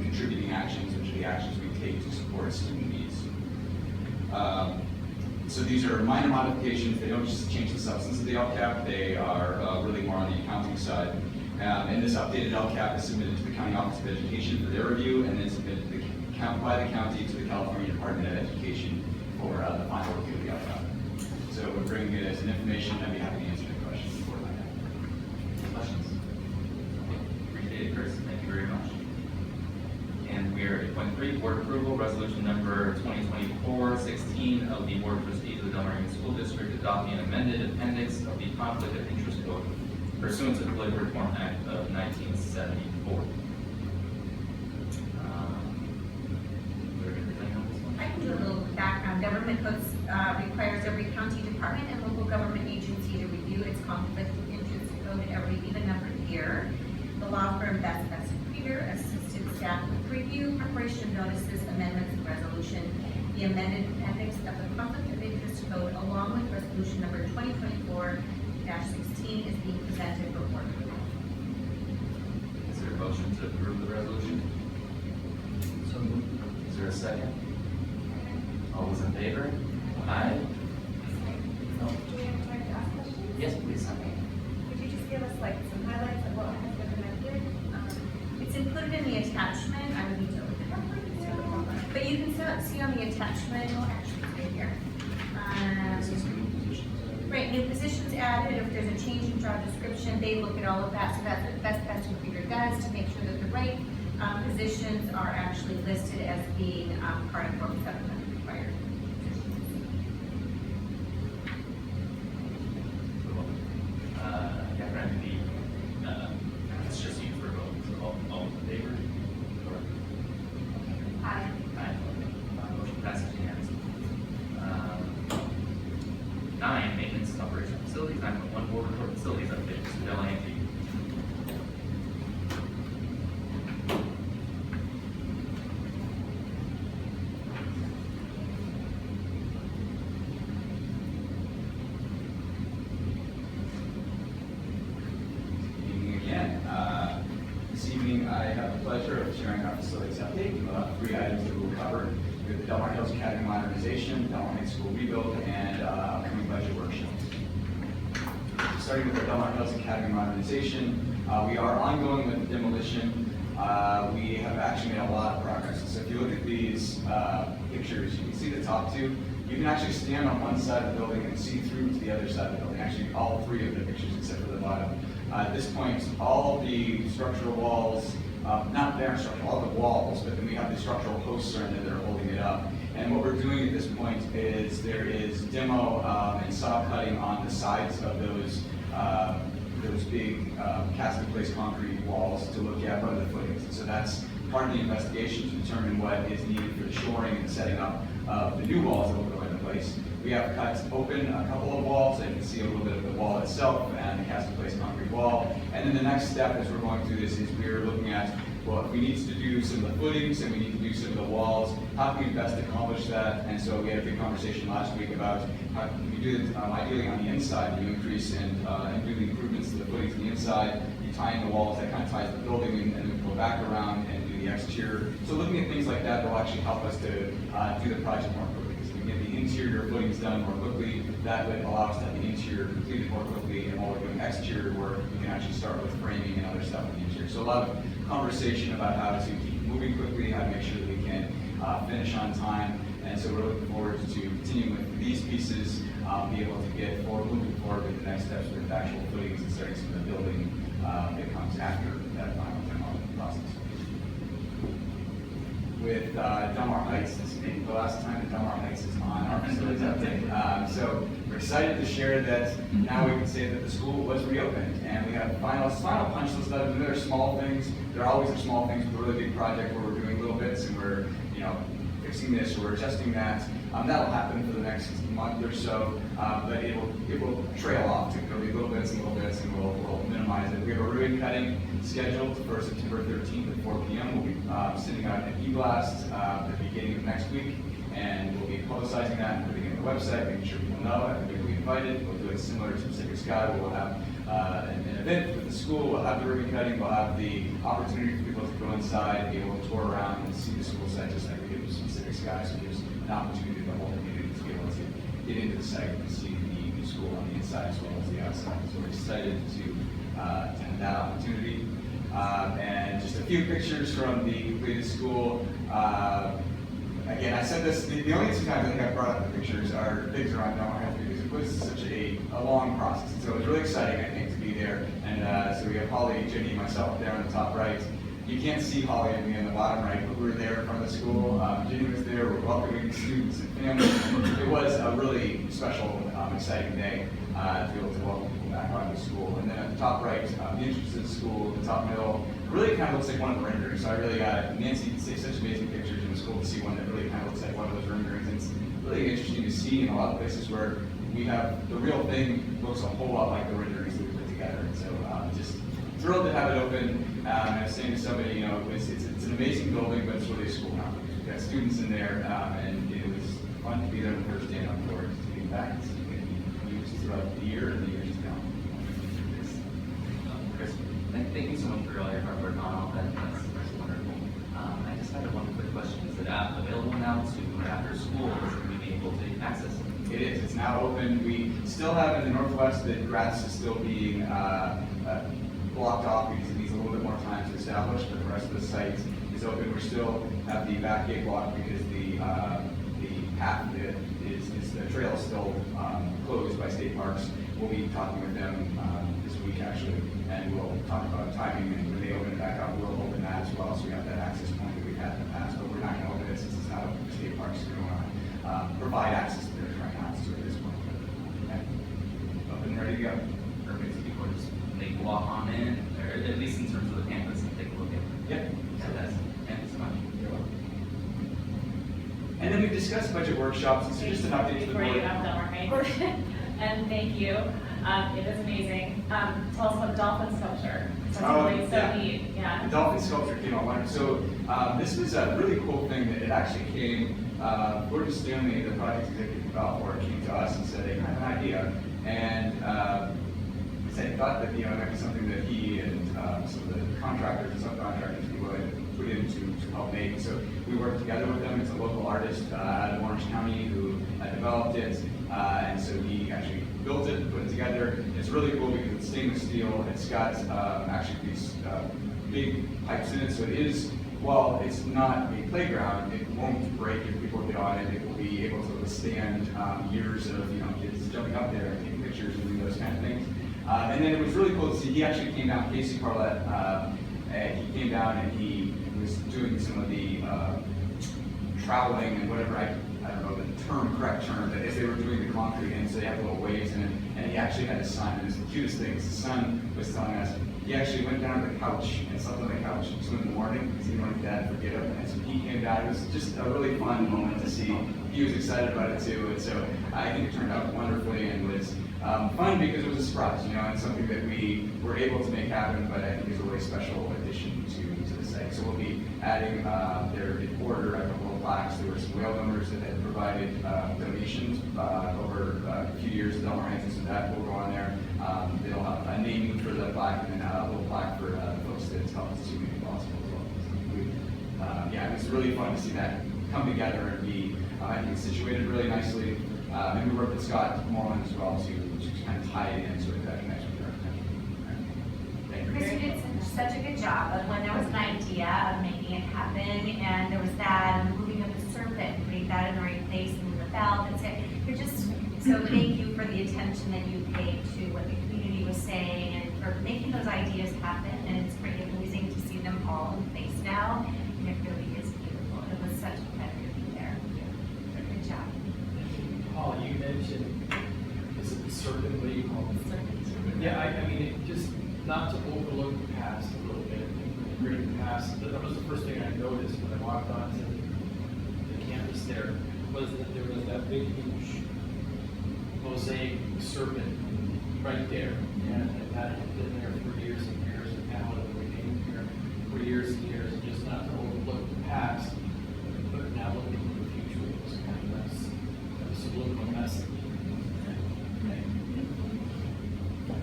contributing actions, which are the actions we take to support student needs. So these are minor modifications. They don't just change the substance of the LCAP. They are really more on the accounting side. And this updated LCAP is submitted to the County Office of Education for their review, and then submitted to by the county to the California Department of Education for the final review of the LCAP. So we're bringing it as an information. I'd be happy to answer any questions before that.
Questions? Appreciate it, Chris. Thank you very much. And we are at 8.3, Board Approval, Resolution Number 2024-16 of the Board of Trustees of the Delehanty School District adopting an amended appendix of the Conflict of Interest Code pursuant to the Political Reform Act of 1974.
I can do a little background. Government code requires every county department and local government agency to review its conflict of interest code every even numbered year. The law firm Best Creator assisted staff with review, preparation of notices, amendments, and resolution. The amended appendix of the conflict of interest code, along with resolution number 2024-16, is being presented for board approval.
Is there a motion to approve the resolution? So moved. Is there a second? All those in favor? Aye.
Do we have time to ask questions?
Yes, please.
Okay. Could you just give us like some highlights of what has been amended?
It's included in the attachment. I would need to open it up. But you can see on the attachment, oh, actually, it's right here. Right, new positions added. If there's a change in job description, they look at all of that. So that's what Best Creator does to make sure that the right positions are actually listed as being part of Form 7 required.
It's just you for a vote. So all in favor?
Aye.
Aye. Motion passes unanimously. 9, maintenance and operation of facilities. 9.1, board report facilities update. Mr. Delehanty.
This evening, I have the pleasure of sharing our facilities update. 3 items that we'll cover. We have the Del Mar Hills Academy modernization, Delehanty School rebuild, and upcoming budget workshops. Starting with the Del Mar Hills Academy modernization, we are ongoing with the demolition. We have actually made a lot of progress. So if you look at these pictures, you can see the top 2. You can actually stand on one side of the building and see through to the other side of the building, actually all three of the pictures except for the bottom. At this point, all of the structural walls, not their structural, all the walls, but then we have the structural posts around it that are holding it up. And what we're doing at this point is there is demo and saw cutting on the sides of those big cast-in-place concrete walls to look at what are the footings. And so that's part of the investigation to determine what is needed for the shoring and the setting up of the new walls that will go into place. We have cut open a couple of walls, and you can see a little bit of the wall itself and the cast-in-place concrete wall. And then the next step as we're going through this is we're looking at, well, if we need to do some of the footings and we need to do some of the walls, how can we best accomplish that? And so we had a big conversation last week about how can we do it ideally on the inside, you increase and do the improvements to the footings on the inside, you tie in the walls, that kind of ties the building in, and then we go back around and do the exterior. So looking at things like that will actually help us to do the project more quickly. So we get the interior footings done more quickly, that would allow us to have the interior completed more quickly, and while we're doing exterior work, we can actually start with framing and other stuff in the interior. So a lot of conversation about how to keep moving quickly, how to make sure that we can finish on time, and so we're looking forward to continuing with these pieces, be able to get moving forward with the next steps with actual footings and starting some of the building that comes after that final demo process. With Delmar Heights, this may be the last time that Delmar Heights is on our facilities update. So we're excited to share that now we can say that the school was reopened, and we have final punch list items. There are small things. There always are small things with a really big project where we're doing little bits and we're fixing this or we're adjusting that. That'll happen for the next month or so, but it will trail off. There'll be little bits, and we'll minimize it. We have a ribbon cutting scheduled for September 13th at 4 p.m. We'll be sending out an e-blast at the beginning of next week, and we'll be publicizing that and putting it on the website, making sure people know. Everybody will be invited. We'll do it similar to Pacific Sky. We'll have an event with the school. We'll have the ribbon cutting. We'll have the opportunity for people to go inside, be able to tour around and see the school site just like we did with Pacific Sky. So there's an opportunity for the whole community to be able to get into the site and see the new school on the inside as well as the outside. So we're excited to have that opportunity. And just a few pictures from the completed school. Again, I said this, the only two times I think I brought up the pictures are things around Delmar Heights because it was such a long process. And so it was really exciting, I think, to be there. And so we have Holly, Jenny, myself there on the top right. You can't see Holly and me on the bottom right, but we were there in front of the school. Jenny was there, we're welcoming students and families. It was a really special, exciting day to be able to welcome people back onto the school. And then at the top right, the entrance to the school, the top middle, really kind of looks like one of the renderings. So I really got Nancy to take such amazing pictures, and it was cool to see one that really kind of looks like one of those renderings. And it's really interesting to see in a lot of places where we have the real thing looks a whole lot like the renderings that we put together. And so just thrilled to have it open. I was saying to somebody, it's an amazing building, but it's really a school now. We've got students in there, and it was fun to be there the first day, and I'm forward to being back and seeing it being used throughout the year and the years to come.
Chris, thank you so much for all your hard work on all that. That's wonderful. I just had one quick question. Is it available now to after school, or should we be able to access it?
It is. It's now open. We still have in the Northwest that grass is still being blocked off because it needs a little bit more time to establish, but the rest of the site is open. We still have the back gate blocked because the path that is the trail is still closed by state parks. We'll be talking with them this week actually, and we'll talk about timing, and when they open it back up, we'll open that as well, so we have that access point that we've had in the past, but we're not going to open it since it's not open for state parks, so we want to provide access to their right now to at this point. Okay. Up and ready to go.
Perfect. People just they can walk on in, or at least in terms of the campus, and take a look at it.
Yep.
Thank you so much.
You're welcome. And then we discussed budget workshops, and so just an update to the
Before
board.
you have Delmar Heights. And thank you. It is amazing. Tell us about the dolphin sculpture. So neat. Yeah.
The dolphin sculpture came out wonderful. So this was a really cool thing that it actually came, Gordon Stanley, the project executive for it, came to us and said, hey, I have an idea. And he said he thought that it might be something that he and some of the contractors and subcontractors would put in to help make. So we worked together with them. It's a local artist out of Orange County who developed it. And so he actually built it, put it together. It's really cool because it's stainless steel. It's got actually these big pipes in it, so it is while it's not a playground, it won't break if people get on it. It will be able to withstand years of kids jumping up there and taking pictures and doing those kind of things. And then it was really cool to see. He actually came down, Casey Carlett. He came down and he was doing some of the traveling and whatever, I don't know the correct term, but as they were doing the concrete, and so they have little waves in it, and he actually had his son, and it's the cutest thing. His son was telling us he actually went down to the couch and slept on the couch until in the morning because he didn't want his dad to forget him, and so he came down. It was just a really fun moment to see. He was excited about it too, and so I think it turned out wonderfully and was fun because it was a surprise, and something that we were able to make happen, but I think is a really special addition to the site. So we'll be adding their order a couple of plaques. There were some whale owners that had provided donations over a few years at Delehanty, so that will go on there. They'll have a naming for the plaque and then a little plaque for the folks that helped us to make it possible as well. Yeah, it was really fun to see that come together and be, I think, situated really nicely. And we worked with Scott Moreland as well to kind of tie it in so that connects with our attention.
Chris, you did such a good job of when there was an idea of making it happen, and there was that, and moving of the serpent, putting that in the right place, and the bell, and so thank you for the attention that you paid to what the community was saying, and for making those ideas happen, and it's pretty amazing to see them all in place now, and it really is beautiful. It was such a pleasure to be there. Good job.
Paul, you mentioned, is it the serpent, what do you call it? Yeah, I mean, it just, not to overlook the past a little bit, the great past, that was the first thing I noticed when I walked onto the campus there, was that there was that big, huge mosaic serpent right there, and that had been there for years and years, and now it remained here for years and years, and just not to overlook the past, but now looking to the future, it was kind of a subliminal message.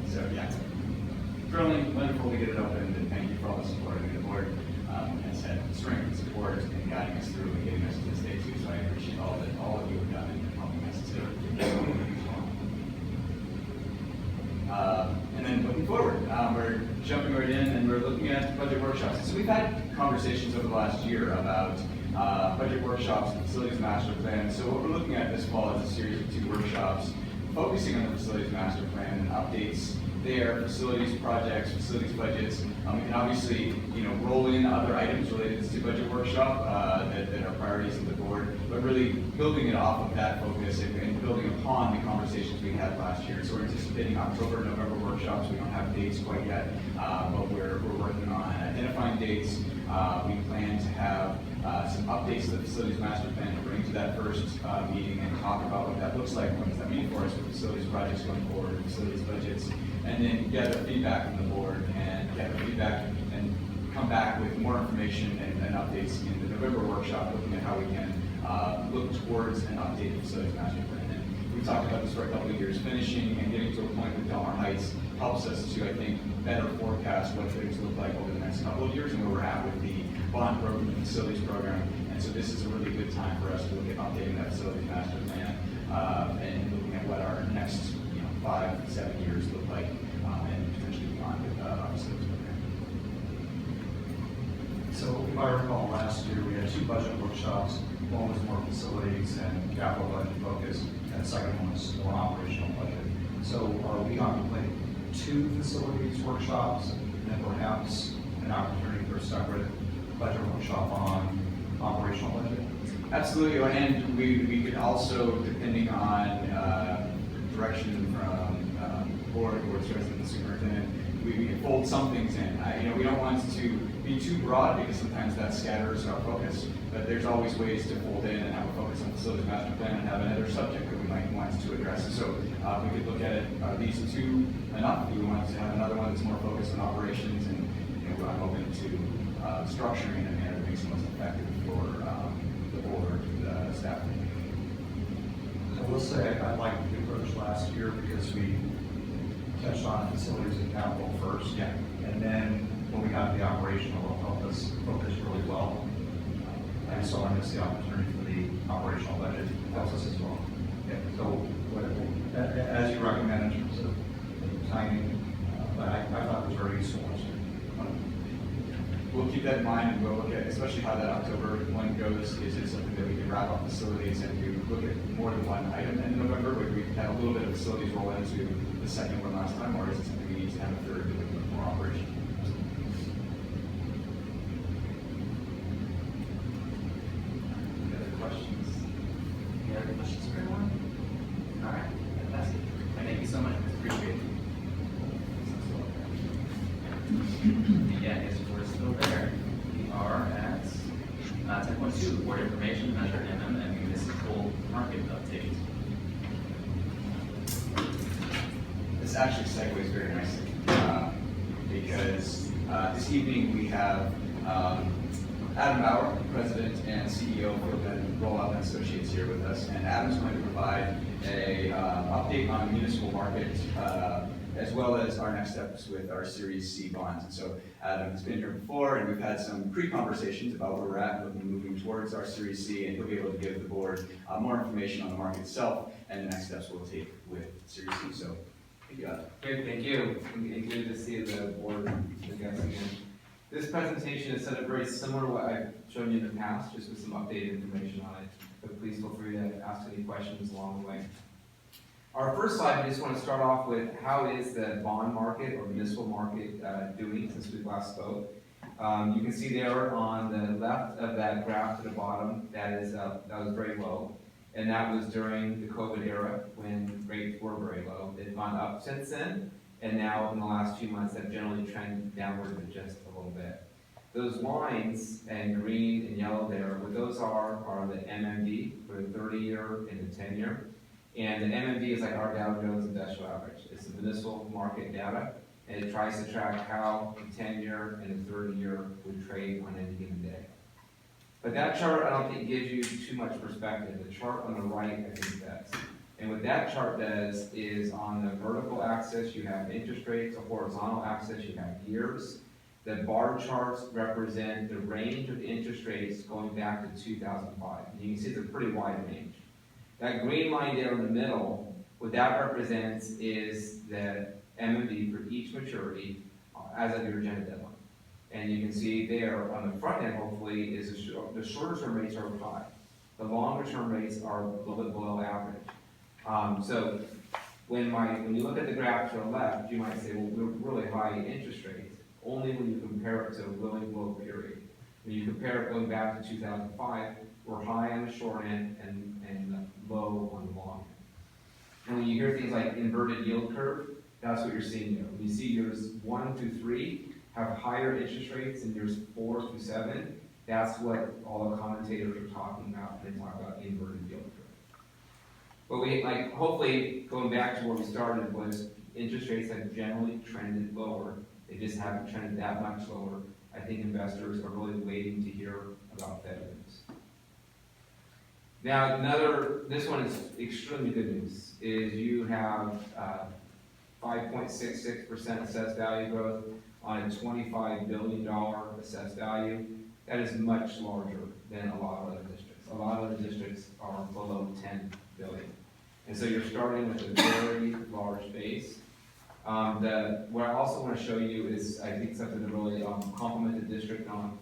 So yeah, thrilling, wonderful to get it open, and thank you for all the support. And the board has had strength and support in guiding us through and getting us to this day too. So I appreciate all of you have done in helping us to. And then looking forward, we're jumping right in and we're looking at budget workshops. So we've had conversations over the last year about budget workshops and facilities master plan. So what we're looking at this fall is a series of 2 workshops focusing on the facilities master plan and updates there, facilities projects, facilities budgets. We can obviously, roll in other items related to budget workshop that are priorities of the board, but really building it off of that focus and building upon the conversations we had last year. So we're anticipating October, November workshops. We don't have dates quite yet, but we're working on identifying dates. We plan to have some updates to the facilities master plan to bring to that first meeting and talk about what that looks like. What does that mean for us with facilities projects going forward, facilities budgets, and then gather feedback from the board and gather feedback and come back with more information and updates in the November workshop, looking at how we can look towards an updated facilities master plan. And we talked about this for a couple of years. Finishing and getting to a point with Delmar Heights helps us to, I think, better forecast what things look like over the next couple of years and where we're at with the bond program, the facilities program. And so this is a really good time for us to look at updating that facilities master plan and looking at what our next 5 to 7 years look like and potentially beyond with our facilities program.
So if I recall, last year we had 2 budget workshops. One was more facilities and capital budget focused, and the second one was more operational budget. So are we contemplating 2 facilities workshops and then perhaps an opportunity for a separate budget workshop on operational budget?
Absolutely, and we could also, depending on direction from the board president, the superintendent, we can fold some things in. We don't want to be too broad because sometimes that scatters our focus, but there's always ways to fold in and have a focus on facilities master plan and have another subject that we might want to address. So we could look at it, are these 2 enough? Do we want to have another one that's more focused on operations? And I'm open to structuring in a manner that makes it most effective for the board, the staff.
I will say I liked the approach last year because we touched on facilities and capital first.
Yeah.
And then when we got to the operational, it'll help us focus really well. I just want to miss the opportunity for the operational budget process as well. Yeah. So as you recommend in terms of the timing, but I thought it was very useful last year.
we'll keep that in mind, and we'll look at, especially how that October one goes. Is it something that we can wrap up facilities and do look at more than one item in November? Where we had a little bit of facilities roll into the second one last time, or is it something we need to have a third to look at more operation?
Any other questions? Any other questions for everyone? All right, fantastic. Thank you so much. Appreciate it. Yeah, I guess we're still there. We are at 10.2, board information, measure and municipal market update.
This actually segues very nicely because this evening we have Adam Bauer, President and CEO of Rollout and Associates here with us, and Adam's going to provide a update on the municipal market as well as our next steps with our Series C bonds. And so Adam has been here before, and we've had some pre-conversations about where we're at moving towards our Series C, and he'll be able to give the board more information on the market itself and the next steps we'll take with Series C. So, thank you, Adam.
Great, thank you. And good to see the board, I guess, again. This presentation is set up very similar to what I've shown you in the past, just with some updated information on it. But please feel free to ask any questions along the way. Our first slide, we just want to start off with how is the bond market or municipal market doing since we last spoke. You can see there on the left of that graph to the bottom, that was very low. And that was during the COVID era when rates were very low. They've gone up since then, and now in the last few months have generally trended downward just a little bit. Those lines in green and yellow there, what those are the MMD for the 30-year and the 10-year. And the MMD is like our Dow Jones Industrial Average. It's the municipal market data, and it tries to track how the 10-year and the 30-year would trade on any given day. But that chart, I don't think gives you too much perspective. The chart on the right, I think does. And what that chart does is on the vertical axis, you have interest rates. The horizontal axis, you have years. The bar charts represent the range of interest rates going back to 2005. And you can see it's a pretty wide range. That green line there in the middle, what that represents is the MMD for each maturity as of your agenda deadline. And you can see there on the front end, hopefully, is the shorter term rates are high. The longer term rates are a little bit below average. So when you look at the graph to the left, you might say, well, we're really high interest rates, only when you compare it to a really low period. When you compare it going back to 2005, we're high on the short end and low on the long end. And when you hear things like inverted yield curve, that's what you're seeing there. When you see years 1 through 3 have higher interest rates than years 4 through 7, that's what all the commentators are talking about when they talk about inverted yield curve. But hopefully, going back to where we started was interest rates have generally trended lower. They just haven't trended that much lower. I think investors are really waiting to hear about Fed news. Now, this one is extremely good news, is you have 5.66% assessed value growth on a $25 billion assessed value. That is much larger than a lot of other districts. A lot of other districts are below 10 billion. And so you're starting with a very large base. What I also want to show you is, I think, something to really compliment the district on,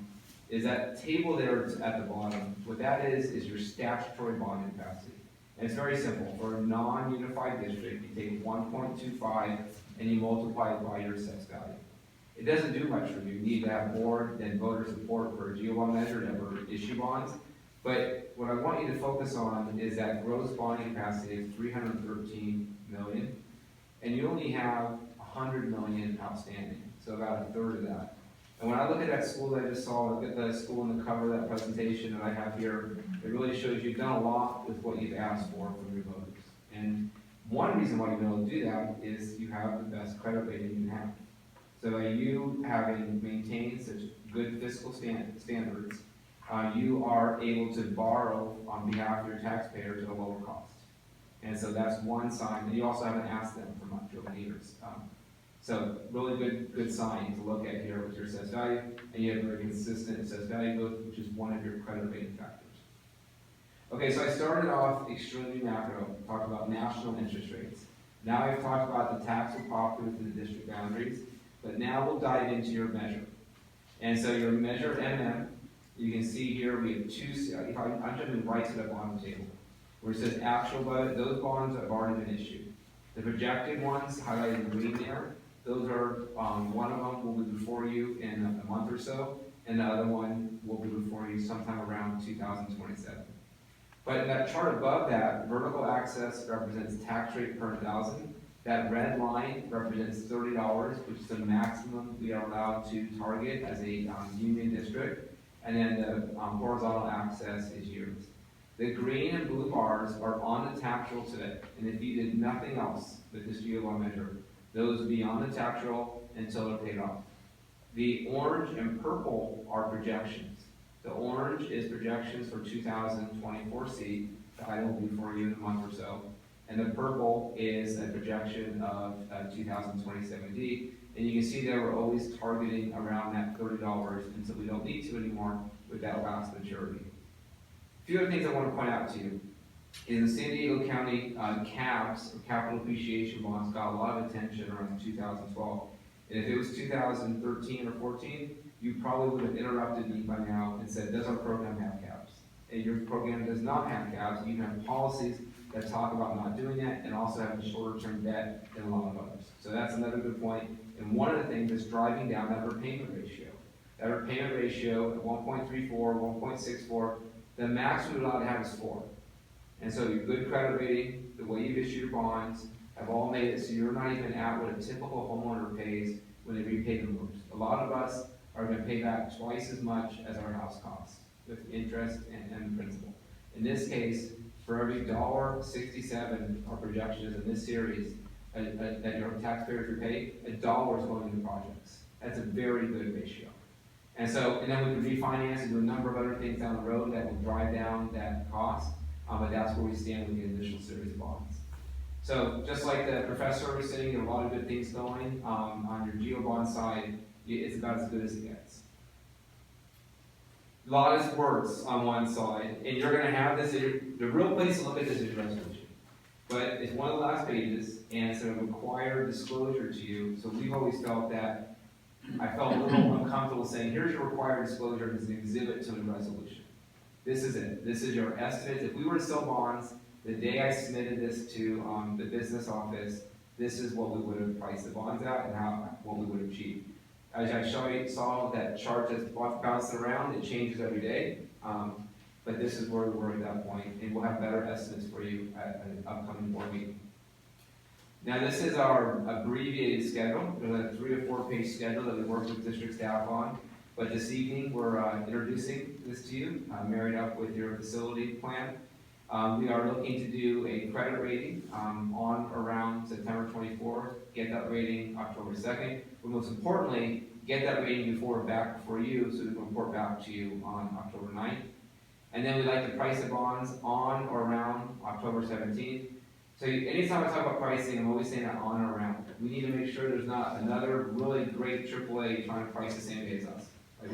is that table there at the bottom. What that is your statutory bond capacity. And it's very simple. For a non-unified district, you take 1.25 and you multiply it by your assessed value. It doesn't do much for you. You need to have board and voter support for a GO bond measure to ever issue bonds. But what I want you to focus on is that gross bonding capacity of 313 million, and you only have 100 million outstanding, so about a third of that. And when I look at that school that I just saw, look at the school in the cover of that presentation that I have here, it really shows you've done a lot with what you've asked for from your voters. And one reason why you've been able to do that is you have the best credit rating you can have. So by you having maintained such good fiscal standards, you are able to borrow on behalf of your taxpayers at a lower cost. And so that's one sign. And you also haven't asked them for much over the years. So really good sign to look at here with your assessed value. And you have very consistent assessed value growth, which is one of your credit rating factors. Okay, so I started off extremely macro, talked about national interest rates. Now I've talked about the taxable property within the district boundaries, but now we'll dive into your measure. And so your measure MM, you can see here we have two, if I'm jumping right to the bottom table, where it says actual budget, those bonds have already been issued. The projected ones highlighted in green there, those are, one of them will be before you in a month or so, and the other one will be before you sometime around 2027. But in that chart above that, vertical access represents tax rate per 1,000. That red line represents $30, which is the maximum we are allowed to target as a union district. And then the horizontal access is years. The green and blue bars are on the tax roll today. And if you did nothing else with this GO1 measure, those would be on the tax roll until they're paid off. The orange and purple are projections. The orange is projections for 2024C, the item will be for you in a month or so. And the purple is a projection of 2027D. And you can see that we're always targeting around that $30 until we don't need to anymore with that last maturity. A few other things I want to point out to you. In the San Diego County CABs, or capital appreciation bonds, got a lot of attention around 2012. And if it was 2013 or 14, you probably would have interrupted me by now and said, does our program have CABs? And your program does not have CABs. You have policies that talk about not doing that and also having shorter term debt than a lot of others. So that's another good point. And one of the things is driving down that repayment ratio. That repayment ratio at 1.34, 1.64, the max we're allowed to have is 4. And so your good credit rating, the way you've issued your bonds, have all made it so you're not even at what a typical homeowner pays when they repay the mortgage. A lot of us are going to pay back twice as much as our house costs with interest and principal. In this case, for every $1.67 our projection is in this series that your taxpayers repay, $1 is going into projects. That's a very good ratio. And then we can refinance and do a number of other things down the road that will drive down that cost, but that's where we stand with the initial series of bonds. So just like the professor was saying, there are a lot of good things going on your GO bond side. It's about as good as it gets. A lot of words on one side, and you're going to have this. The real place to look at this is your resolution. But it's one of the last pages, and it's going to require disclosure to you. So we've always felt that I felt a little uncomfortable saying, here's your required disclosure as an exhibit to the resolution. This is it. This is your estimates. If we were to sell bonds, the day I submitted this to the business office, this is what we would have priced the bonds at and what we would have achieved. As I saw that chart that's bouncing around, it changes every day. But this is where we were at that point, and we'll have better estimates for you at an upcoming board meeting. Now this is our abbreviated schedule. There's a 3 or 4 page schedule that we work with district staff on. But this evening we're introducing this to you, married up with your facility plan. We are looking to do a credit rating on around September 24th, get that rating October 2nd, but most importantly, get that rating before you so we can report back to you on October 9th. And then we'd like to price the bonds on or around October 17th. So anytime I talk about pricing, I'm always saying that on or around. We need to make sure there's not another really great AAA trying to price the same day as us. Like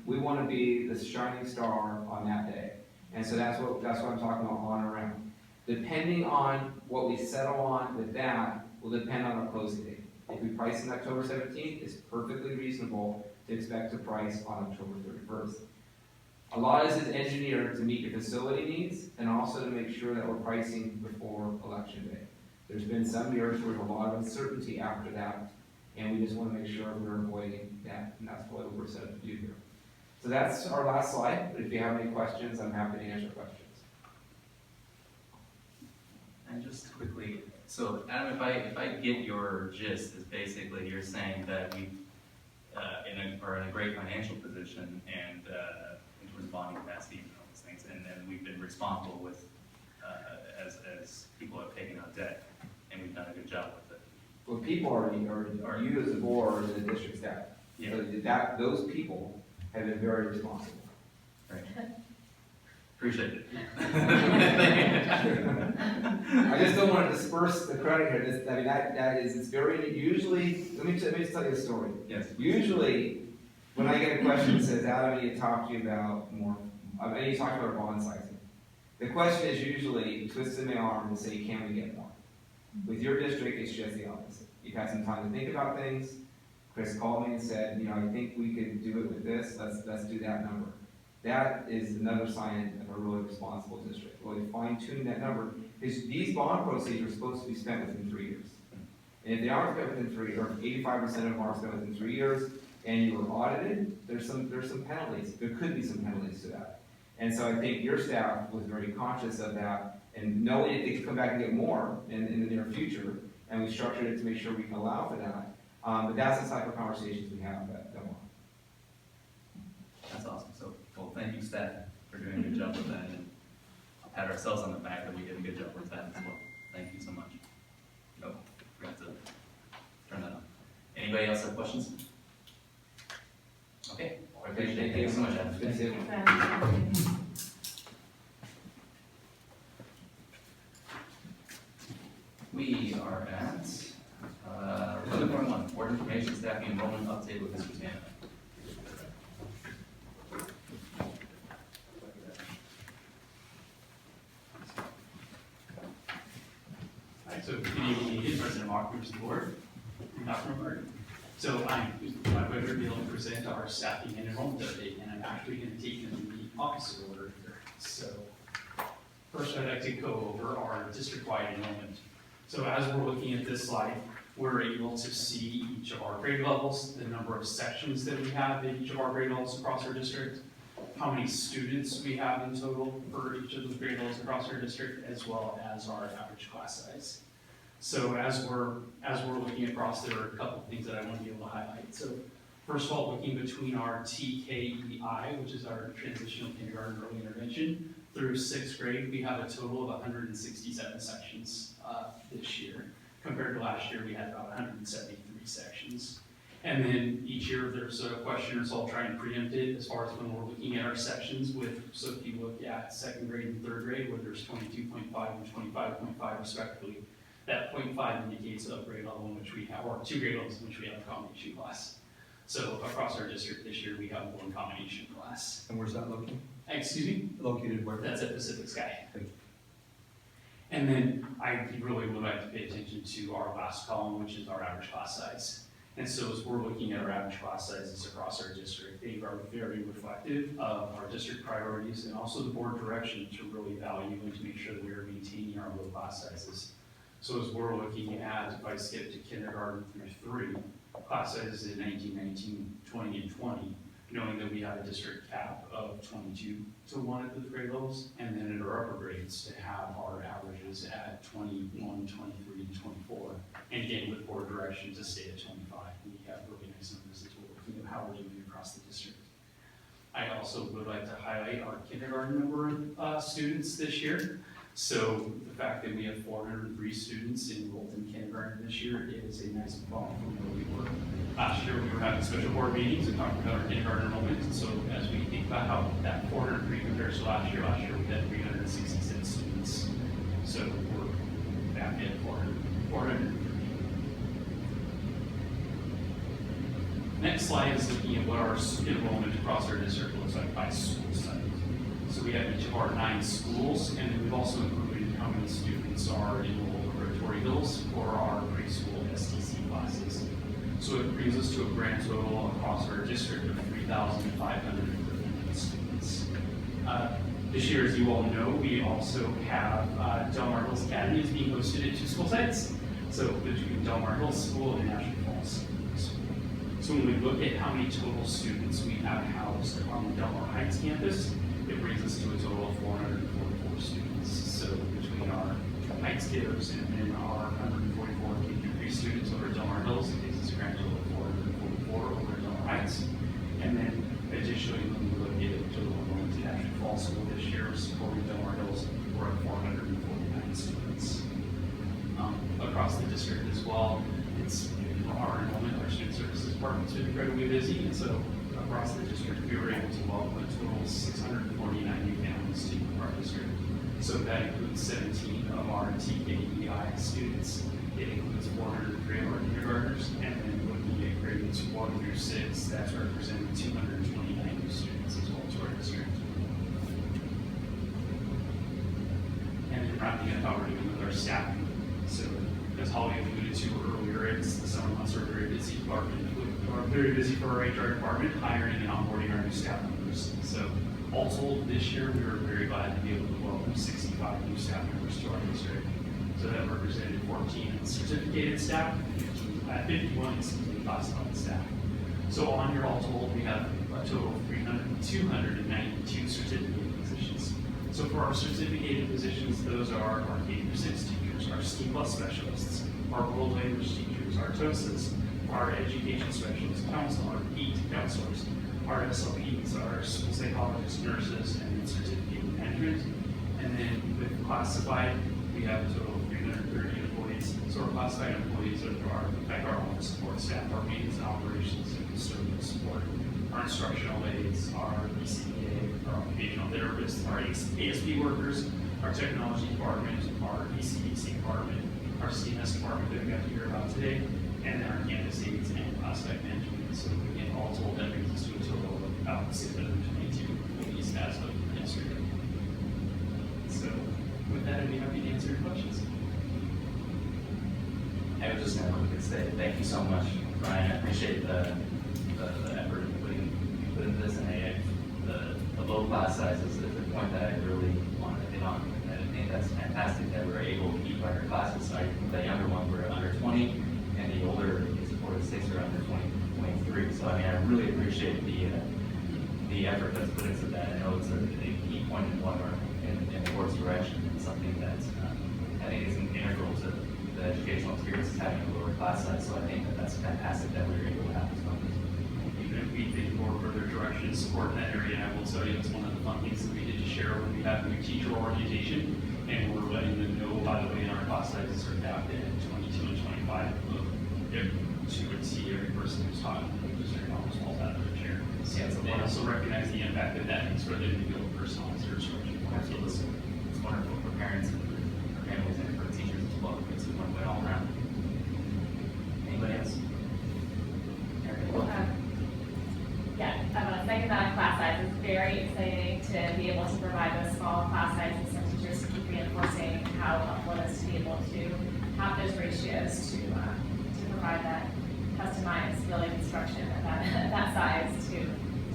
we want to be the shining star on that day. And so that's what I'm talking about on or around. Depending on what we settle on with that will depend on our closing date. If we price on October 17th, it's perfectly reasonable to expect to price on October 31st. A lot of this is engineered to meet your facility needs and also to make sure that we're pricing before election day. There's been some years where there's a lot of uncertainty after that, and we just want to make sure we're avoiding that, and that's what we're set up to do here. So that's our last slide, but if you have any questions, I'm happy to answer questions.
And just quickly, so Adam, if I get your gist, is basically you're saying that we are in a great financial position and in terms of bonding capacity and all those things, and then we've been responsible with as people have taken out debt, and we've done a good job with it.
Well, people are you as a board and the district staff.
Yeah.
So those people have been very responsible.
Right. Appreciate it.
I just don't want to disperse the credit here. It's very, usually, let me just tell you a story.
Yes.
Usually, when I get a question that says, Adam, I need to talk to you about more, I need to talk about bond sizing. The question is usually twisting my arm and say, can we get more? With your district, it's just the opposite. You've had some time to think about things. Chris called me and said, you know, I think we could do it with this, let's do that number. That is another sign of a really responsible district, really fine tuning that number, because these bond proceeds are supposed to be spent within 3 years. And if they are spent within 3, or 85% of them are spent within 3 years, and you were audited, there's some penalties, there could be some penalties to that. And so I think your staff was very conscious of that, and knowing if they could come back and get more in the near future, and we structured it to make sure we can allow for that. But that's the type of conversations we have at Del Mar.
That's awesome. So, well, thank you, staff, for doing a good job with that, and I'll pat ourselves on the back that we did a good job with that as well. Thank you so much. Oh, forgot to turn that on. Anybody else have questions? Okay, I appreciate it. Thank you so much, Adam.
Good to see you.
We are at 11.1, board information, staffing, enrollment update with Mr. Stanley.
All right, so good evening again, President Mock, members of the board, and Dr. McClurg. So I'm my pleasure to be able to present our staffing and enrollment update, and I'm actually going to take them in the opposite order here. So first, I'd like to go over our district-wide enrollment. So as we're looking at this slide, we're able to see each of our grade levels, the number of sections that we have in each of our grade levels across our district, how many students we have in total for each of the grade levels across our district, as well as our average class size. So as we're looking across, there are a couple of things that I want to be able to highlight. So first of all, looking between our TKEI, which is our transitional kindergarten early intervention, through 6th grade, we have a total of 167 sections this year. Compared to last year, we had about 173 sections. And then each year there's a question, so I'll try and preempt it as far as when we're looking at our sections so if you look at 2nd grade and 3rd grade, where there's 22.5 and 25.5 respectively, that 0.5 indicates a grade level in which we have, or 2 grade levels in which we have a combination class. So across our district this year, we have 1 combination class.
And where's that located?
Excuse me?
Located where?
That's at Pacific Sky. And then I really would like to pay attention to our last column, which is our average class size. And so as we're looking at our average class sizes across our district, they are very reflective of our district priorities and also the board direction to really value and to make sure that we are maintaining our low class sizes. So as we're looking at, if I skip to kindergarten through 3, class sizes in 19, 19, 20, and 20, knowing that we have a district cap of 22-1 at the grade levels, and then at our upper grades to have our averages at 21, 23, and 24. And again, with board direction to stay at 25. We have really nice numbers as we're looking at how we're doing across the district. I also would like to highlight our kindergarten number of students this year. So the fact that we have 403 students enrolled in kindergarten this year is a nice bump from where we were. Last year we were having special board meetings and talking about our kindergarten enrollment. And so as we think about how that 403 compares to last year we had 366 students. So we're back at 400. Next slide is looking at what our enrollment across our district looks like by school site. So we have each of our 9 schools, and then we've also included how many students are enrolled in Rotary Hills for our preschool STC classes. So it brings us to a grand total across our district of 3,513 students. This year, as you all know, we also have Del Mar Hills Academy is being hosted at 2 school sites. So between Del Mar Hills School and National Falls. So when we look at how many total students we have housed on the Del Mar Heights campus, it brings us to a total of 444 students. So between our Heights kiddos and then our 144 K-3 students over at Del Mar Hills, it gives us a grand total of 444 over at Del Mar Heights. And then additionally, when we look at total enrollment in National Falls School this year, supporting Del Mar Hills, we're at 449 students. Across the district as well, it's our enrollment, our student services department's been incredibly busy, and so across the district, we were able to welcome a total of 649 new families to our district. So that includes 17 of our TKEI students. It includes 403 of our kindergartners, and then looking at grades 1 through 6, that's representing 229 new students as well to our district. And then wrapping up how we're doing with our staffing. So as Holly alluded to earlier, it's the summer months are very busy department, are very busy for our HR department, hiring and onboarding our new staff members. So all told, this year, we were very glad to be able to welcome 65 new staff members to our district. So that represented 14 certificated staff, 51 classified staff. So on year all told, we have a total of 292 certificated positions. So for our certificated positions, those are our K-6 teachers, our STEAM Plus specialists, our world language teachers, our TOSAs, our education specialists, our PET counselors, our SLPs, our school psychologists, nurses, and certificated management. And then with classified, we have a total of 330 employees. So our classified employees are our office support staff, our maintenance and operations and service support, our instructional aides, our ECA, our occupational therapists, our ASP workers, our technology department, our ECDC department, our CMS department that we got to hear about today, and then our campus aides and classified management. So again, all told, that brings us to a total of about 622 employees as of yesterday. So with that, I'd be happy to answer your questions.
I was just going to say thank you so much, Ryan. I appreciate the effort you put into this, and the low class sizes is the point that I really wanted to hit on. And I think that's fantastic that we're able to keep our classes. So the younger ones were under 20, and the older kids 4 to 6 are under 23. So I mean, I really appreciate the effort that's put into that. I know it's a key point in the board's direction, and something that's I think is integral to the educational experience is having a lower class size. So I think that's fantastic that we were able to have this numbers.
Even if we think more further direction and support in that area, I will tell you it's one of the fun things that we did to share when we have new teacher orientation, and we're letting them know, by the way, in our class sizes are capped at 22 and 25. She would see every person who's taught just their almost falls out of their chair. So they also recognize the impact that that makes for them to be able to personalize their instruction.
Absolutely. It's wonderful for parents and for families and for teachers as well. It's a win-win all around. Anybody else?
Yeah, I want to second that class size. It's very exciting to be able to provide those small class sizes, and teachers keep reinforcing how helpful it is to be able to have those ratios to provide that customized building instruction at that size to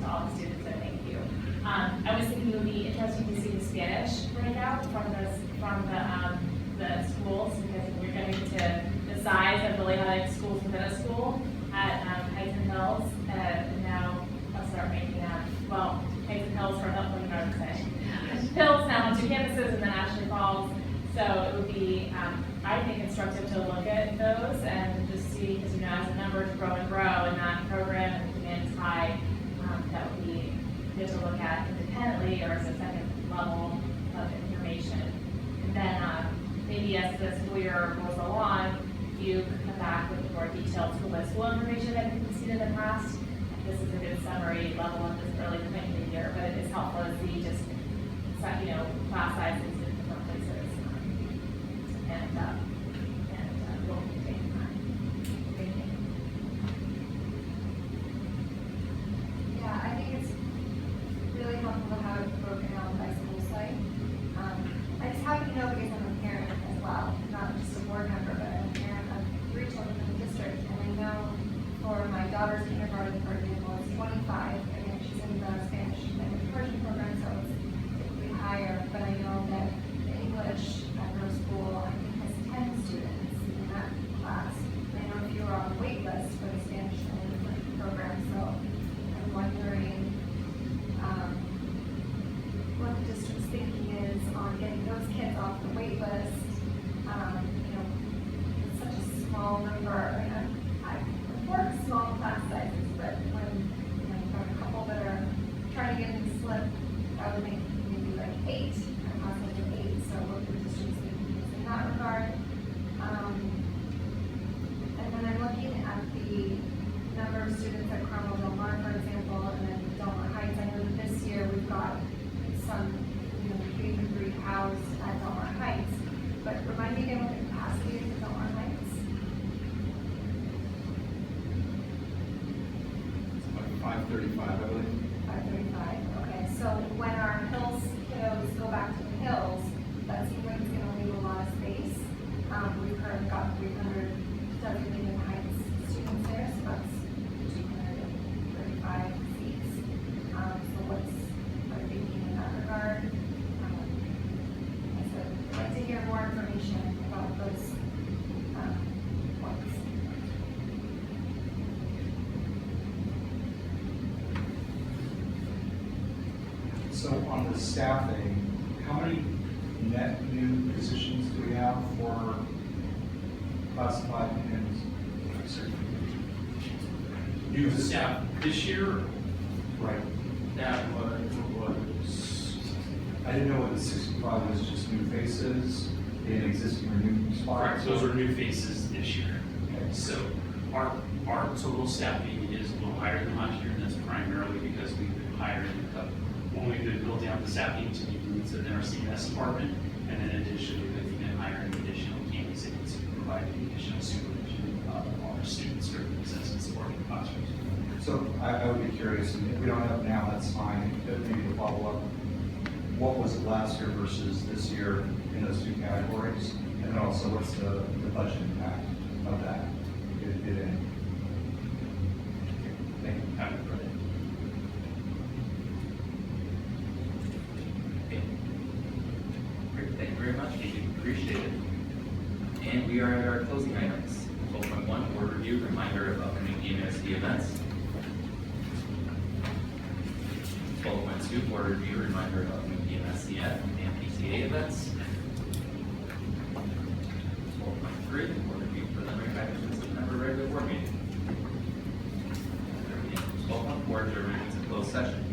all the students. So thank you. I was thinking it would be interesting to see the Spanish breakout from the schools, because we're getting to the size of the Delehanty schools within a school at Heights and Hills, and now I'll start making well, Heights and Hills for what you know say. Hills now on 2 campuses, and then Ashley Falls. So it would be, I think, instructive to look at those and just see, because as the numbers grow and grow in that program and the demand is high, that would be good to look at independently or as a second level of information. And then maybe as the school year goes along, you could come back with more detailed school information that you've seen in the past. This is a good summary level of this early point in the year, but it is helpful to see just class sizes in different places. And we'll take time. Thank you.
Yeah, I think it's really helpful to have it broken out by school site. I just happen to know because I'm a parent as well, not just a board member, but I'm a parent of 3 children in the district, and I know for my daughter's kindergarten, for example, it's 25, and she's in the Spanish language immersion program, so it's typically higher, but I know that the English at her school, I think, has 10 students in that class. And I know if you were on the wait list for the Spanish language immersion program, so I'm wondering what the district's thinking is on getting those kids off the wait list. It's such a small number. I work small class sizes, but when you've got a couple that are trying to get in the slip, I would think maybe like 8, a class size of 8. So what the district's thinking is in that regard. And then I'm looking at the number of students at Carmel Del Mar, for example, and then Del Mar Heights. I know that this year we've got some K-3 housed at Del Mar Heights, but remind me again what the capacity is at Del Mar Heights.
It's about 535, I believe.
535, okay. So when our Hills kiddos go back to the Hills, that seems like it's going to leave a lot of space. We've got 300 designated Heights students there, so that's 235 seats. So what's our thinking in that regard? So I'd like to hear more information about those points.
So on the staffing, how many net new positions do we have for classified and
New staff this year,
right?
that was,
I didn't know what the 65 was, just new faces in existing or new spots.
correct, those are new faces this year.
Okay.
So our total staffing is a little higher than last year, and that's primarily because we've been hiring when we've been building out the staffing to meet the needs of our CMS department, and then additionally, we've been hiring additional candidates to provide additional supervision of our students during the assessment support in the classrooms.
So I would be curious, and if we don't have it now, that's fine, but maybe to follow up. What was it last year versus this year in those two categories? And then also, what's the budget impact of that? Get it in.
Thank you. Have it ready. Okay. Great, thank you very much, Katie. Appreciate it. And we are at our closing items. 12.1, board review, reminder of upcoming DMUSD events. 12.2, board review, reminder of upcoming DMSCF and PTA events. 12.3, board review, preliminary package of September regular board meeting. 12.4, adjournment to closed session.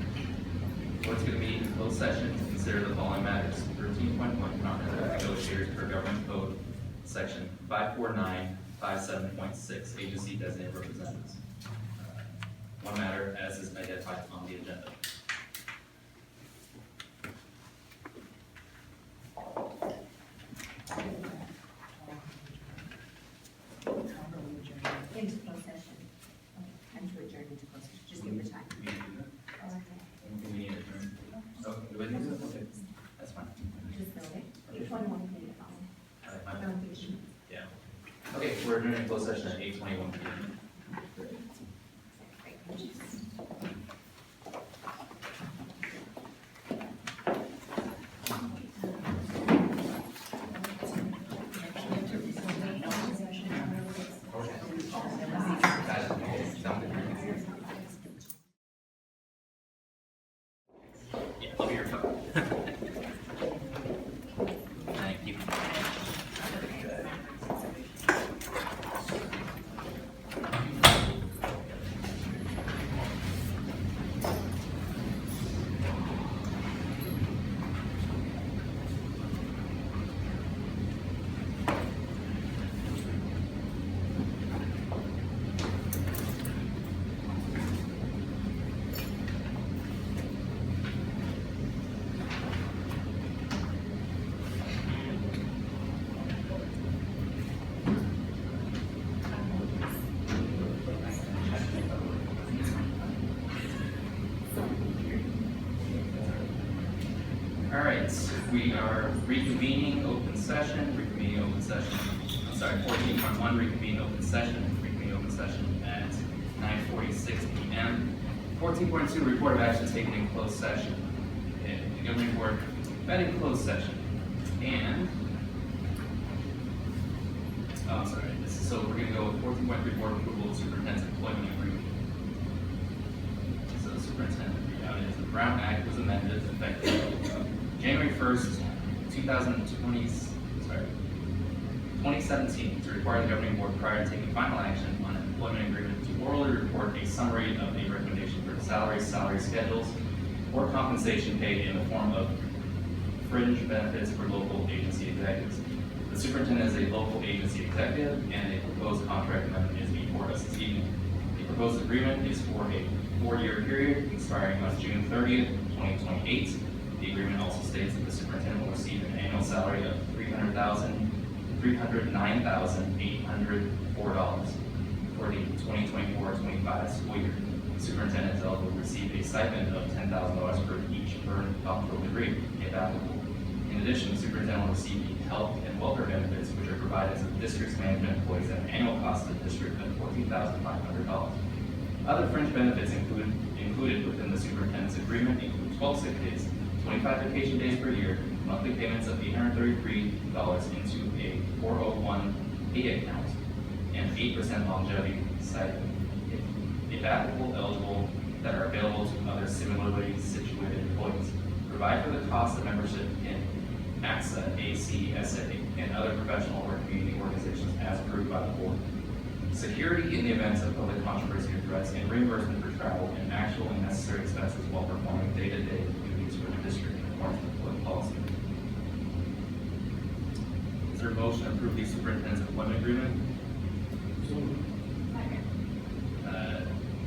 Board's going to meet in closed session to consider the following matters. 13.1, conflict of negotiators per government code, section 54957.6, agency designated representatives. One matter as is identified on the agenda.
Into closed session. And to adjourn into closed session, just give the time.
We need to do that? We need to adjourn. Okay, do I need to do that? Okay, that's fine.
Just know it. Which one you want me to follow?
My bad. Yeah. Okay, we're adjourning closed session at 8:21 p.m. Yeah, I'll be your phone. Thank you. All right, we are reconvening open session, I'm sorry, 14.1, reconvene open session at 9:46 p.m. 14.2, report of action taken in closed session. Okay, the governing board met in closed session, and, so we're gonna go with 14.3, board approval of superintendent's employment agreement. So the superintendent, the Brown Act was amended effective January 1st, 2017 to require the governing board prior to taking final action on an employment agreement to orally report a summary of a recommendation for salary schedules, or compensation paid in the form of fringe benefits for local agency executives. The superintendent is a local agency executive, and a proposed contract amendment is before us this evening. The proposed agreement is for a 4-year period expiring on June 30th, 2028. The agreement also states that the superintendent will receive an annual salary of $309,804 for the 2024-25 school year. The superintendent is eligible to receive a stipend of $10,000 for each earned doctoral degree, if applicable. In
In addition, the superintendent will receive the health and welfare benefits, which are provided to the district's management employees at an annual cost of the district of $14,500. Other fringe benefits included within the superintendent's agreement include 12 sick days, 25 vacation days per year, monthly payments of $833 into a 401k account, and 8% longevity stipend, if applicable, eligible, that are available to other similarly situated employees. Provide for the cost of membership in AXA, ACSA, and other professional or community organizations as approved by the board. Security in the event of public controversy or threats, and reimbursement for travel and actual and necessary expenses while performing day-to-day duties for the district in accordance with board policy. Is there a motion to approve the superintendent's employment agreement?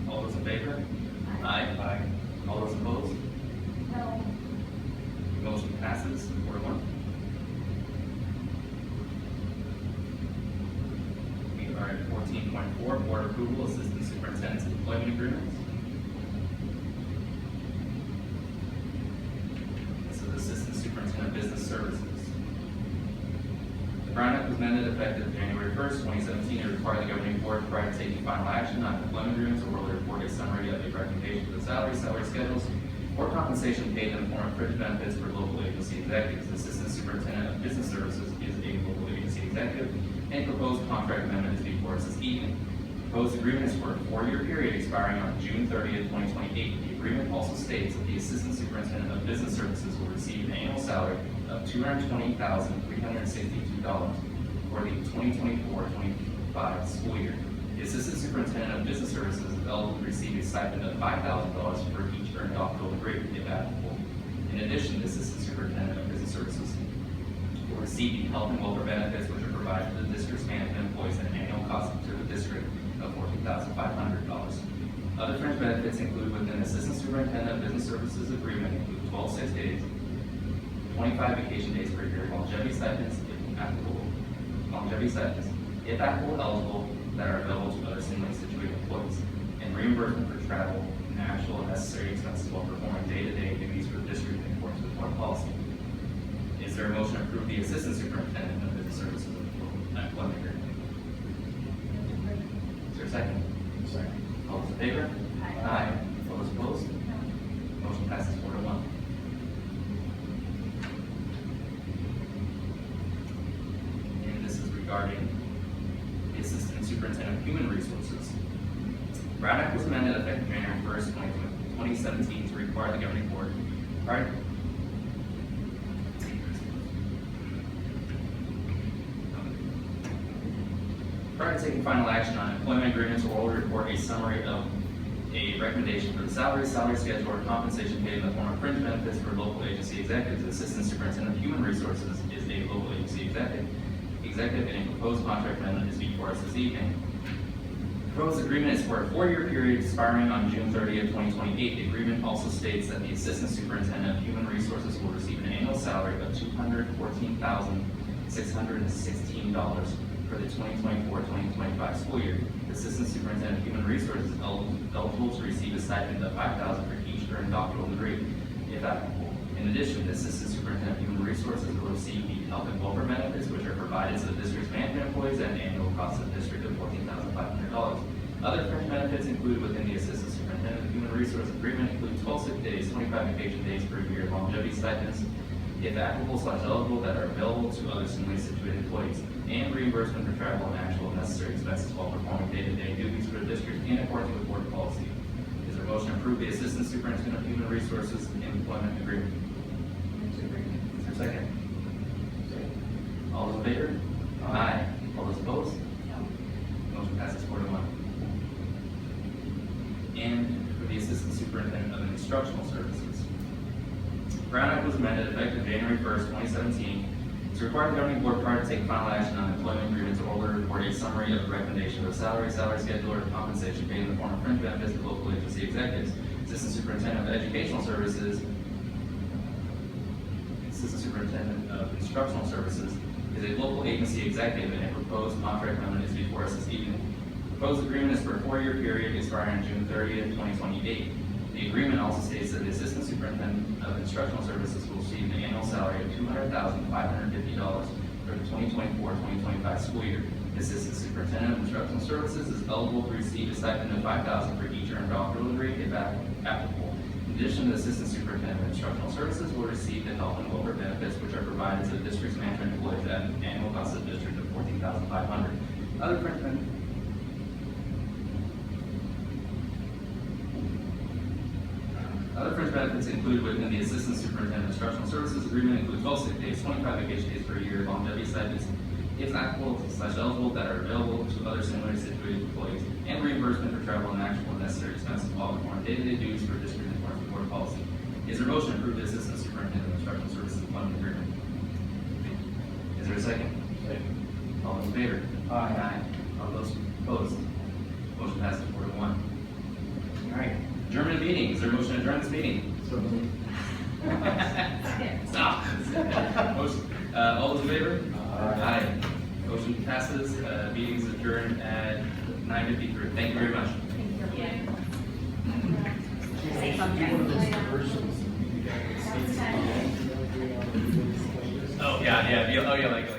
All those in favor? Aye. All those opposed?
No.
Motion passes 4-1. We are at 14.4, board approval, assistant superintendent's employment agreements. This is assistant superintendent business services. The Brown Act was amended effective January 1st, 2017, to require the governing board prior to taking final action on employment agreements or will report a summary of the recommendation for the salary schedules, or compensation paid in the form of fringe benefits for local agency executives. The assistant superintendent of business services is a local agency executive, and proposed contract amendment is before us this evening. Proposed agreement is for a 4-year period expiring on June 30th, 2028. The agreement also states that the assistant superintendent of business services will receive an annual salary of $220,362 for the 2024-25 school year. The assistant superintendent of business services is eligible to receive a stipend of $5,000 for each earned doctoral degree, if applicable. In addition, the assistant superintendent of business services will receive the health and welfare benefits, which are provided to the district's management employees at an annual cost to the district of $14,500. Other fringe benefits included within the assistant superintendent of business services agreement include 12 sick days, 25 vacation days per year, longevity stipends, if applicable, eligible, that are available to other similarly situated employees, and reimbursement for travel and actual and necessary expenses while performing day-to-day duties for the district in accordance with board policy. Is there a motion to approve the assistant superintendent of business services employment agreement? Is there a second?
Second.
All those in favor? Aye. All those opposed? Motion passes 4-1. And this is regarding the assistant superintendent of human resources. Brown Act was amended effective January 1st, 2017 to require the governing board prior to taking final action on employment agreements or will report a summary of a recommendation for the salary schedule, or compensation paid in the form of fringe benefits for local agency executives. The assistant superintendent of human resources is a local agency executive, and a proposed contract amendment is before us this evening. The proposed agreement is for a 4-year period expiring on June 30th, 2028. The agreement also states that the assistant superintendent of human resources will receive an annual salary of $214,616 for the 2024-2025 school year. The assistant superintendent of human resources is eligible to receive a stipend of $5,000 for each earned doctoral degree, if applicable. In addition, the assistant superintendent of human resources will receive the health and welfare benefits, which are provided to the district's management employees at an annual cost of the district of $14,500. Other fringe benefits included within the assistant superintendent of human resources agreement include 12 sick days, 25 vacation days per year, longevity stipends, if applicable/eligible, that are available to other similarly situated employees, and reimbursement for travel and actual necessary expenses while performing day-to-day duties for the district in accordance with board policy. Is there a motion to approve the assistant superintendent of human resources employment agreement? Is there a second? All those in favor? Aye. All those opposed? Motion passes 4-1. And for the assistant superintendent of instructional services. Brown Act was amended effective January 1st, 2017 to require the governing board prior to take final action on employment agreements or will report a summary of the recommendation of the salary schedule, or compensation paid in the form of fringe benefits to local agency executives. Assistant superintendent of educational services, assistant superintendent of instructional services is a local agency executive, and a proposed contract amendment is before us this evening. The proposed agreement is for a 4-year period expiring on June 30th, 2028. The agreement also states that the assistant Superintendent of Instructional Services will receive an annual salary of $200,550 for the 2024-2025 school year. The Assistant Superintendent of Instructional Services is eligible to receive a stipend of $5,000 for each earned dollar delivery if applicable. In addition, the Assistant Superintendent of Instructional Services will receive the health and welfare benefits which are provided to the district's management employees at an annual cost of the district of $14,500. Other fringe benefits included within the Assistant Superintendent of Instructional Services agreement include 12 sick days, 25 vacation days per year, longevity stipends, if applicable/eligible, that are available to other similarly situated employees, and reimbursement for travel and actual and necessary expenses while performing day-to-day duties for district and department board policy. Is there a motion to approve the Assistant Superintendent of Instructional Services employment agreement? Is there a second? Second. All those in favor? Aye. All those opposed? Motion passes 4-1. All right. Adjournment of meeting. Is there a motion to adjourn this meeting? Stop. Motion. All those in favor? Aye. Motion passes. Meeting is adjourned at 9:53. Thank you very much.
Say something.
Oh, yeah, like